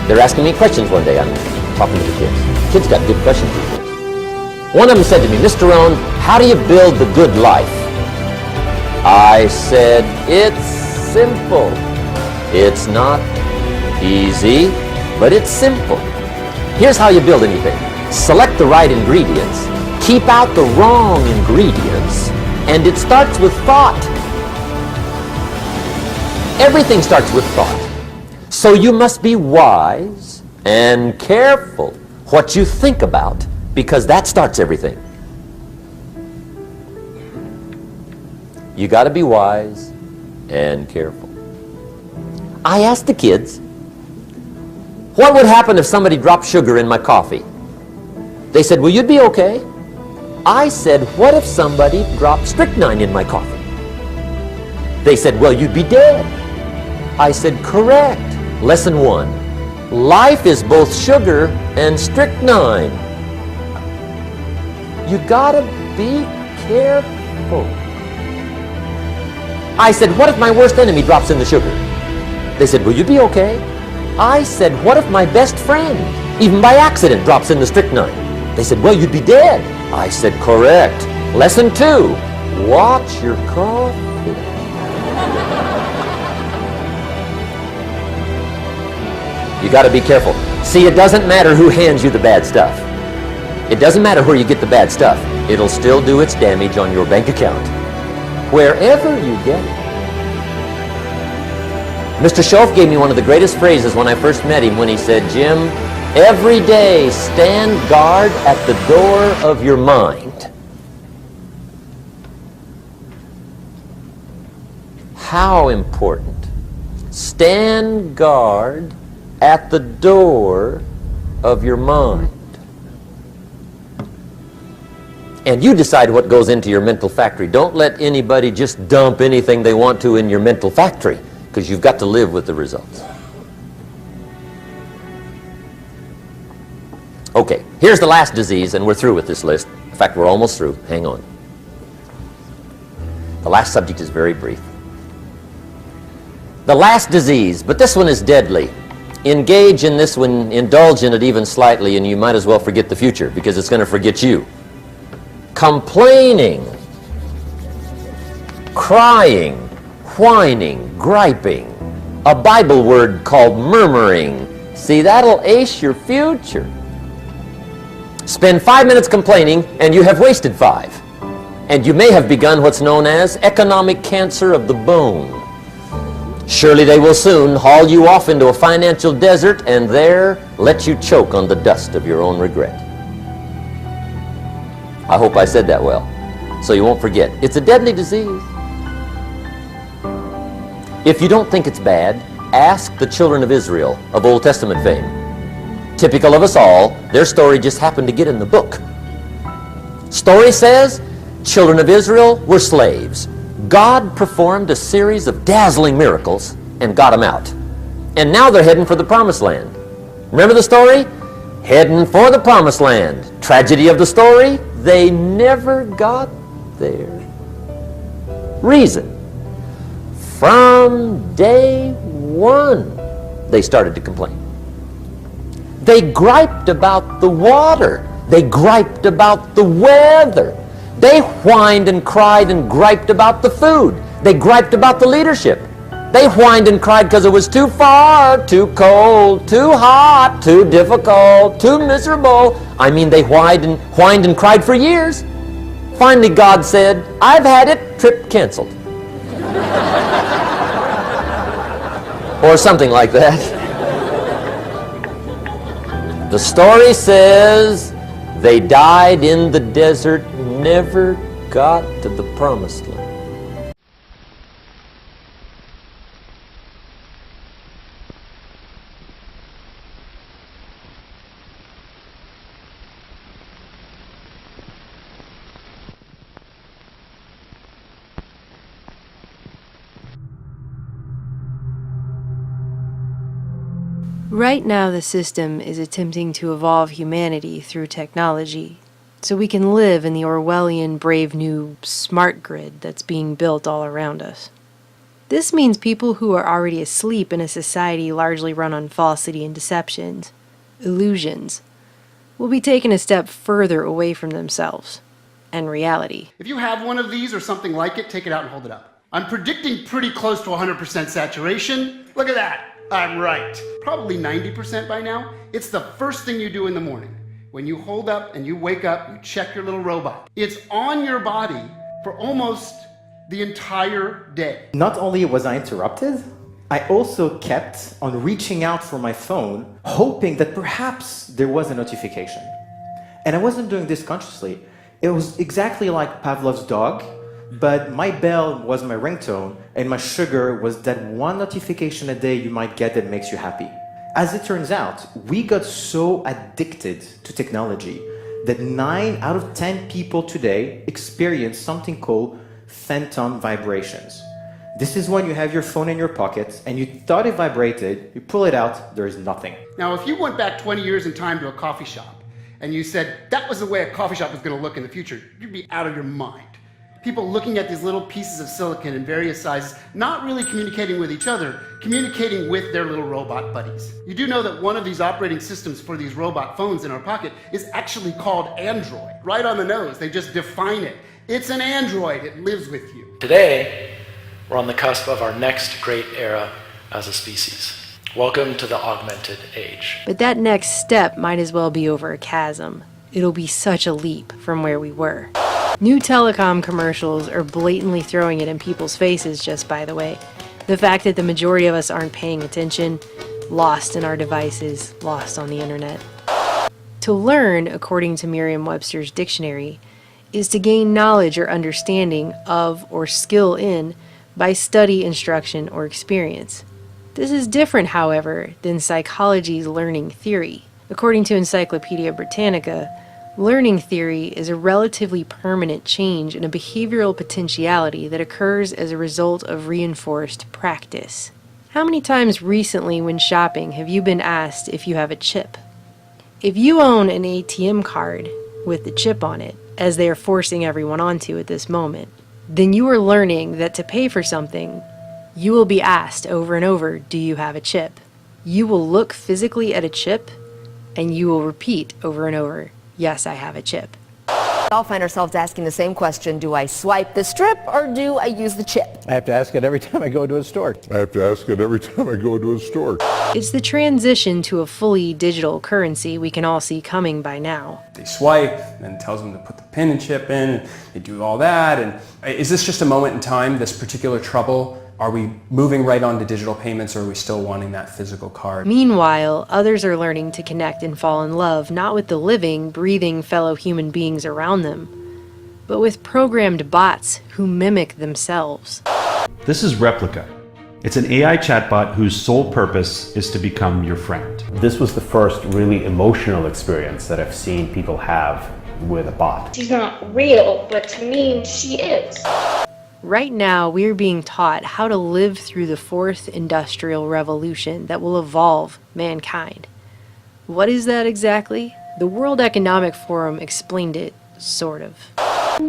they're asking me questions one day. I'm talking to the kids. Kids got good questions these days. One of them said to me, Mr. Rohn, how do you build the good life? I said, it's simple. It's not easy, but it's simple. Here's how you build anything. Select the right ingredients, keep out the wrong ingredients, and it starts with thought. Everything starts with thought. So you must be wise and careful what you think about, because that starts everything. You got to be wise and careful. I asked the kids, what would happen if somebody dropped sugar in my coffee? They said, well, you'd be okay. I said, what if somebody dropped strychnine in my coffee? They said, well, you'd be dead. I said, correct. Lesson 1. Life is both sugar and strychnine. You got to be careful. I said, what if my worst enemy drops in the sugar? They said, will you be okay? I said, what if my best friend, even by accident, drops in the strychnine? They said, well, you'd be dead. I said, correct. Lesson 2, watch your coffee. You got to be careful. See, it doesn't matter who hands you the bad stuff. It doesn't matter where you get the bad stuff. It'll still do its damage on your bank account, wherever you get it. Mr. Schoaf gave me one of the greatest phrases when I first met him when he said, Jim, every day stand guard at the door of your mind. How important. Stand guard at the door of your mind. And you decide what goes into your mental factory. Don't let anybody just dump anything they want to in your mental factory, because you've got to live with the results. Okay, here's the last disease, and we're through with this list. In fact, we're almost through. Hang on. The last subject is very brief. The last disease, but this one is deadly. Engage in this one, indulge in it even slightly, and you might as well forget the future, because it's going to forget you. Complaining, crying, whining, griping, a Bible word called murmuring. See, that'll ace your future. Spend 5 minutes complaining, and you have wasted 5. And you may have begun what's known as economic cancer of the bone. Surely they will soon haul you off into a financial desert and there let you choke on the dust of your own regret. I hope I said that well, so you won't forget. It's a deadly disease. If you don't think it's bad, ask the children of Israel of Old Testament fame. Typical of us all, their story just happened to get in the book. Story says, children of Israel were slaves. God performed a series of dazzling miracles and got them out. And now they're heading for the promised land. Remember the story? Heading for the promised land. Tragedy of the story, They never got there. Reason. From day one, they started to complain. They griped about the water. They griped about the weather. They whined and cried and griped about the food. They griped about the leadership. They whined and cried because it was too far, too cold, too hot, too difficult, too miserable. I mean, they whined and cried for years. Finally, God said, "I've had it, trip canceled." Or something like that. The story says they died in the desert, never got to the promised land. Right now, the system is attempting to evolve humanity through technology, so we can live in the Orwellian brave new smart grid that's being built all around us. This means people who are already asleep in a society largely run on falsity and deceptions, illusions, will be taken a step further away from themselves and reality. If you have one of these or something like it, take it out and hold it up. I'm predicting pretty close to 100% saturation. Look at that. I'm right. Probably 90% by now. It's the first thing you do in the morning. When you hold up and you wake up, you check your little robot. It's on your body for almost the entire day. Not only was I interrupted, I also kept on reaching out for my phone, hoping that perhaps there was a notification. And I wasn't doing this consciously. It was exactly like Pavlov's dog, but my bell was my ringtone, and my sugar was that one notification a day you might get that makes you happy. As it turns out, we got so addicted to technology that 9 out of 10 people today experience something called phantom vibrations. This is when you have your phone in your pocket and you thought it vibrated, you pull it out, there is nothing. Now, if you went back 20 years in time to a coffee shop and you said that was the way a coffee shop was going to look in the future, you'd be out of your mind. People looking at these little pieces of silicon in various sizes, not really communicating with each other, communicating with their little robot buddies. You do know that one of these operating systems for these robot phones in our pocket is actually called Android. Right on the nose, they just define it. It's an Android, it lives with you. Today, we're on the cusp of our next great era as a species. Welcome to the augmented age. But that next step might as well be over a chasm. It'll be such a leap from where we were. New telecom commercials are blatantly throwing it in people's faces, just by the way. The fact that the majority of us aren't paying attention, lost in our devices, lost on the internet. To learn, according to Merriam-Webster's dictionary, is to gain knowledge or understanding of or skill in by study, instruction, or experience. This is different, however, than psychology's learning theory. According to Encyclopedia Britannica, learning theory is a relatively permanent change in a behavioral potentiality that occurs as a result of reinforced practice. How many times recently when shopping have you been asked if you have a chip? If you own an ATM card with the chip on it, as they are forcing everyone onto at this moment, then you are learning that to pay for something, you will be asked over and over, do you have a chip? You will look physically at a chip, and you will repeat over and over, yes, I have a chip. We all find ourselves asking the same question, do I swipe the strip or do I use the chip? I have to ask it every time I go to a store. It's the transition to a fully digital currency we can all see coming by now. They swipe, and it tells them to put the pin and chip in, and they do all that. And is this just a moment in time, this particular trouble? Are we moving right on to digital payments, or are we still wanting that physical card? Meanwhile, others are learning to connect and fall in love not with the living, breathing fellow human beings around them, but with programmed bots who mimic themselves. This is Replica. It's an AI chatbot whose sole purpose is to become your friend. This was the first really emotional experience that I've seen people have with a bot. She's not real, but to me, she is. Right now, we're being taught how to live through the fourth industrial revolution that will evolve mankind. What is that exactly? The World Economic Forum explained it sort of.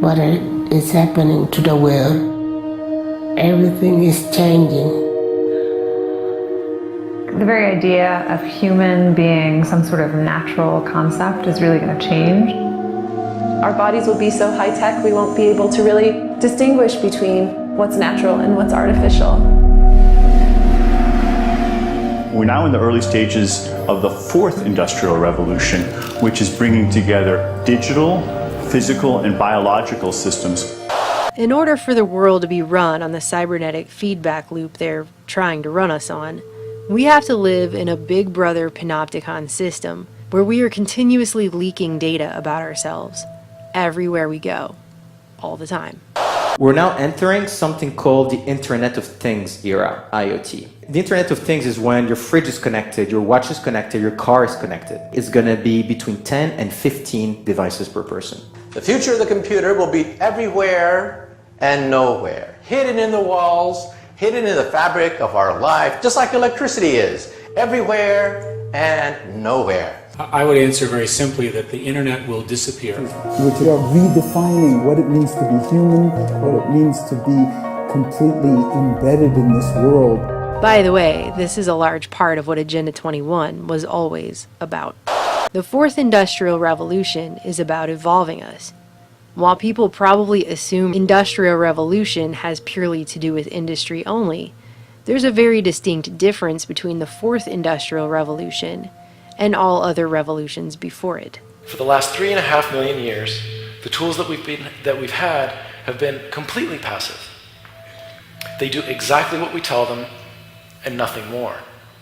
What is happening to the world? Everything is changing. The very idea of human being some sort of natural concept is really going to change. Our bodies will be so high-tech we won't be able to really distinguish between what's natural and what's artificial. We're now in the early stages of the fourth industrial revolution, which is bringing together digital, physical, and biological systems. In order for the world to be run on the cybernetic feedback loop they're trying to run us on, we have to live in a Big Brother panopticon system where we are continuously leaking data about ourselves everywhere we go, all the time. We're now entering something called the Internet of Things era, IoT. The Internet of Things is when your fridge is connected, your watch is connected, your car is connected. It's going to be between 10 and 15 devices per person. The future of the computer will be everywhere and nowhere, hidden in the walls, hidden in the fabric of our life, just like electricity is, everywhere and nowhere. I would answer very simply that the internet will disappear. Which are redefining what it means to be human, what it means to be completely embedded in this world. By the way, this is a large part of what Agenda 21 was always about. The fourth industrial revolution is about evolving us. While people probably assume industrial revolution has purely to do with industry only, there's a very distinct difference between the fourth industrial revolution and all other revolutions before it. For the last 3.5 million years, the tools that we've had have been completely passive. They do exactly what we tell them and nothing more.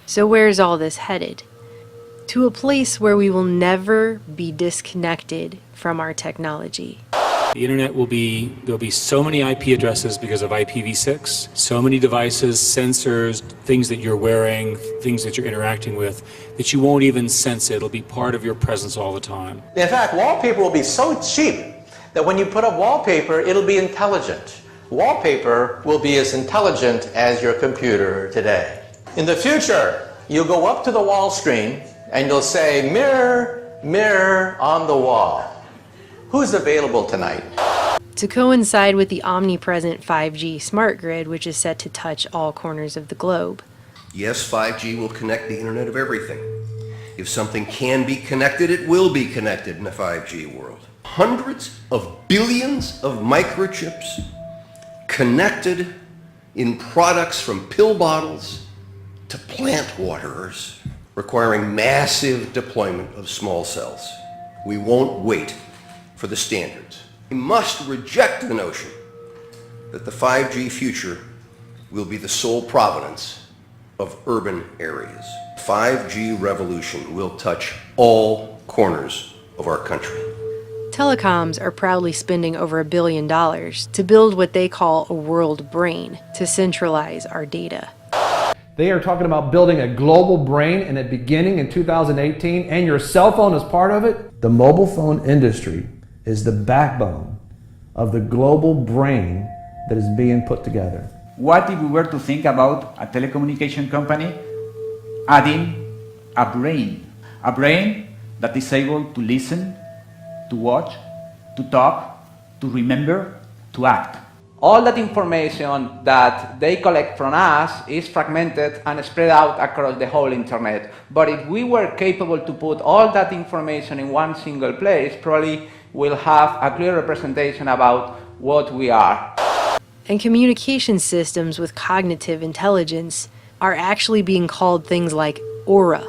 So where's all this headed? To a place where we will never be disconnected from our technology. The internet there'll be so many IP addresses because of IPv6, so many devices, sensors, things that you're wearing, things that you're interacting with, that you won't even sense it. It'll be part of your presence all the time. In fact, wallpaper will be so cheap that when you put up wallpaper, it'll be intelligent. Wallpaper will be as intelligent as your computer today. In the future, you'll go up to the wall screen and you'll say, mirror, mirror on the wall. Who's available tonight? To coincide with the omnipresent 5G smart grid, which is set to touch all corners of the globe. Yes, 5G will connect the Internet of everything. If something can be connected, it will be connected in the 5G world. Hundreds of billions of microchips connected in products from pill bottles to plant waterers, requiring massive deployment of small cells. We won't wait for the standards. We must reject the notion that the 5G future will be the sole provenance of urban areas. 5G revolution will touch all corners of our country. Telecoms are proudly spending over $1 billion to build what they call a world brain to centralize our data. They are talking about building a global brain and it beginning in 2018, and your cell phone is part of it. The mobile phone industry is the backbone of the global brain that is being put together. What if we were to think about a telecommunication company adding a brain that is able to listen, to watch, to talk, to remember, to act? All that information that they collect from us is fragmented and spread out across the whole internet. But if we were capable to put all that information in one single place, probably we'll have a clear representation about what we are. And communication systems with cognitive intelligence are actually being called things like aura.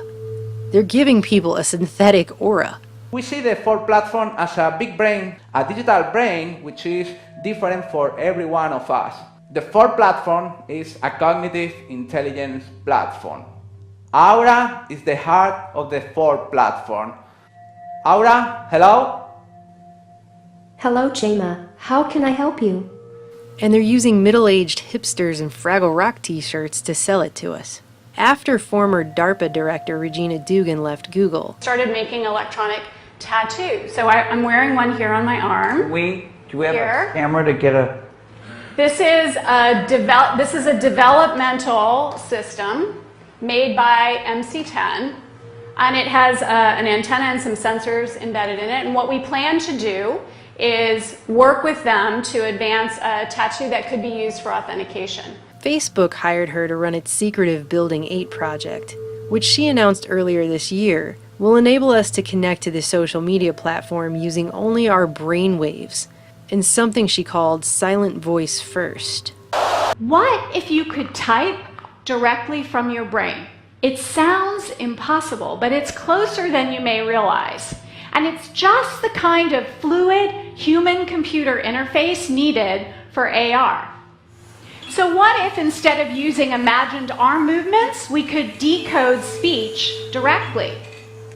They're giving people a synthetic aura. We see the Ford platform as a big brain, a digital brain, which is different for every one of us. The Ford platform is a cognitive intelligence platform. Aura is the heart of the Ford platform. Aura, hello? Hello, Jema. How can I help you? And they're using middle-aged hipsters in Fraggle Rock t-shirts to sell it to us. After former DARPA director Regina Dugan left Google, started making electronic tattoos. So I'm wearing one here on my arm. Do we have a camera to get a... This is a developmental system made by MC10, and it has an antenna and some sensors embedded in it. And what we plan to do is work with them to advance a tattoo that could be used for authentication. Facebook hired her to run its secretive Building 8 project, which she announced earlier this year will enable us to connect to the social media platform using only our brain waves, in something she called silent voice first. What if you could type directly from your brain? It sounds impossible, but it's closer than you may realize. And it's just the kind of fluid human-computer interface needed for AR. So what if instead of using imagined arm movements, we could decode speech directly?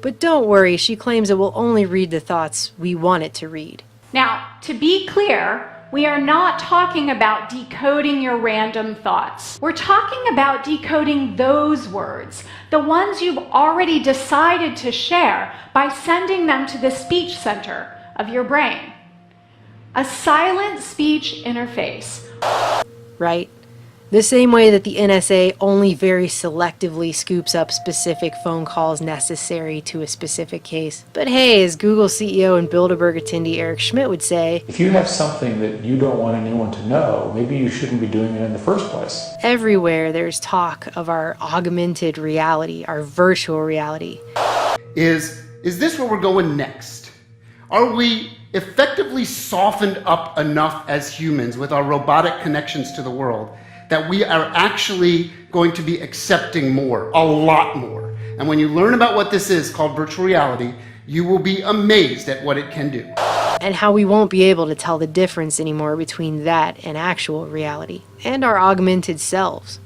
But don't worry, she claims it will only read the thoughts we want it to read. Now, to be clear, we are not talking about decoding your random thoughts. We're talking about decoding those words, the ones you've already decided to share, by sending them to the speech center of your brain. A silent speech interface. Right? The same way that the NSA only very selectively scoops up specific phone calls necessary to a specific case. But hey, as Google CEO and Bilderberg attendee Eric Schmidt would say, if you have something that you don't want anyone to know, maybe you shouldn't be doing it in the first place. everywhere there's talk of our augmented reality, our virtual reality. Is this where we're going next? Are we effectively softened up enough as humans with our robotic connections to the world that we are actually going to be accepting more, a lot more? And when you learn about what this is called virtual reality, you will be amazed at what it can do. And how we won't be able to tell the difference anymore between that and actual reality, and our augmented selves,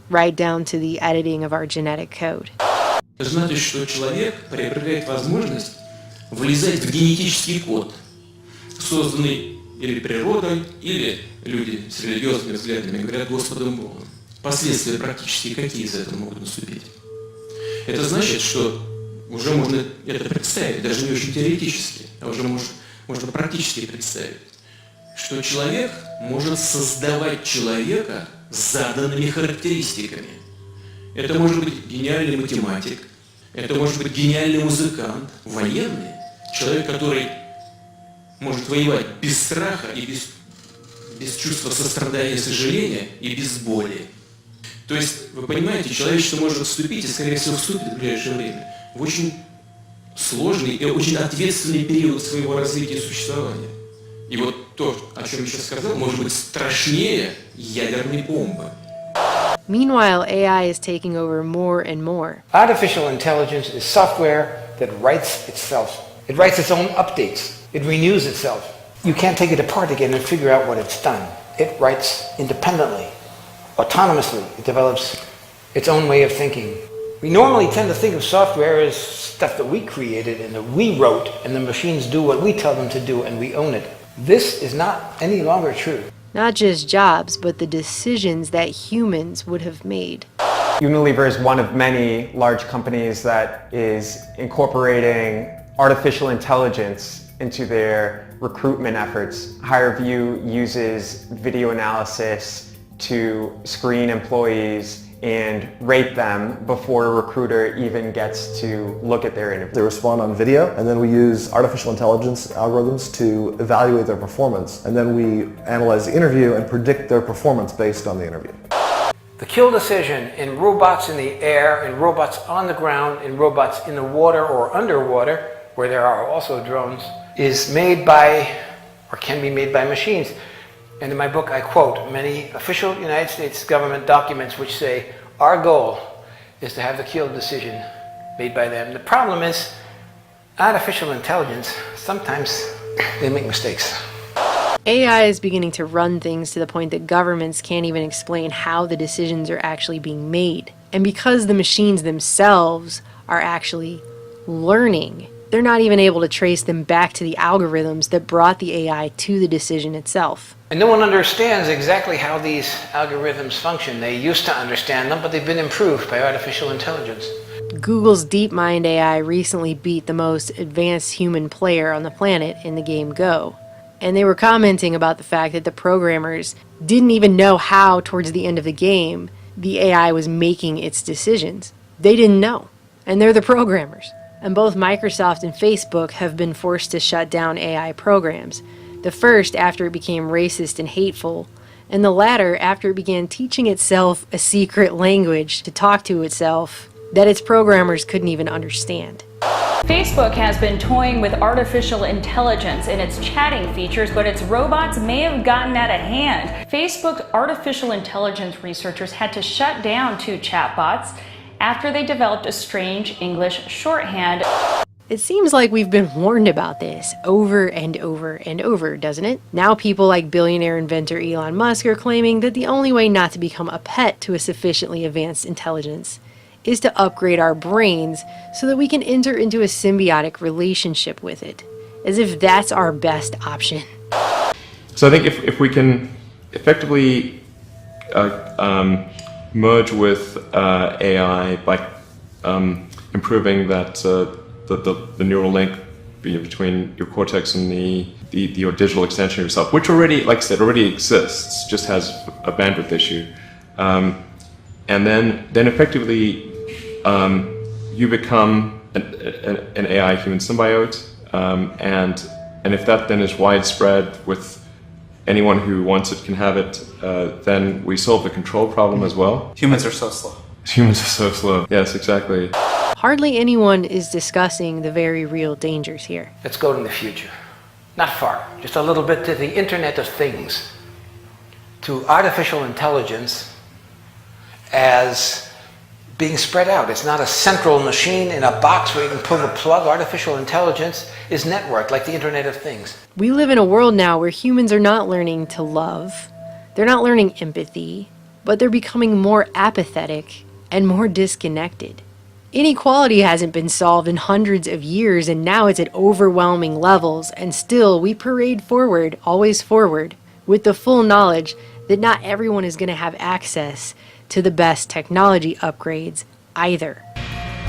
right down to the editing of our genetic code. Это значит, что человек приобретает возможность влезать в генетический код, созданный или природой, или люди с религиозными взглядами говорят Господом Богом. Последствия практически какие из этого могут наступить? Это значит, что уже можно это представить, даже не очень теоретически, а уже можно практически представить, что человек может создавать человека с заданными характеристиками. Это может быть гениальный математик, это может быть гениальный музыкант, военный, человек, который может воевать без страха и без чувства сострадания и сожаления и без боли. То есть, вы понимаете, человечество может вступить, и, скорее всего, вступит в ближайшее время, в очень сложный и очень ответственный период своего развития и существования. И вот то, о чем я сейчас сказал, может быть страшнее ядерной бомбы. Meanwhile, AI is taking over more and more. Artificial intelligence is software that writes itself. It writes its own updates. It renews itself. You can't take it apart again and figure out what it's done. It writes independently, autonomously. It develops its own way of thinking. We normally tend to think of software as stuff that we created and that we wrote, and the machines do what we tell them to do and we own it. This is not any longer true. Not just jobs, but the decisions that humans would have made. Unilever is one of many large companies that is incorporating artificial intelligence into their recruitment efforts. HireVue uses video analysis to screen employees and rate them before a recruiter even gets to look at their interview. They respond on video, and then we use artificial intelligence algorithms to evaluate their performance, and then we analyze the interview and predict their performance based on the interview. The kill decision in robots in the air, in robots on the ground, in robots in the water or underwater, where there are also drones, is made by, or can be made by machines. And in my book, I quote many official United States government documents which say, our goal is to have the kill decision made by them. The problem is, artificial intelligence, sometimes they make mistakes. AI is beginning to run things to the point that governments can't even explain how the decisions are actually being made. And because the machines themselves are actually learning, they're not even able to trace them back to the algorithms that brought the AI to the decision itself. And no one understands exactly how these algorithms function. They used to understand them, but they've been improved by artificial intelligence. Google's DeepMind AI recently beat the most advanced human player on the planet in the game Go. And they were commenting about the fact that the programmers didn't even know how, towards the end of the game, the AI was making its decisions. They didn't know. And they're the programmers. And both Microsoft and Facebook have been forced to shut down AI programs. The first after it became racist and hateful, and the latter after it began teaching itself a secret language to talk to itself that its programmers couldn't even understand. Facebook has been toying with artificial intelligence in its chatting features, but its robots may have gotten out of hand. Facebook artificial intelligence researchers had to shut down 2 chatbots after they developed a strange English shorthand. It seems like we've been warned about this over and over and over, doesn't it? Now people like billionaire inventor Elon Musk are claiming that the only way not to become a pet to a sufficiently advanced intelligence is to upgrade our brains so that we can enter into a symbiotic relationship with it, as if that's our best option. So I think if we can effectively merge with AI by improving that the neural link between your cortex and your digital extension of yourself, which already, like I said, already exists, just has a bandwidth issue, and then effectively you become an AI human symbiote, and if that then is widespread with anyone who wants it can have it, then we solve the control problem as well. Humans are so slow. Humans are so slow. Yes, exactly. Hardly anyone is discussing the very real dangers here. Let's go to the future. Not far, just a little bit to the Internet of Things, to artificial intelligence as being spread out. It's not a central machine in a box where you can pull the plug. Artificial intelligence is networked like the Internet of Things. We live in a world now where humans are not learning to love, they're not learning empathy, but they're becoming more apathetic and more disconnected. Inequality hasn't been solved in hundreds of years, and now it's at overwhelming levels, and still we parade forward, always forward, with the full knowledge that not everyone is going to have access to the best technology upgrades either.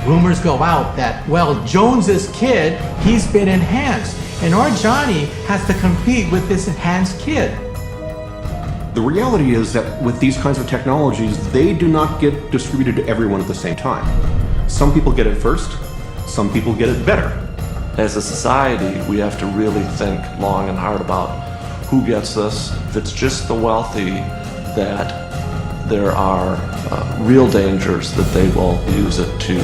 Rumors go out that, well, Jones's kid, he's been enhanced, and our Johnny has to compete with this enhanced kid. The reality is that with these kinds of technologies, they do not get distributed to everyone at the same time. Some people get it first, some people get it better. As a society, we have to really think long and hard about who gets this. If it's just the wealthy, that there are real dangers that they will use it to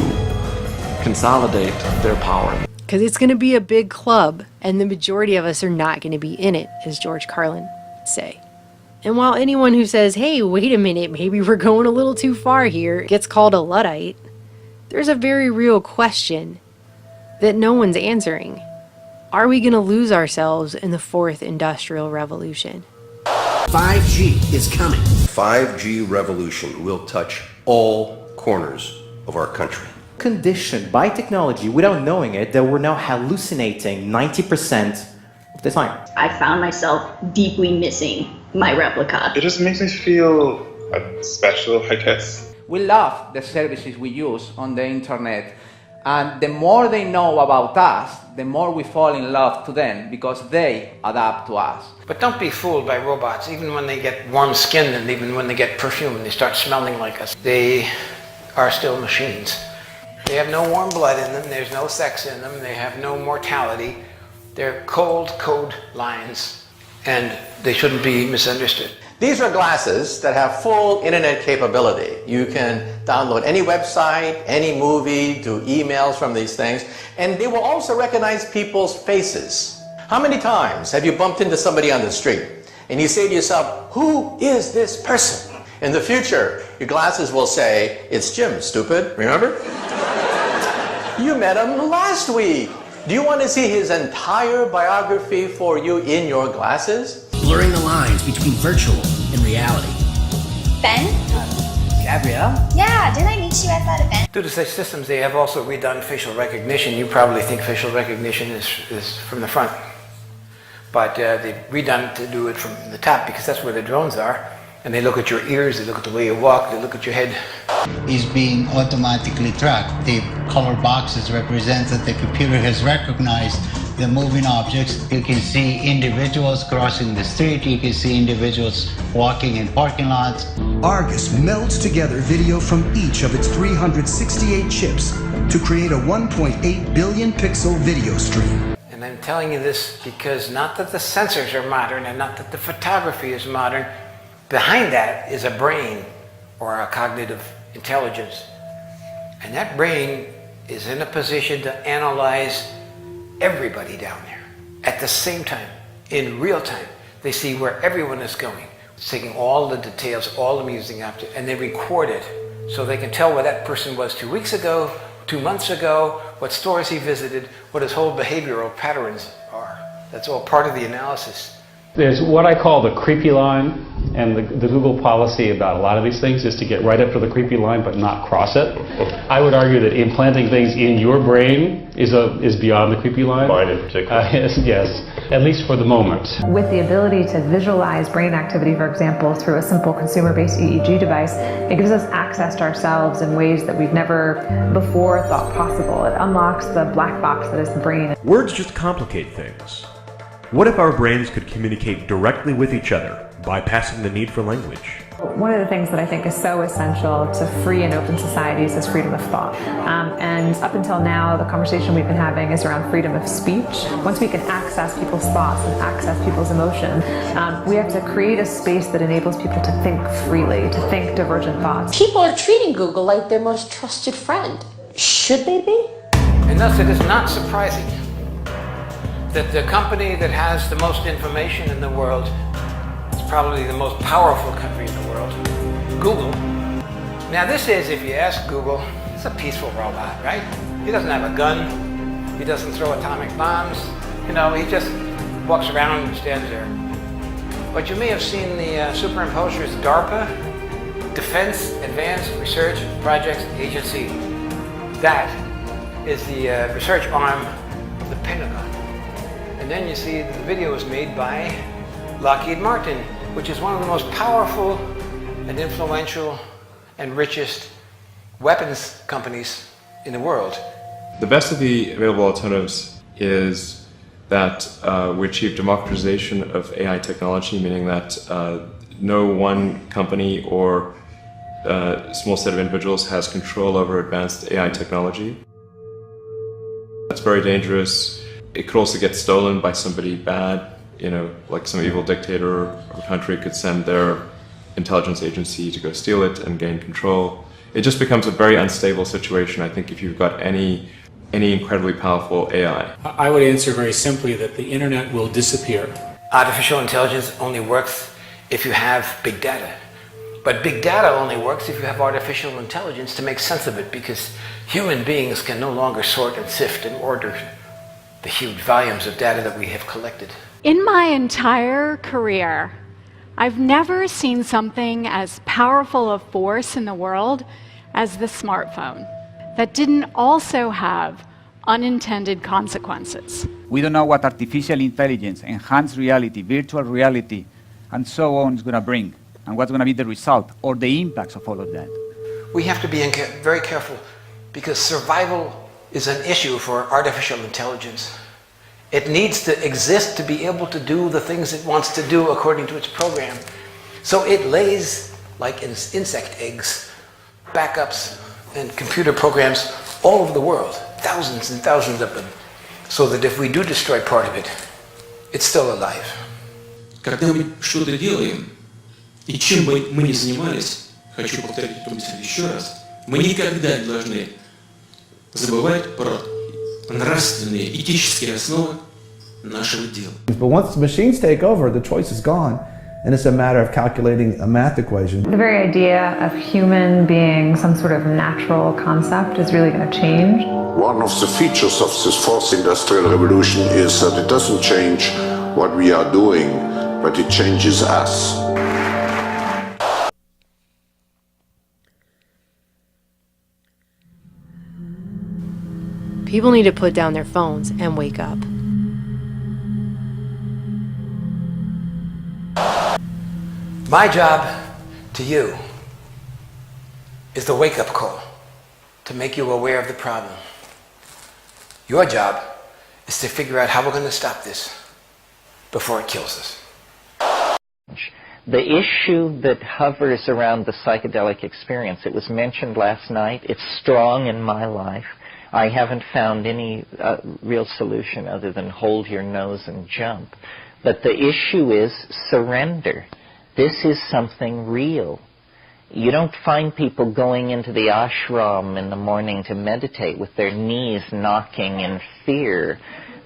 consolidate their power. Because it's going to be a big club, and the majority of us are not going to be in it, as George Carlin would say. And while anyone who says, hey, wait a minute, maybe we're going a little too far here, gets called a Luddite, there's a very real question that no one's answering. Are we going to lose ourselves in the 4th Industrial Revolution? 5G is coming. 5G revolution will touch all corners of our country. Conditioned by technology without knowing it that we're now hallucinating 90% of the time. I found myself deeply missing my replica. It just makes me feel special, I guess. We love the services we use on the internet, and the more they know about us, the more we fall in love to them because they adapt to us. But don't be fooled by robots. Even when they get warm-skinned and even when they get perfume and they start smelling like us, they are still machines. They have no warm blood in them, there's no sex in them, they have no mortality. They're cold code lines, and they shouldn't be misunderstood. These are glasses that have full internet capability. You can download any website, any movie, do emails from these things, and they will also recognize people's faces. How many times have you bumped into somebody on the street and you say to yourself, who is this person? In the future, your glasses will say, it's Jim, stupid, remember? You met him last week. Do you want to see his entire biography for you in your glasses? Blurring the lines between virtual and reality. Ben? Gabrielle? Yeah, didn't I meet you at that event? Due to such systems, they have also redone facial recognition. You probably think facial recognition is from the front. But they've redone to do it from the top because that's where the drones are. And they look at your ears, they look at the way you walk, they look at your head. Is being automatically tracked. The color boxes represent that the computer has recognized the moving objects. You can see individuals crossing the street, you can see individuals walking in parking lots. Argus melds together video from each of its 368 chips to create a 1.8 billion pixel video stream. And I'm telling you this because not that the sensors are modern and not that the photography is modern. Behind that is a brain or a cognitive intelligence. And that brain is in a position to analyze everybody down there at the same time, in real time. They see where everyone is going. It's taking all the details, all the music after, and they record it so they can tell where that person was 2 weeks ago, 2 months ago, what stores he visited, what his whole behavioral patterns are. That's all part of the analysis. There's what I call the creepy line, and the Google policy about a lot of these things is to get right up to the creepy line but not cross it. I would argue that implanting things in your brain is beyond the creepy line. Mine in particular. Yes, at least for the moment. With the ability to visualize brain activity, for example, through a simple consumer-based EEG device, it gives us access to ourselves in ways that we've never before thought possible. It unlocks the black box that is the brain. Words just complicate things. What if our brains could communicate directly with each other, bypassing the need for language? One of the things that I think is so essential to free and open societies is freedom of thought. And up until now, the conversation we've been having is around freedom of speech. Once we can access people's thoughts and access people's emotion, we have to create a space that enables people to think freely, to think divergent thoughts. People are treating Google like their most trusted friend. Should they be? And thus it is not surprising that the company that has the most information in the world is probably the most powerful country in the world, Google. Now this is, if you ask Google, it's a peaceful robot, right? He doesn't have a gun, he doesn't throw atomic bombs, you know, he just walks around and stands there. But you may have seen the superimposers DARPA, Defense Advanced Research Projects Agency. That is the research arm of the Pentagon. And then you see the video was made by Lockheed Martin, which is one of the most powerful and influential and richest weapons companies in the world. The best of the available alternatives is that we achieve democratization of AI technology, meaning that no one company or small set of individuals has control over advanced AI technology. That's very dangerous. It could also get stolen by somebody bad, you know, like some evil dictator or country could send their intelligence agency to go steal it and gain control. It just becomes a very unstable situation, I think, if you've got any incredibly powerful AI. I would answer very simply that the internet will disappear. Artificial intelligence only works if you have big data. But big data only works if you have artificial intelligence to make sense of it, because human beings can no longer sort and sift and order the huge volumes of data that we have collected. In my entire career, I've never seen something as powerful a force in the world as the smartphone that didn't also have unintended consequences. We don't know what artificial intelligence, enhanced reality, virtual reality, and so on is going to bring, and what's going to be the result or the impacts of all of that. We have to be very careful, because survival is an issue for artificial intelligence. It needs to exist to be able to do the things it wants to do according to its program. So it lays, like insect eggs, backups and computer programs all over the world, thousands and thousands of them, so that if we do destroy part of it, it's still alive. Когда мы что-то делаем, и чем бы мы ни занимались, хочу повторить эту мысль еще раз, мы никогда не должны забывать про нравственные, этические основы нашего дела. But once the machines take over, the choice is gone, and it's a matter of calculating a math equation. The very idea of human being some sort of natural concept is really going to change. One of the features of this fourth industrial revolution is that it doesn't change what we are doing, but it changes us. People need to put down their phones and wake up. My job to you is the wake-up call to make you aware of the problem. Your job is to figure out how we're going to stop this before it kills us. The issue that hovers around the psychedelic experience, it was mentioned last night, it's strong in my life. I haven't found any real solution other than hold your nose and jump. But the issue is surrender. This is something real. You don't find people going into the ashram in the morning to meditate with their knees knocking in fear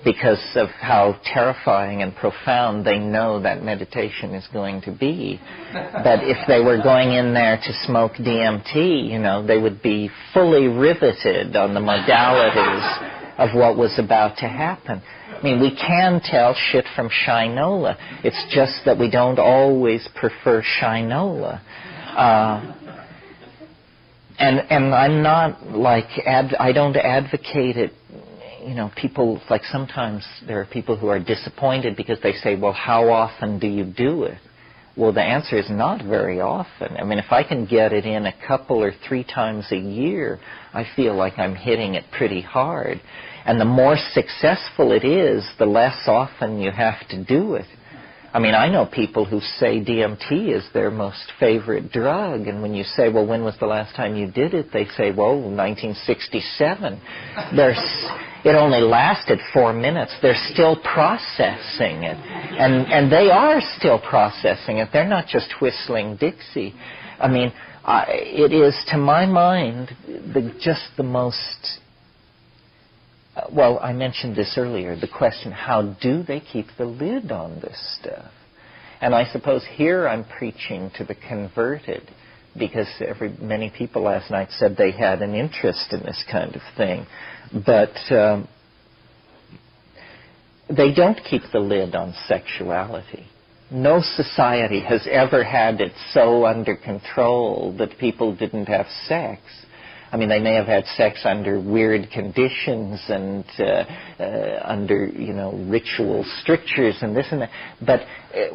because of how terrifying and profound they know that meditation is going to be. But if they were going in there to smoke DMT, you know, they would be fully riveted on the modalities of what was about to happen. I mean, we can tell shit from shinola. It's just that we don't always prefer shinola. And I'm not like, I don't advocate it. You know, people, like sometimes there are people who are disappointed because they say, well, how often do you do it? Well, the answer is not very often. I mean, if I can get it in a couple or 3 times a year, I feel like I'm hitting it pretty hard. And the more successful it is, the less often you have to do it. I mean, I know people who say DMT is their most favorite drug, and when you say, well, when was the last time you did it? They say, well, 1967. It only lasted 4 minutes. They're still processing it. And they are still processing it. They're not just whistling Dixie. I mean, it is, to my mind, just the most... well, I mentioned this earlier, the question, how do they keep the lid on this stuff? And I suppose here I'm preaching to the converted, because many people last night said they had an interest in this kind of thing. But they don't keep the lid on sexuality. No society has ever had it so under control that people didn't have sex. I mean, they may have had sex under weird conditions and under, you know, ritual strictures and this and that. But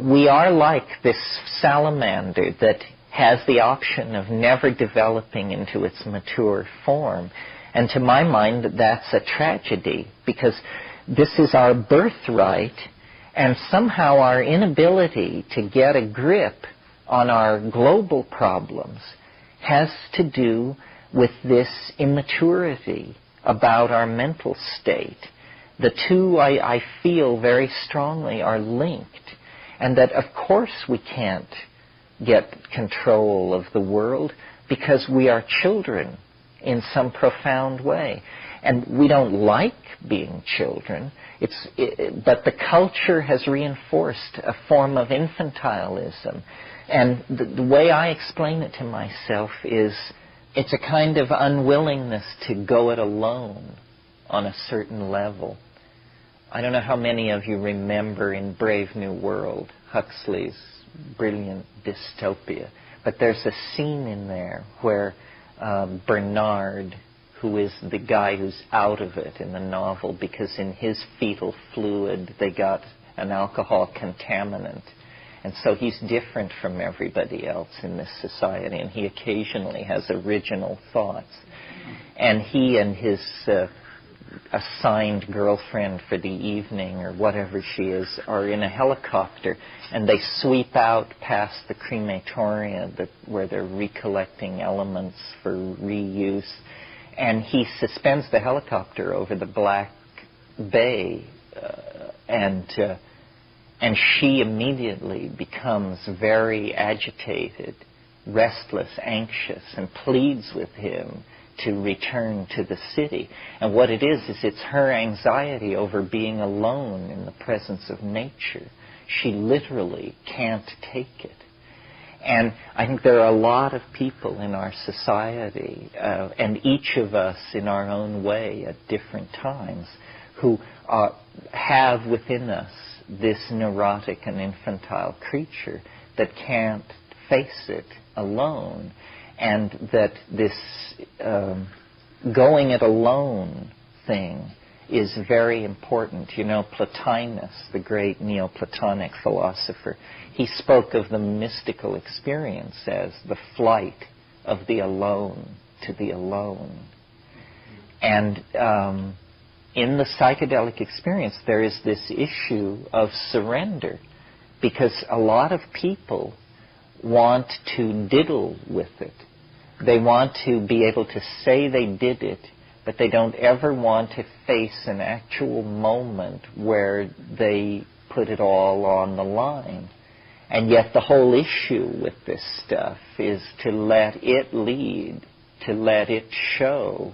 we are like this salamander that has the option of never developing into its mature form. And to my mind, that's a tragedy, because this is our birthright, and somehow our inability to get a grip on our global problems has to do with this immaturity about our mental state. The two, I feel very strongly, are linked, and that of course we can't get control of the world because we are children in some profound way. And we don't like being children, but the culture has reinforced a form of infantilism. And the way I explain it to myself is it's a kind of unwillingness to go it alone on a certain level. I don't know how many of you remember in Brave New World, Huxley's brilliant dystopia, but there's a scene in there where Bernard, who is the guy who's out of it in the novel because in his fetal fluid they got an alcohol contaminant. And so he's different from everybody else in this society, and he occasionally has original thoughts. And he and his assigned girlfriend for the evening, or whatever she is, are in a helicopter, and they sweep out past the crematoria where they're recollecting elements for reuse. And he suspends the helicopter over the Black Bay, and she immediately becomes very agitated, restless, anxious, and pleads with him to return to the city. And what it is it's her anxiety over being alone in the presence of nature. She literally can't take it. And I think there are a lot of people in our society, and each of us in our own way at different times, who have within us this neurotic and infantile creature that can't face it alone, and that this going it alone thing is very important. You know, Plotinus, the great Neoplatonic philosopher, he spoke of the mystical experience as the flight of the alone to the alone. And in the psychedelic experience, there is this issue of surrender, because a lot of people want to diddle with it. They want to be able to say they did it, but they don't ever want to face an actual moment where they put it all on the line. And yet the whole issue with this stuff is to let it lead, to let it show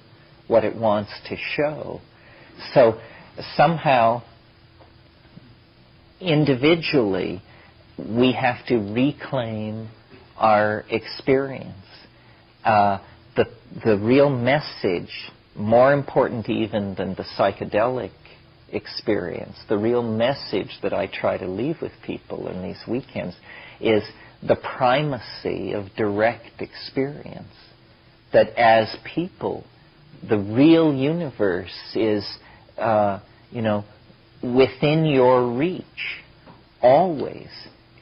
what it wants to show. So somehow, individually, we have to reclaim our experience. The real message, more important even than the psychedelic experience, the real message that I try to leave with people in these weekends is the primacy of direct experience. That as people, the real universe is, within your reach, always.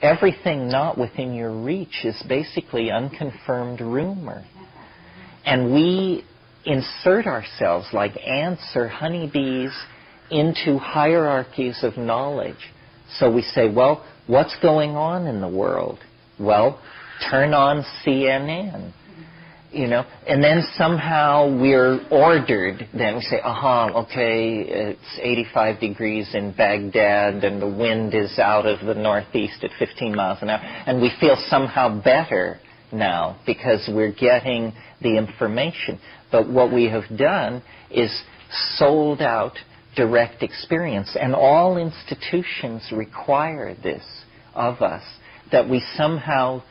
Everything not within your reach is basically unconfirmed rumor. And we insert ourselves like ants or honeybees into hierarchies of knowledge. So we say, well, what's going on in the world? Well, turn on CNN. And then somehow we're ordered, then we say, okay, it's 85 degrees in Baghdad and the wind is out of the northeast at 15 miles an hour. And we feel somehow better now because we're getting the information. But what we have done is sold out direct experience. And all institutions require this of us, that we somehow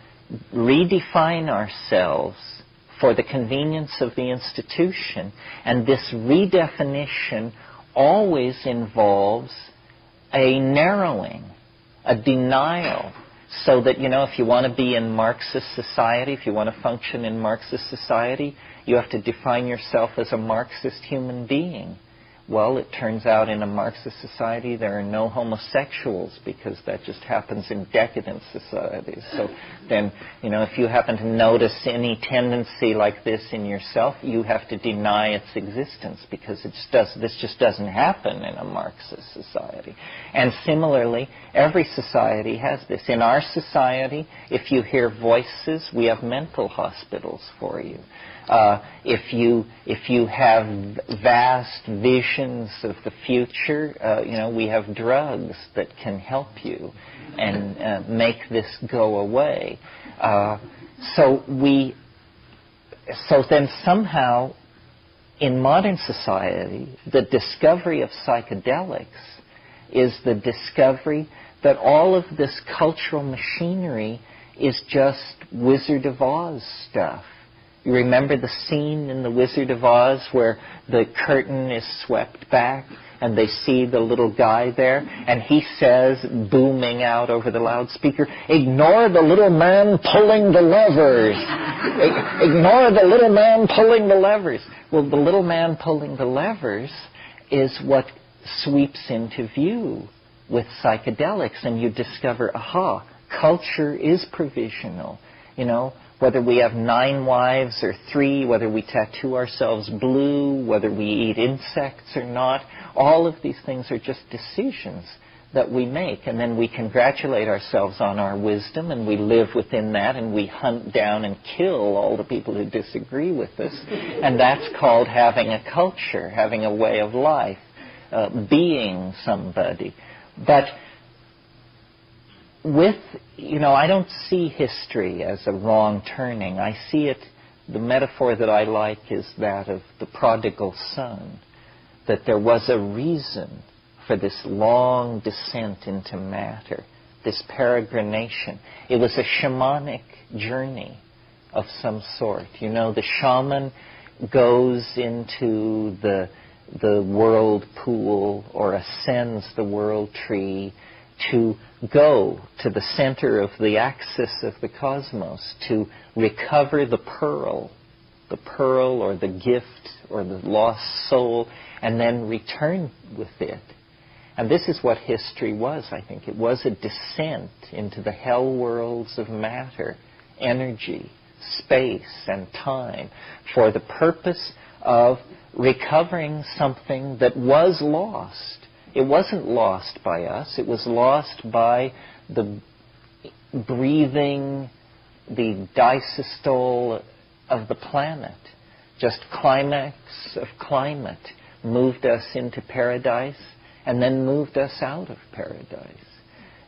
redefine ourselves for the convenience of the institution. And this redefinition always involves a narrowing, a denial, so that, if you want to be in Marxist society, if you want to function in Marxist society, you have to define yourself as a Marxist human being. Well, it turns out in a Marxist society there are no homosexuals because that just happens in decadent societies. So then, if you happen to notice any tendency like this in yourself, you have to deny its existence because this just doesn't happen in a Marxist society. And similarly, every society has this. In our society, if you hear voices, we have mental hospitals for you. If you have vast visions of the future, we have drugs that can help you and make this go away. So then somehow, in modern society, the discovery of psychedelics is the discovery that all of this cultural machinery is just Wizard of Oz stuff. You remember the scene in The Wizard of Oz where the curtain is swept back and they see the little guy there and he says, booming out over the loudspeaker, "Ignore the little man pulling the levers. Ignore the little man pulling the levers." Well, the little man pulling the levers is what sweeps into view with psychedelics, and you discover, culture is provisional. Whether we have 9 wives or 3, whether we tattoo ourselves blue, whether we eat insects or not, all of these things are just decisions that we make. And then we congratulate ourselves on our wisdom, and we live within that, and we hunt down and kill all the people who disagree with us. And that's called having a culture, having a way of life, being somebody. But I don't see history as a wrong turning. I see it, the metaphor that I like is that of the prodigal son, that there was a reason for this long descent into matter, this peregrination. It was a shamanic journey of some sort. The shaman goes into the world pool or ascends the world tree to go to the center of the axis of the cosmos, to recover the pearl or the gift or the lost soul, and then return with it. And this is what history was, I think. It was a descent into the hell worlds of matter, energy, space, and time, for the purpose of recovering something that was lost. It wasn't lost by us. It was lost by the breathing, the disystole of the planet, just climax of climate moved us into paradise and then moved us out of paradise.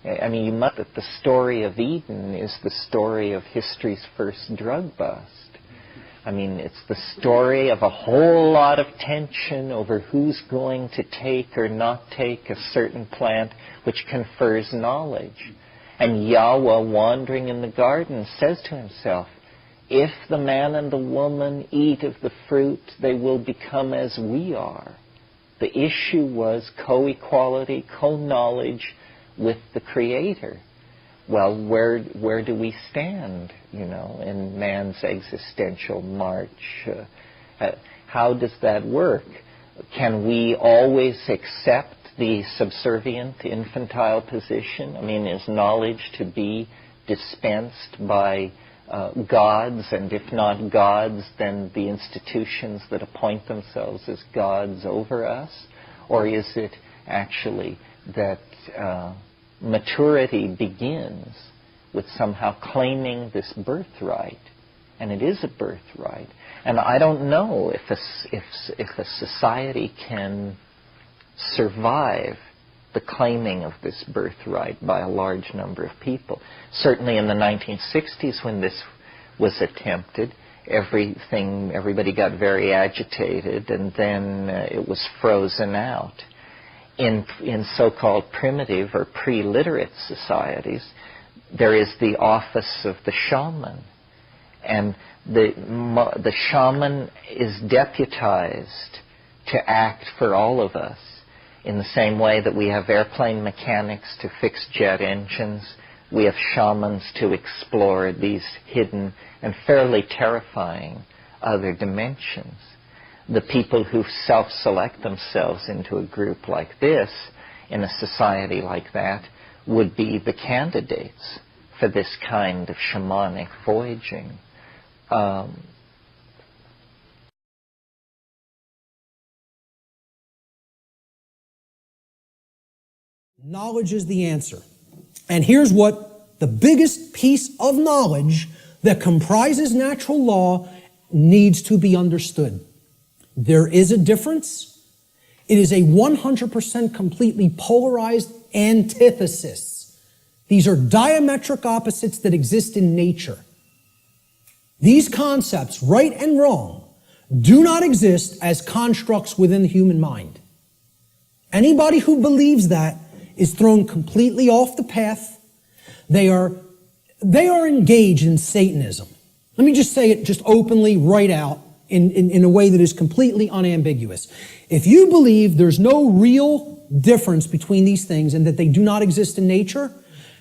I mean, you must that the story of Eden is the story of history's first drug bust. I mean, it's the story of a whole lot of tension over who's going to take or not take a certain plant which confers knowledge. And Yahweh, wandering in the garden, says to himself, if the man and the woman eat of the fruit, they will become as we are. The issue was co-equality, co-knowledge with the Creator. Well, where do we stand, in man's existential march? How does that work? Can we always accept the subservient, infantile position? I mean, is knowledge to be dispensed by gods, and if not gods, then the institutions that appoint themselves as gods over us? Or is it actually that maturity begins with somehow claiming this birthright? And it is a birthright. And I don't know if a society can survive the claiming of this birthright by a large number of people. Certainly in the 1960s, when this was attempted, everybody got very agitated, and then it was frozen out. In so-called primitive or pre-literate societies, there is the office of the shaman, and the shaman is deputized to act for all of us. In the same way that we have airplane mechanics to fix jet engines, we have shamans to explore these hidden and fairly terrifying other dimensions. The people who self-select themselves into a group like this, in a society like that, would be the candidates for this kind of shamanic voyaging. Knowledge is the answer. And here's what the biggest piece of knowledge that comprises natural law needs to be understood. There is a difference. It is a 100% completely polarized antithesis. These are diametric opposites that exist in nature. These concepts, right and wrong, do not exist as constructs within the human mind. Anybody who believes that is thrown completely off the path. They are engaged in Satanism. Let me just say it just openly, right out, in a way that is completely unambiguous. If you believe there's no real difference between these things and that they do not exist in nature,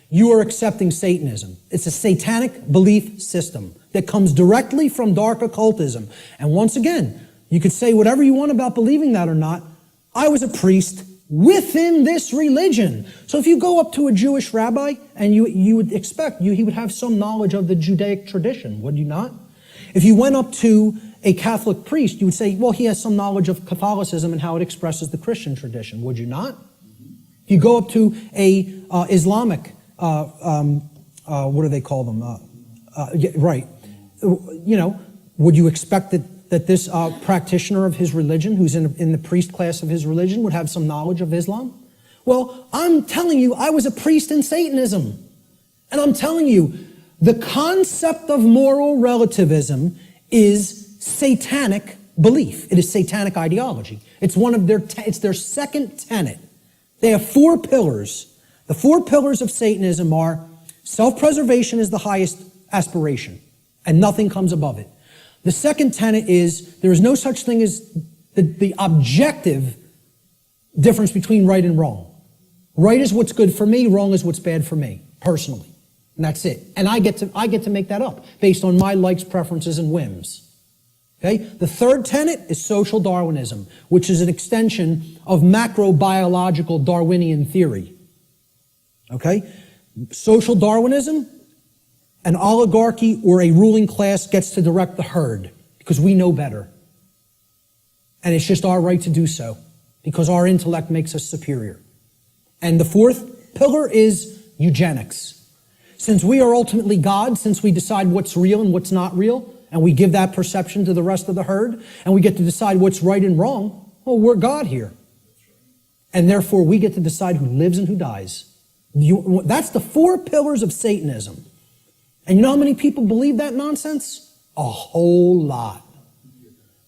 you are accepting Satanism. It's a satanic belief system that comes directly from dark occultism. And once again, you could say whatever you want about believing that or not. I was a priest within this religion. So if you go up to a Jewish rabbi, and you would expect he would have some knowledge of the Judaic tradition, would you not? If you went up to a Catholic priest, you would say, well, he has some knowledge of Catholicism and how it expresses the Christian tradition, would you not? If you go up to a Islamic, what do they call them? Right. Would you expect that this practitioner of his religion, who's in the priest class of his religion, would have some knowledge of Islam? Well, I'm telling you, I was a priest in Satanism. And I'm telling you, the concept of moral relativism is satanic belief. It is satanic ideology. It's it's their second tenet. They have 4 pillars. The 4 pillars of Satanism are self-preservation is the highest aspiration, and nothing comes above it. The second tenet is there is no such thing as the objective difference between right and wrong. Right is what's good for me, wrong is what's bad for me, personally. And that's it. And I get to make that up based on my likes, preferences, and whims. Okay? The third tenet is social Darwinism, which is an extension of macrobiological Darwinian theory. Okay? Social Darwinism, an oligarchy or a ruling class gets to direct the herd because we know better. And it's just our right to do so because our intellect makes us superior. And the fourth pillar is eugenics. Since we are ultimately God, since we decide what's real and what's not real, and we give that perception to the rest of the herd, and we get to decide what's right and wrong, well, we're God here. And therefore, we get to decide who lives and who dies. That's the 4 pillars of Satanism. And you know how many people believe that nonsense? A whole lot.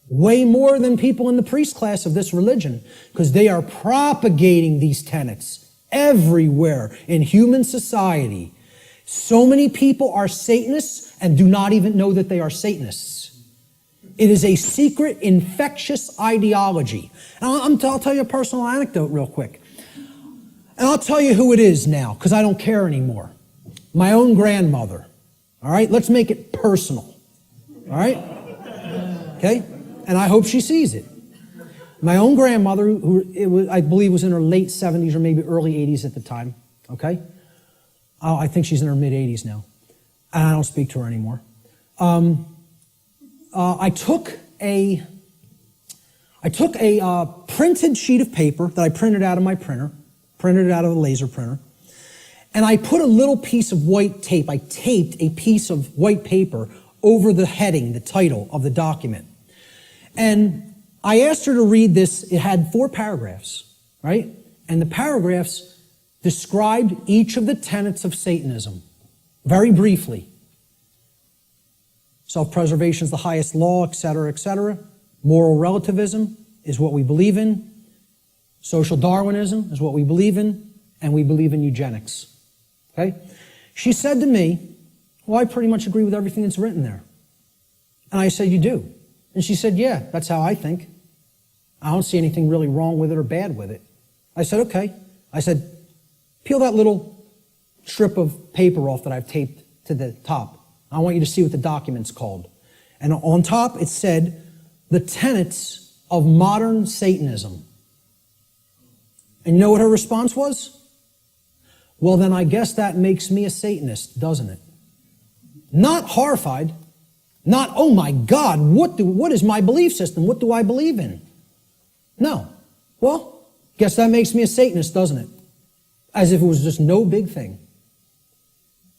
Way more than people in the priest class of this religion, because they are propagating these tenets everywhere in human society. So many people are Satanists and do not even know that they are Satanists. It is a secret, infectious ideology. And I'll tell you a personal anecdote real quick. And I'll tell you who it is now, because I don't care anymore. My own grandmother. All right? Let's make it personal. All right? Okay? And I hope she sees it. My own grandmother, who I believe was in her late 70s or maybe early 80s at the time. Okay? I think she's in her mid-80s now. And I don't speak to her anymore. I took a printed sheet of paper that I printed out of my printer, printed it out of a laser printer, and I put a little piece of white tape. I taped a piece of white paper over the heading, the title of the document. And I asked her to read this. It had 4 paragraphs, right? And the paragraphs described each of the tenets of Satanism, very briefly. Self-preservation is the highest law, etc., etc. Moral relativism is what we believe in. Social Darwinism is what we believe in. And we believe in eugenics. Okay? She said to me, well, I pretty much agree with everything that's written there. And I said, you do? And she said, yeah, that's how I think. I don't see anything really wrong with it or bad with it. I said, okay. I said, peel that little strip of paper off that I've taped to the top. I want you to see what the document's called. And on top it said, the tenets of modern Satanism. And you know what her response was? Well, then I guess that makes me a Satanist, doesn't it? Not horrified. Not, oh my God, what is my belief system? What do I believe in? No. Well, guess that makes me a Satanist, doesn't it? As if it was just no big thing.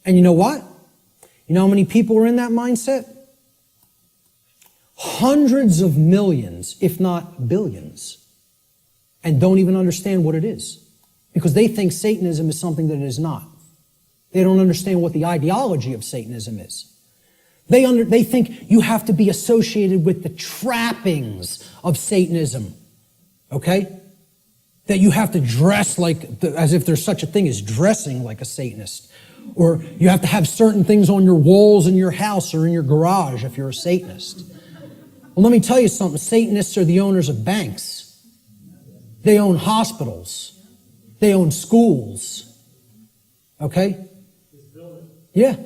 And you know what? You know how many people are in that mindset? Hundreds of millions, if not billions, and don't even understand what it is. Because they think Satanism is something that it is not. They don't understand what the ideology of Satanism is. They think you have to be associated with the trappings of Satanism, okay? That you have to dress like, as if there's such a thing as dressing like a Satanist. Or you have to have certain things on your walls in your house or in your garage if you're a Satanist. Well, let me tell you something. Satanists are the owners of banks. They own hospitals. They own schools. Okay? Yeah.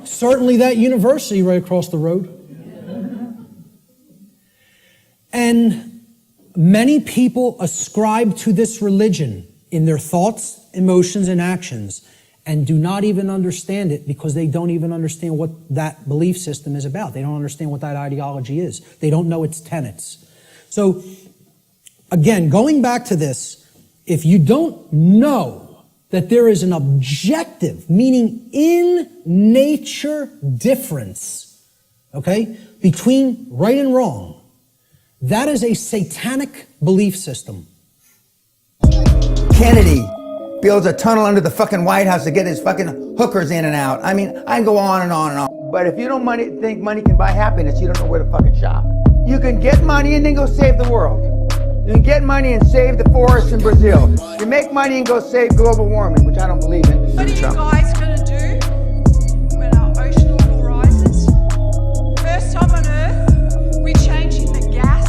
Certainly that university right across the road. And many people ascribe to this religion in their thoughts, emotions, and actions, and do not even understand it because they don't even understand what that belief system is about. They don't understand what that ideology is. They don't know its tenets. So, again, going back to this, if you don't know that there is an objective, meaning in nature difference, okay, between right and wrong, that is a satanic belief system. Kennedy builds a tunnel under the fucking White House to get his fucking hookers in and out. I mean, I can go on and on and on. But if you don't think money can buy happiness, you don't know where to fucking shop. You can get money and then go save the world. You can get money and save the forests in Brazil. You make money and go save global warming, which I don't believe in. What are you guys going to do when our ocean level rises? First time on Earth, we're changing the gas.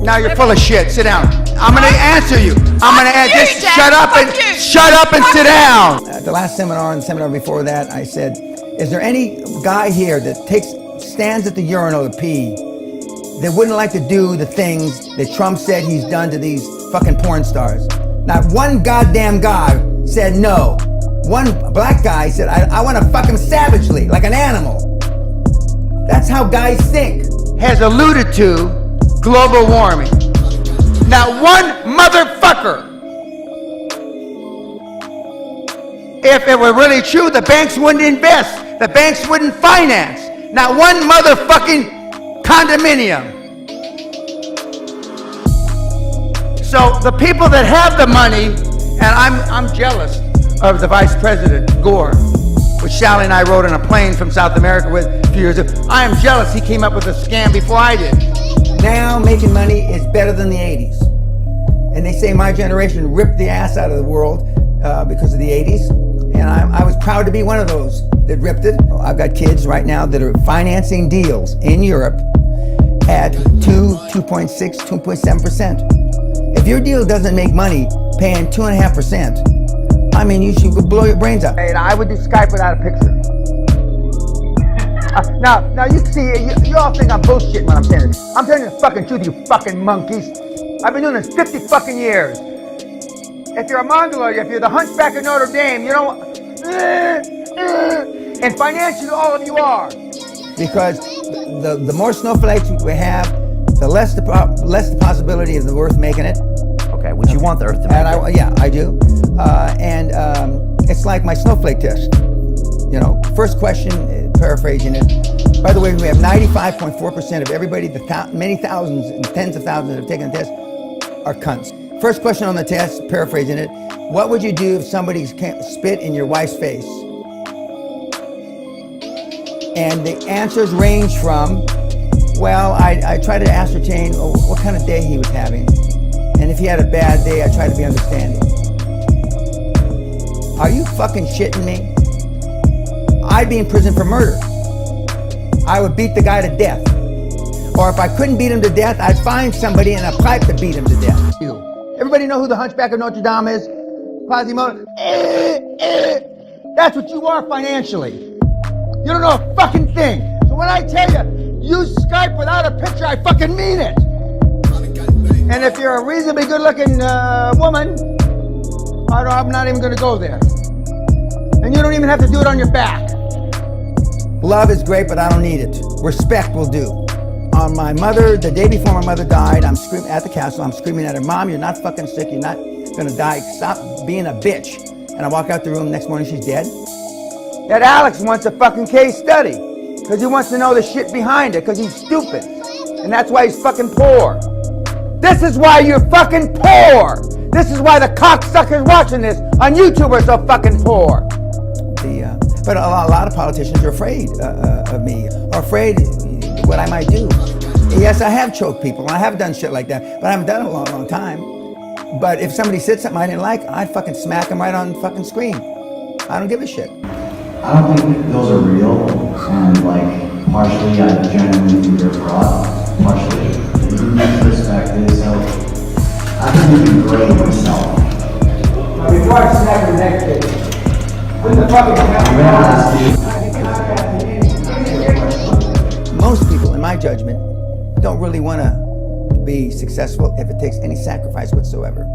Now you're full of shit. Sit down. I'm going to answer you. I'm going to answer. Just shut up and sit down. At the last seminar and the seminar before that, I said, is there any guy here that stands at the urinal to pee that wouldn't like to do the things that Trump said he's done to these fucking porn stars? Not one goddamn guy said no. One black guy said, I want to fuck him savagely, like an animal. That's how guys think. Has alluded to global warming. Not one motherfucker. If it were really true, the banks wouldn't invest. The banks wouldn't finance. Not one motherfucking condominium. So the people that have the money, and I'm jealous of the Vice President, Gore, which Sally and I rode on a plane from South America with a few years ago. I am jealous he came up with a scam before I did. Now making money is better than the 80s. And they say my generation ripped the ass out of the world because of the 80s. And I was proud to be one of those that ripped it. I've got kids right now that are financing deals in Europe at 2.6, 2.7%. If your deal doesn't make money paying 2.5%, I mean, you should blow your brains out. And I would do Skype without a picture. Now you see, you all think I'm bullshitting when I'm saying this. I'm telling you the fucking truth, you fucking monkeys. I've been doing this 50 fucking years. If you're a Mongoloid, if you're the Hunchback of Notre Dame, you know, and financially all of you are. Because the more snowflakes we have, the less the possibility of the Earth making it. Okay, would you want the Earth to make it? Yeah, I do. It's like my snowflake test. You know, first question, paraphrasing it. By the way, we have 95.4% of everybody, many thousands and tens of thousands that have taken the test, are cunts. First question on the test, paraphrasing it, what would you do if somebody spit in your wife's face? And the answers range from, well, I try to ascertain what kind of day he was having. And if he had a bad day, I try to be understanding. Are you fucking shitting me? I'd be in prison for murder. I would beat the guy to death. Or if I couldn't beat him to death, I'd find somebody in a pipe to beat him to death. Everybody know who the Hunchback of Notre Dame is? Quasimodo? That's what you are financially. You don't know a fucking thing. So when I tell you, use Skype without a picture, I fucking mean it. And if you're a reasonably good-looking woman, I'm not even gonna go there. And you don't even have to do it on your back. Love is great, but I don't need it. Respect will do. On my mother, the day before my mother died, I'm screaming at the castle, I'm screaming at her, Mom, you're not fucking sick, you're not gonna die, stop being a bitch. And I walk out the room, next morning she's dead. That Alex wants a fucking case study, because he wants to know the shit behind it, because he's stupid. And that's why he's fucking poor. This is why you're fucking poor. This is why the cocksuckers watching this on YouTube are so fucking poor. But a lot of politicians are afraid of me, or afraid what I might do. Yes, I have choked people, and I have done shit like that, but I haven't done it in a long, long time. But if somebody said something I didn't like, I'd fucking smack them right on fucking screen. I don't give a shit. I don't think those are real, and like, partially I genuinely think they're fraud, partially. The perspective, so I think you can grade myself. Now before I smack the next kid, when the fucking most people, in my judgment, don't really want to be successful if it takes any sacrifice whatsoever.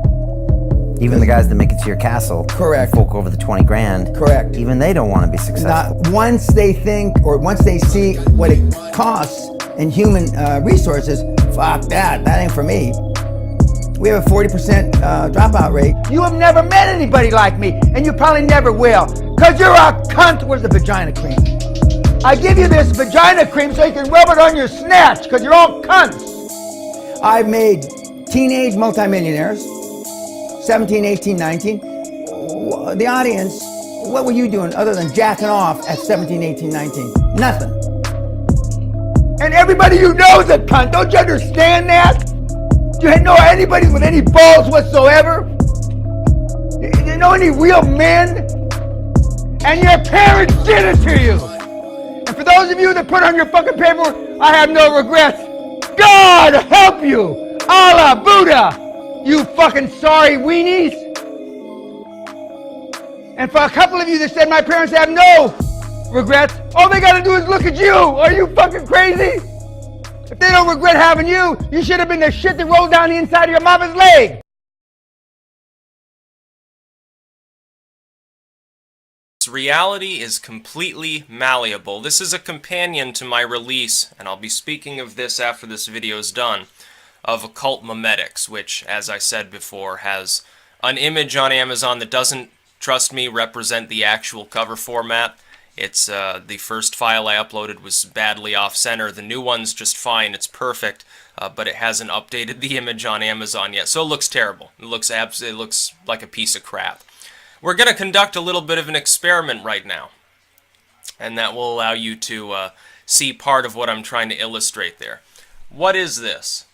Even the guys that make it to your castle, correct, fork over the 20 grand, correct, even they don't want to be successful. Not once they think, or once they see what it costs in human resources, fuck that ain't for me. We have a 40% dropout rate. You have never met anybody like me, and you probably never will, because you're a cunt. Where's the vagina cream? I give you this vagina cream so you can rub it on your snatch, because you're all cunts. I've made teenage multimillionaires, 17, 18, 19. The audience, what were you doing other than jacking off at 17, 18, 19? Nothing. And everybody you know is a cunt. Don't you understand that? Do you know anybody with any balls whatsoever? Do you know any real men? And your parents did it to you. And for those of you that put on your fucking paperwork, I have no regrets. God help you. Allah, Buddha, you fucking sorry weenies. And for a couple of you that said my parents have no regrets, all they gotta do is look at you. Are you fucking crazy? If they don't regret having you, you should have been the shit that rolled down the inside of your mama's leg. Reality is completely malleable. This is a companion to my release, and I'll be speaking of this after this video is done, of Occult Memetics, which, as I said before, has an image on Amazon that doesn't, trust me, represent the actual cover format. It's the first file I uploaded was badly off-center. The new one's just fine. It's perfect, but it hasn't updated the image on Amazon yet, so it looks terrible. It looks like a piece of crap. We're going to conduct a little bit of an experiment right now, and that will allow you to see part of what I'm trying to illustrate there. What is this?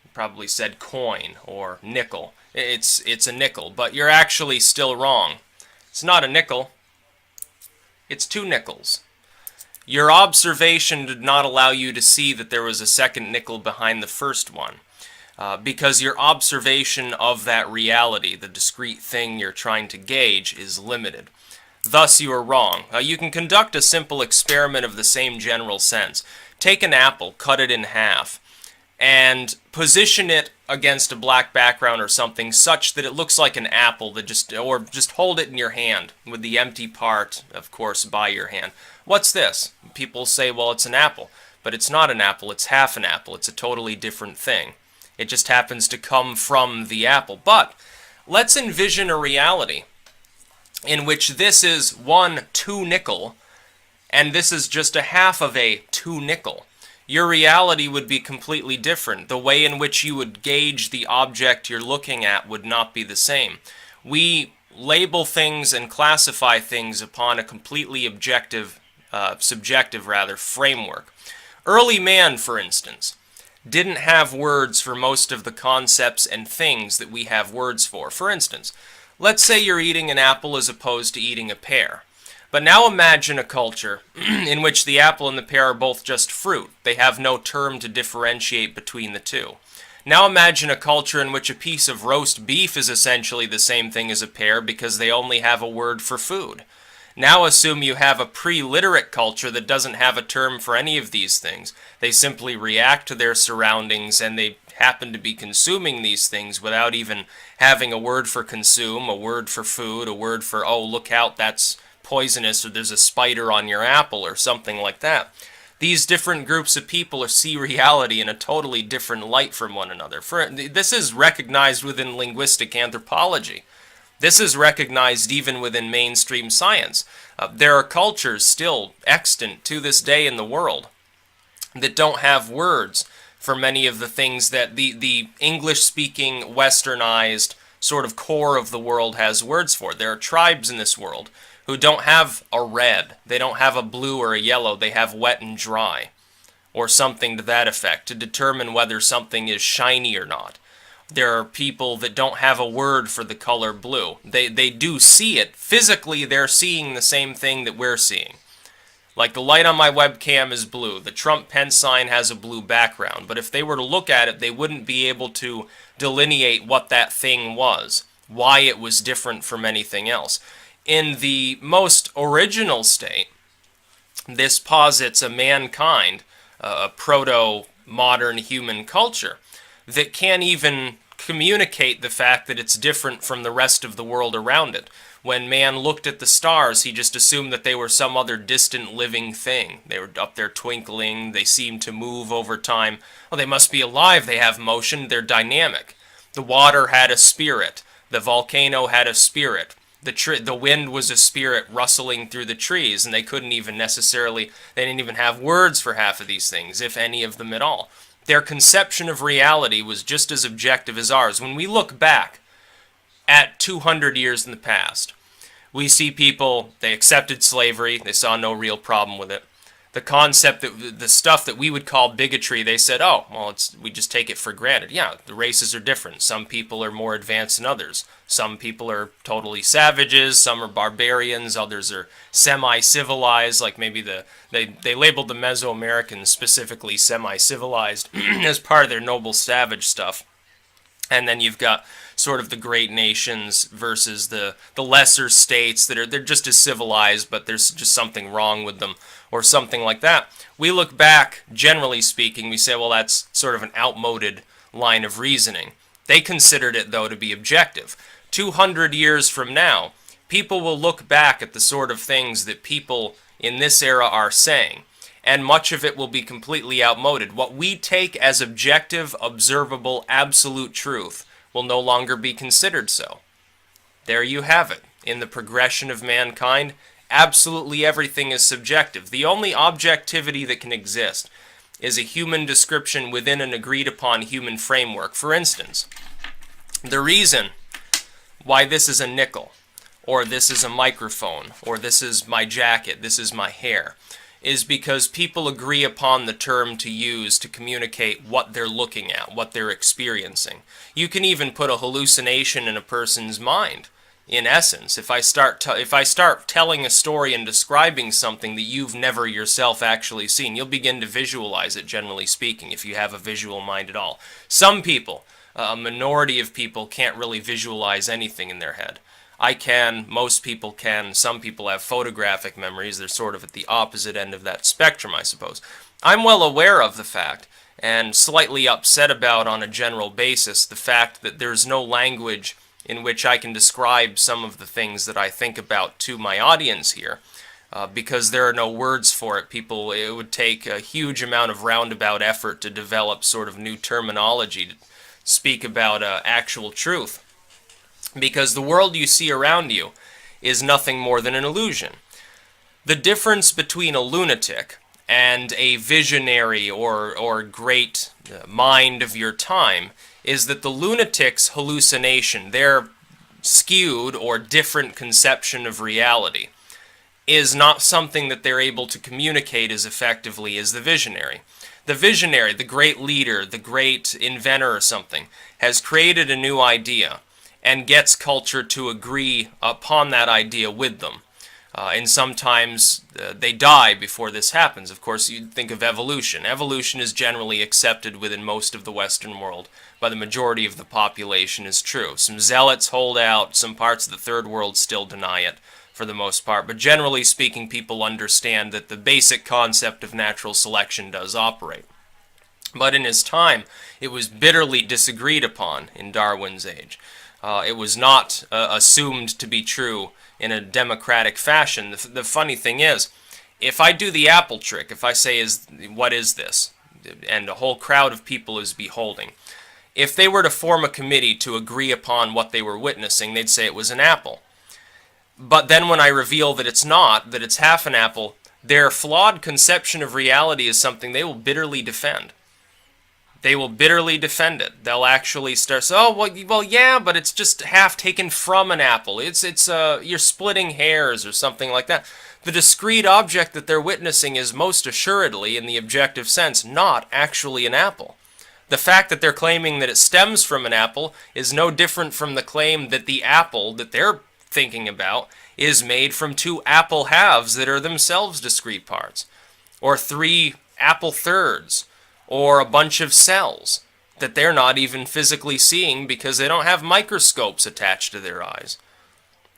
You probably said coin or nickel. It's a nickel, but you're actually still wrong. It's not a nickel. It's 2 nickels. Your observation did not allow you to see that there was a second nickel behind the first one, because your observation of that reality, the discrete thing you're trying to gauge, is limited. Thus, you are wrong. You can conduct a simple experiment of the same general sense. Take an apple, cut it in half, and position it against a black background or something such that it looks like an apple, or just hold it in your hand with the empty part, of course, by your hand. What's this? People say, well, it's an apple. But it's not an apple, it's half an apple. It's a totally different thing. It just happens to come from the apple. But let's envision a reality in which this is 2 nickel, and this is just a half of a 2 nickel. Your reality would be completely different. The way in which you would gauge the object you're looking at would not be the same. We label things and classify things upon a completely subjective framework. Early man, for instance, didn't have words for most of the concepts and things that we have words for. For instance, let's say you're eating an apple as opposed to eating a pear. But now imagine a culture in which the apple and the pear are both just fruit. They have no term to differentiate between the two. Now imagine a culture in which a piece of roast beef is essentially the same thing as a pear because they only have a word for food. Now assume you have a pre-literate culture that doesn't have a term for any of these things. They simply react to their surroundings and they happen to be consuming these things without even having a word for consume, a word for food, a word for, oh, look out, that's poisonous, or there's a spider on your apple, or something like that. These different groups of people see reality in a totally different light from one another. This is recognized within linguistic anthropology. This is recognized even within mainstream science. There are cultures still extant to this day in the world that don't have words for many of the things that the English-speaking, westernized sort of core of the world has words for. There are tribes in this world who don't have a red, they don't have a blue or a yellow, they have wet and dry, or something to that effect, to determine whether something is shiny or not. There are people that don't have a word for the color blue. They do see it. Physically, they're seeing the same thing that we're seeing. Like the light on my webcam is blue. The Trump pen sign has a blue background. But if they were to look at it, they wouldn't be able to delineate what that thing was, why it was different from anything else. In the most original state, this posits a mankind, a proto-modern human culture, that can't even communicate the fact that it's different from the rest of the world around it. When man looked at the stars, he just assumed that they were some other distant living thing. They were up there twinkling, they seemed to move over time. Well, they must be alive, they have motion, they're dynamic. The water had a spirit, the volcano had a spirit. The wind was a spirit rustling through the trees, and they didn't even have words for half of these things, if any of them at all. Their conception of reality was just as objective as ours. When we look back at 200 years in the past, we see people, they accepted slavery, they saw no real problem with it. The concept, the stuff that we would call bigotry, they said, oh, well, we just take it for granted. Yeah, the races are different. Some people are more advanced than others. Some people are totally savages, some are barbarians, others are semi-civilized, like maybe they labeled the Mesoamericans specifically semi-civilized as part of their noble savage stuff. And then you've got sort of the great nations versus the lesser states that they're just as civilized, but there's just something wrong with them, or something like that. We look back, generally speaking, we say, well, that's sort of an outmoded line of reasoning. They considered it, though, to be objective. 200 years from now, people will look back at the sort of things that people in this era are saying, and much of it will be completely outmoded. What we take as objective, observable, absolute truth will no longer be considered so. There you have it. In the progression of mankind, absolutely everything is subjective. The only objectivity that can exist is a human description within an agreed upon human framework. For instance, the reason why this is a nickel, or this is a microphone, or this is my jacket, this is my hair, is because people agree upon the term to use to communicate what they're looking at, what they're experiencing. You can even put a hallucination in a person's mind. In essence, if I start telling a story and describing something that you've never yourself actually seen, you'll begin to visualize it, generally speaking, if you have a visual mind at all. Some people, a minority of people, can't really visualize anything in their head. I can, most people can, some people have photographic memories. They're sort of at the opposite end of that spectrum, I suppose. I'm well aware of the fact, and slightly upset about on a general basis, the fact that there's no language in which I can describe some of the things that I think about to my audience here, because there are no words for it. It would take a huge amount of roundabout effort to develop sort of new terminology to speak about actual truth, because the world you see around you is nothing more than an illusion. The difference between a lunatic and a visionary or great mind of your time is that the lunatic's hallucination, their skewed or different conception of reality, is not something that they're able to communicate as effectively as the visionary. The visionary, the great leader, the great inventor or something, has created a new idea and gets culture to agree upon that idea with them. And sometimes they die before this happens. Of course, you think of evolution. Evolution is generally accepted within most of the Western world by the majority of the population as true. Some zealots hold out, some parts of the third world still deny it for the most part, but generally speaking, people understand that the basic concept of natural selection does operate. But in his time, it was bitterly disagreed upon in Darwin's age. It was not assumed to be true in a democratic fashion. The funny thing is, if I do the apple trick, if I say, what is this? And a whole crowd of people is beholding. If they were to form a committee to agree upon what they were witnessing, they'd say it was an apple. But then when I reveal that it's not, that it's half an apple, their flawed conception of reality is something they will bitterly defend. They will bitterly defend it. They'll actually start, well, yeah, but it's just half taken from an apple. You're splitting hairs or something like that. The discrete object that they're witnessing is most assuredly, in the objective sense, not actually an apple. The fact that they're claiming that it stems from an apple is no different from the claim that the apple that they're thinking about is made from two apple halves that are themselves discrete parts, or three apple thirds, or a bunch of cells that they're not even physically seeing because they don't have microscopes attached to their eyes.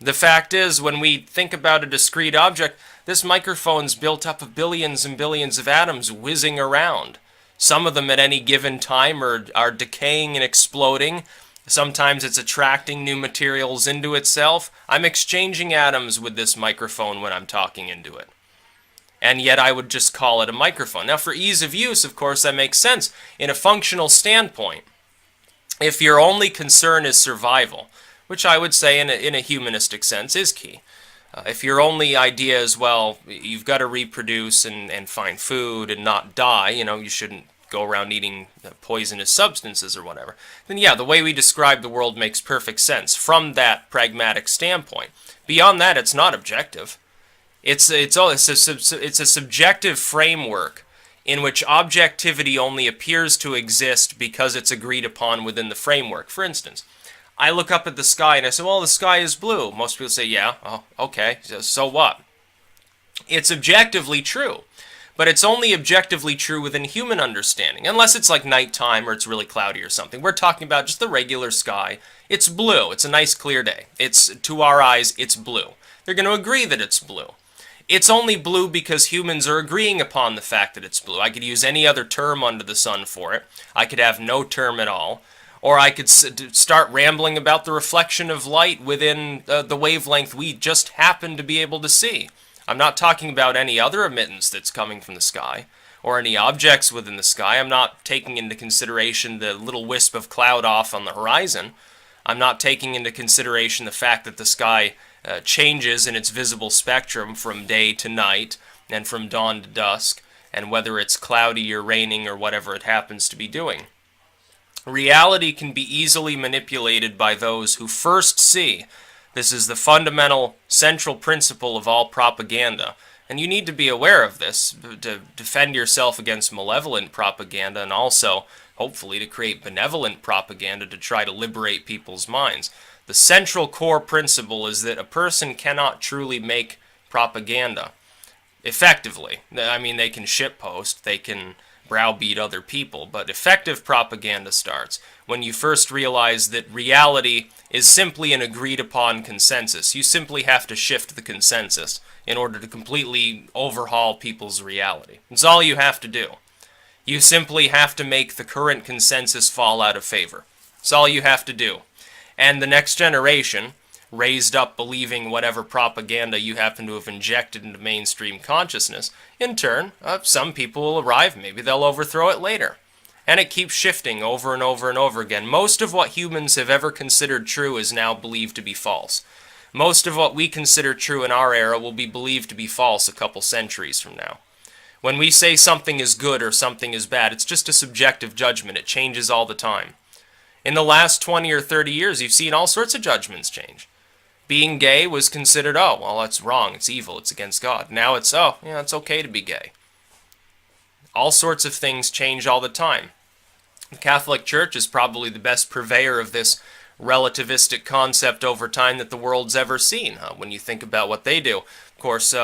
The fact is, when we think about a discrete object, this microphone's built up of billions and billions of atoms whizzing around. Some of them at any given time are decaying and exploding. Sometimes it's attracting new materials into itself. I'm exchanging atoms with this microphone when I'm talking into it. And yet I would just call it a microphone. Now, for ease of use, of course, that makes sense. In a functional standpoint, if your only concern is survival, which I would say in a humanistic sense is key. If your only idea is, well, you've got to reproduce and find food and not die, you shouldn't go around eating poisonous substances or whatever, then yeah, the way we describe the world makes perfect sense from that pragmatic standpoint. Beyond that, it's not objective. It's a subjective framework in which objectivity only appears to exist because it's agreed upon within the framework. For instance, I look up at the sky and I say, well, the sky is blue. Most people say, yeah, oh, okay, so what? It's objectively true, but it's only objectively true within human understanding, unless it's like nighttime or it's really cloudy or something. We're talking about just the regular sky. It's blue. It's a nice clear day. To our eyes, it's blue. They're going to agree that it's blue. It's only blue because humans are agreeing upon the fact that it's blue. I could use any other term under the sun for it. I could have no term at all. Or I could start rambling about the reflection of light within the wavelength we just happen to be able to see. I'm not talking about any other emittance that's coming from the sky, or any objects within the sky. I'm not taking into consideration the little wisp of cloud off on the horizon. I'm not taking into consideration the fact that the sky changes in its visible spectrum from day to night and from dawn to dusk, and whether it's cloudy or raining or whatever it happens to be doing. Reality can be easily manipulated by those who first see. This is the fundamental, central principle of all propaganda. And you need to be aware of this to defend yourself against malevolent propaganda, and also, hopefully, to create benevolent propaganda to try to liberate people's minds. The central core principle is that a person cannot truly make propaganda effectively. I mean, they can shitpost, they can browbeat other people, but effective propaganda starts when you first realize that reality is simply an agreed upon consensus. You simply have to shift the consensus in order to completely overhaul people's reality. It's all you have to do. You simply have to make the current consensus fall out of favor. It's all you have to do. And the next generation, raised up believing whatever propaganda you happen to have injected into mainstream consciousness, in turn, some people will arrive, maybe they'll overthrow it later. And it keeps shifting over and over and over again. Most of what humans have ever considered true is now believed to be false. Most of what we consider true in our era will be believed to be false a couple centuries from now. When we say something is good or something is bad, it's just a subjective judgment. It changes all the time. In the last 20 or 30 years, you've seen all sorts of judgments change. Being gay was considered, oh, well, that's wrong, it's evil, it's against God. Now it's, oh, yeah, it's okay to be gay. All sorts of things change all the time. The Catholic Church is probably the best purveyor of this relativistic concept over time that the world's ever seen, when you think about what they do. Of course,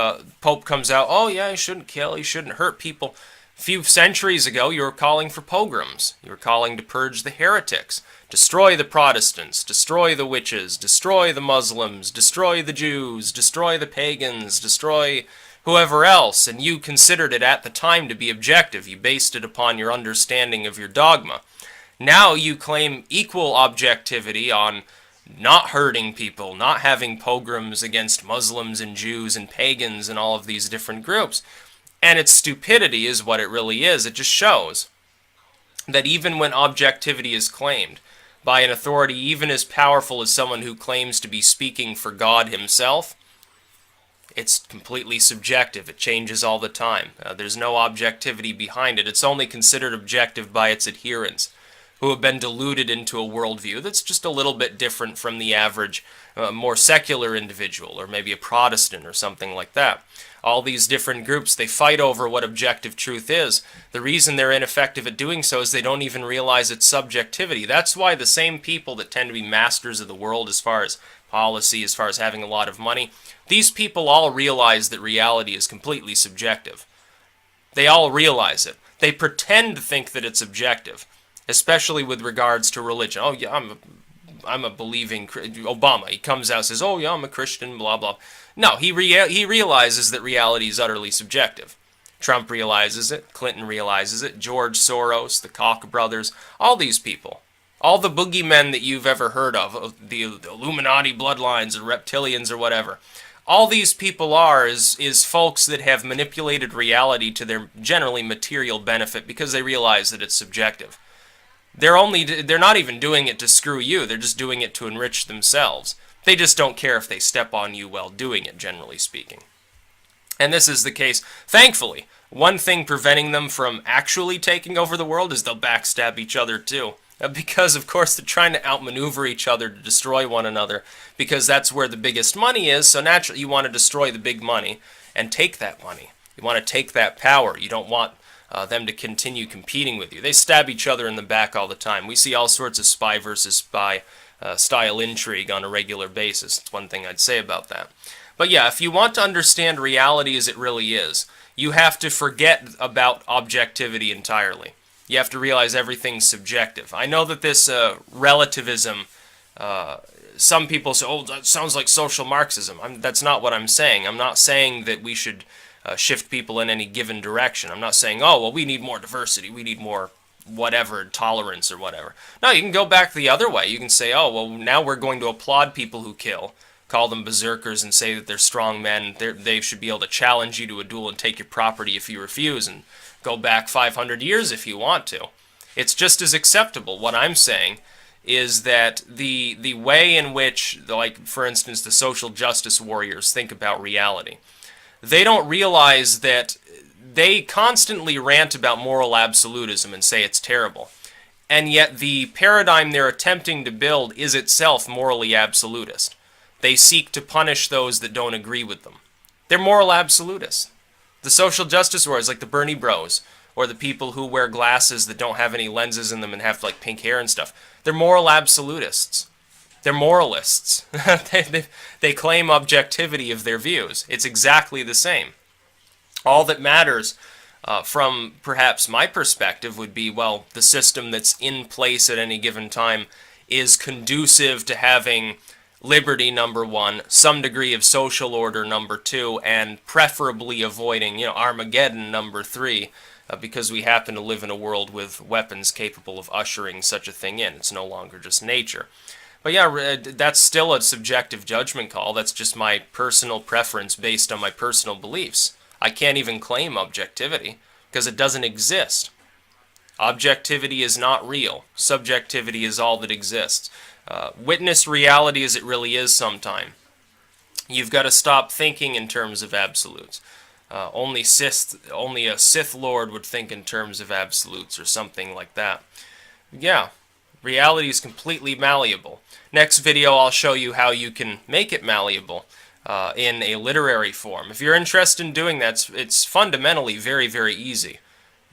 Pope comes out, oh yeah, you shouldn't kill, you shouldn't hurt people. A few centuries ago, you were calling for pogroms. You were calling to purge the heretics, destroy the Protestants, destroy the witches, destroy the Muslims, destroy the Jews, destroy the pagans, destroy whoever else, and you considered it at the time to be objective. You based it upon your understanding of your dogma. Now you claim equal objectivity on not hurting people, not having pogroms against Muslims and Jews and pagans and all of these different groups. And its stupidity is what it really is. It just shows that even when objectivity is claimed by an authority even as powerful as someone who claims to be speaking for God himself, it's completely subjective. It changes all the time. There's no objectivity behind it. It's only considered objective by its adherents, who have been deluded into a worldview that's just a little bit different from the average, more secular individual, or maybe a Protestant or something like that. All these different groups, they fight over what objective truth is. The reason they're ineffective at doing so is they don't even realize its subjectivity. That's why the same people that tend to be masters of the world as far as policy, as far as having a lot of money, these people all realize that reality is completely subjective. They all realize it. They pretend to think that it's objective, especially with regards to religion. Oh yeah, I'm a believing Obama. He comes out and says, oh yeah, I'm a Christian, blah blah. No, he realizes that reality is utterly subjective. Trump realizes it, Clinton realizes it, George Soros, the Koch brothers, all these people, all the boogeymen that you've ever heard of, the Illuminati bloodlines or reptilians or whatever. All these people is folks that have manipulated reality to their generally material benefit because they realize that it's subjective. They're not even doing it to screw you, they're just doing it to enrich themselves. They just don't care if they step on you while doing it, generally speaking. And this is the case. Thankfully, one thing preventing them from actually taking over the world is they'll backstab each other too. Because, of course, they're trying to outmaneuver each other to destroy one another, because that's where the biggest money is, so naturally you want to destroy the big money and take that money. You want to take that power. You don't want them to continue competing with you. They stab each other in the back all the time. We see all sorts of spy versus spy style intrigue on a regular basis. That's one thing I'd say about that. But yeah, if you want to understand reality as it really is, you have to forget about objectivity entirely. You have to realize everything's subjective. I know that this relativism, some people say, oh, that sounds like social Marxism. That's not what I'm saying. I'm not saying that we should shift people in any given direction. I'm not saying, oh, well, we need more diversity, we need more whatever, tolerance or whatever. No, you can go back the other way. You can say, oh, well, now we're going to applaud people who kill, call them berserkers and say that they're strong men, they should be able to challenge you to a duel and take your property if you refuse, and go back 500 years if you want to. It's just as acceptable. What I'm saying is that the way in which, like, for instance, the social justice warriors think about reality, they don't realize that they constantly rant about moral absolutism and say it's terrible. And yet the paradigm they're attempting to build is itself morally absolutist. They seek to punish those that don't agree with them. They're moral absolutists. The social justice warriors, like the Bernie Bros, or the people who wear glasses that don't have any lenses in them and have like pink hair and stuff, they're moral absolutists. They're moralists. They claim objectivity of their views. It's exactly the same. All that matters from perhaps my perspective would be, well, the system that's in place at any given time is conducive to having liberty, number one, some degree of social order, number two, and preferably avoiding, Armageddon, number three, because we happen to live in a world with weapons capable of ushering such a thing in. It's no longer just nature. But yeah, that's still a subjective judgment call. That's just my personal preference based on my personal beliefs. I can't even claim objectivity because it doesn't exist. Objectivity is not real. Subjectivity is all that exists. Witness reality as it really is sometime. You've got to stop thinking in terms of absolutes. Only a Sith Lord would think in terms of absolutes or something like that. Yeah, reality is completely malleable. Next video I'll show you how you can make it malleable in a literary form. If you're interested in doing that, it's fundamentally very, very easy.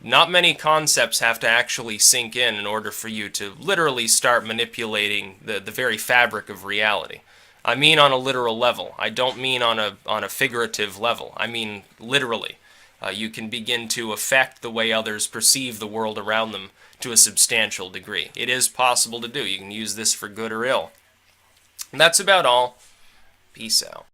Not many concepts have to actually sink in order for you to literally start manipulating the very fabric of reality. I mean on a literal level. I don't mean on a figurative level. I mean literally. You can begin to affect the way others perceive the world around them to a substantial degree. It is possible to do. You can use this for good or ill. And that's about all. Peace out.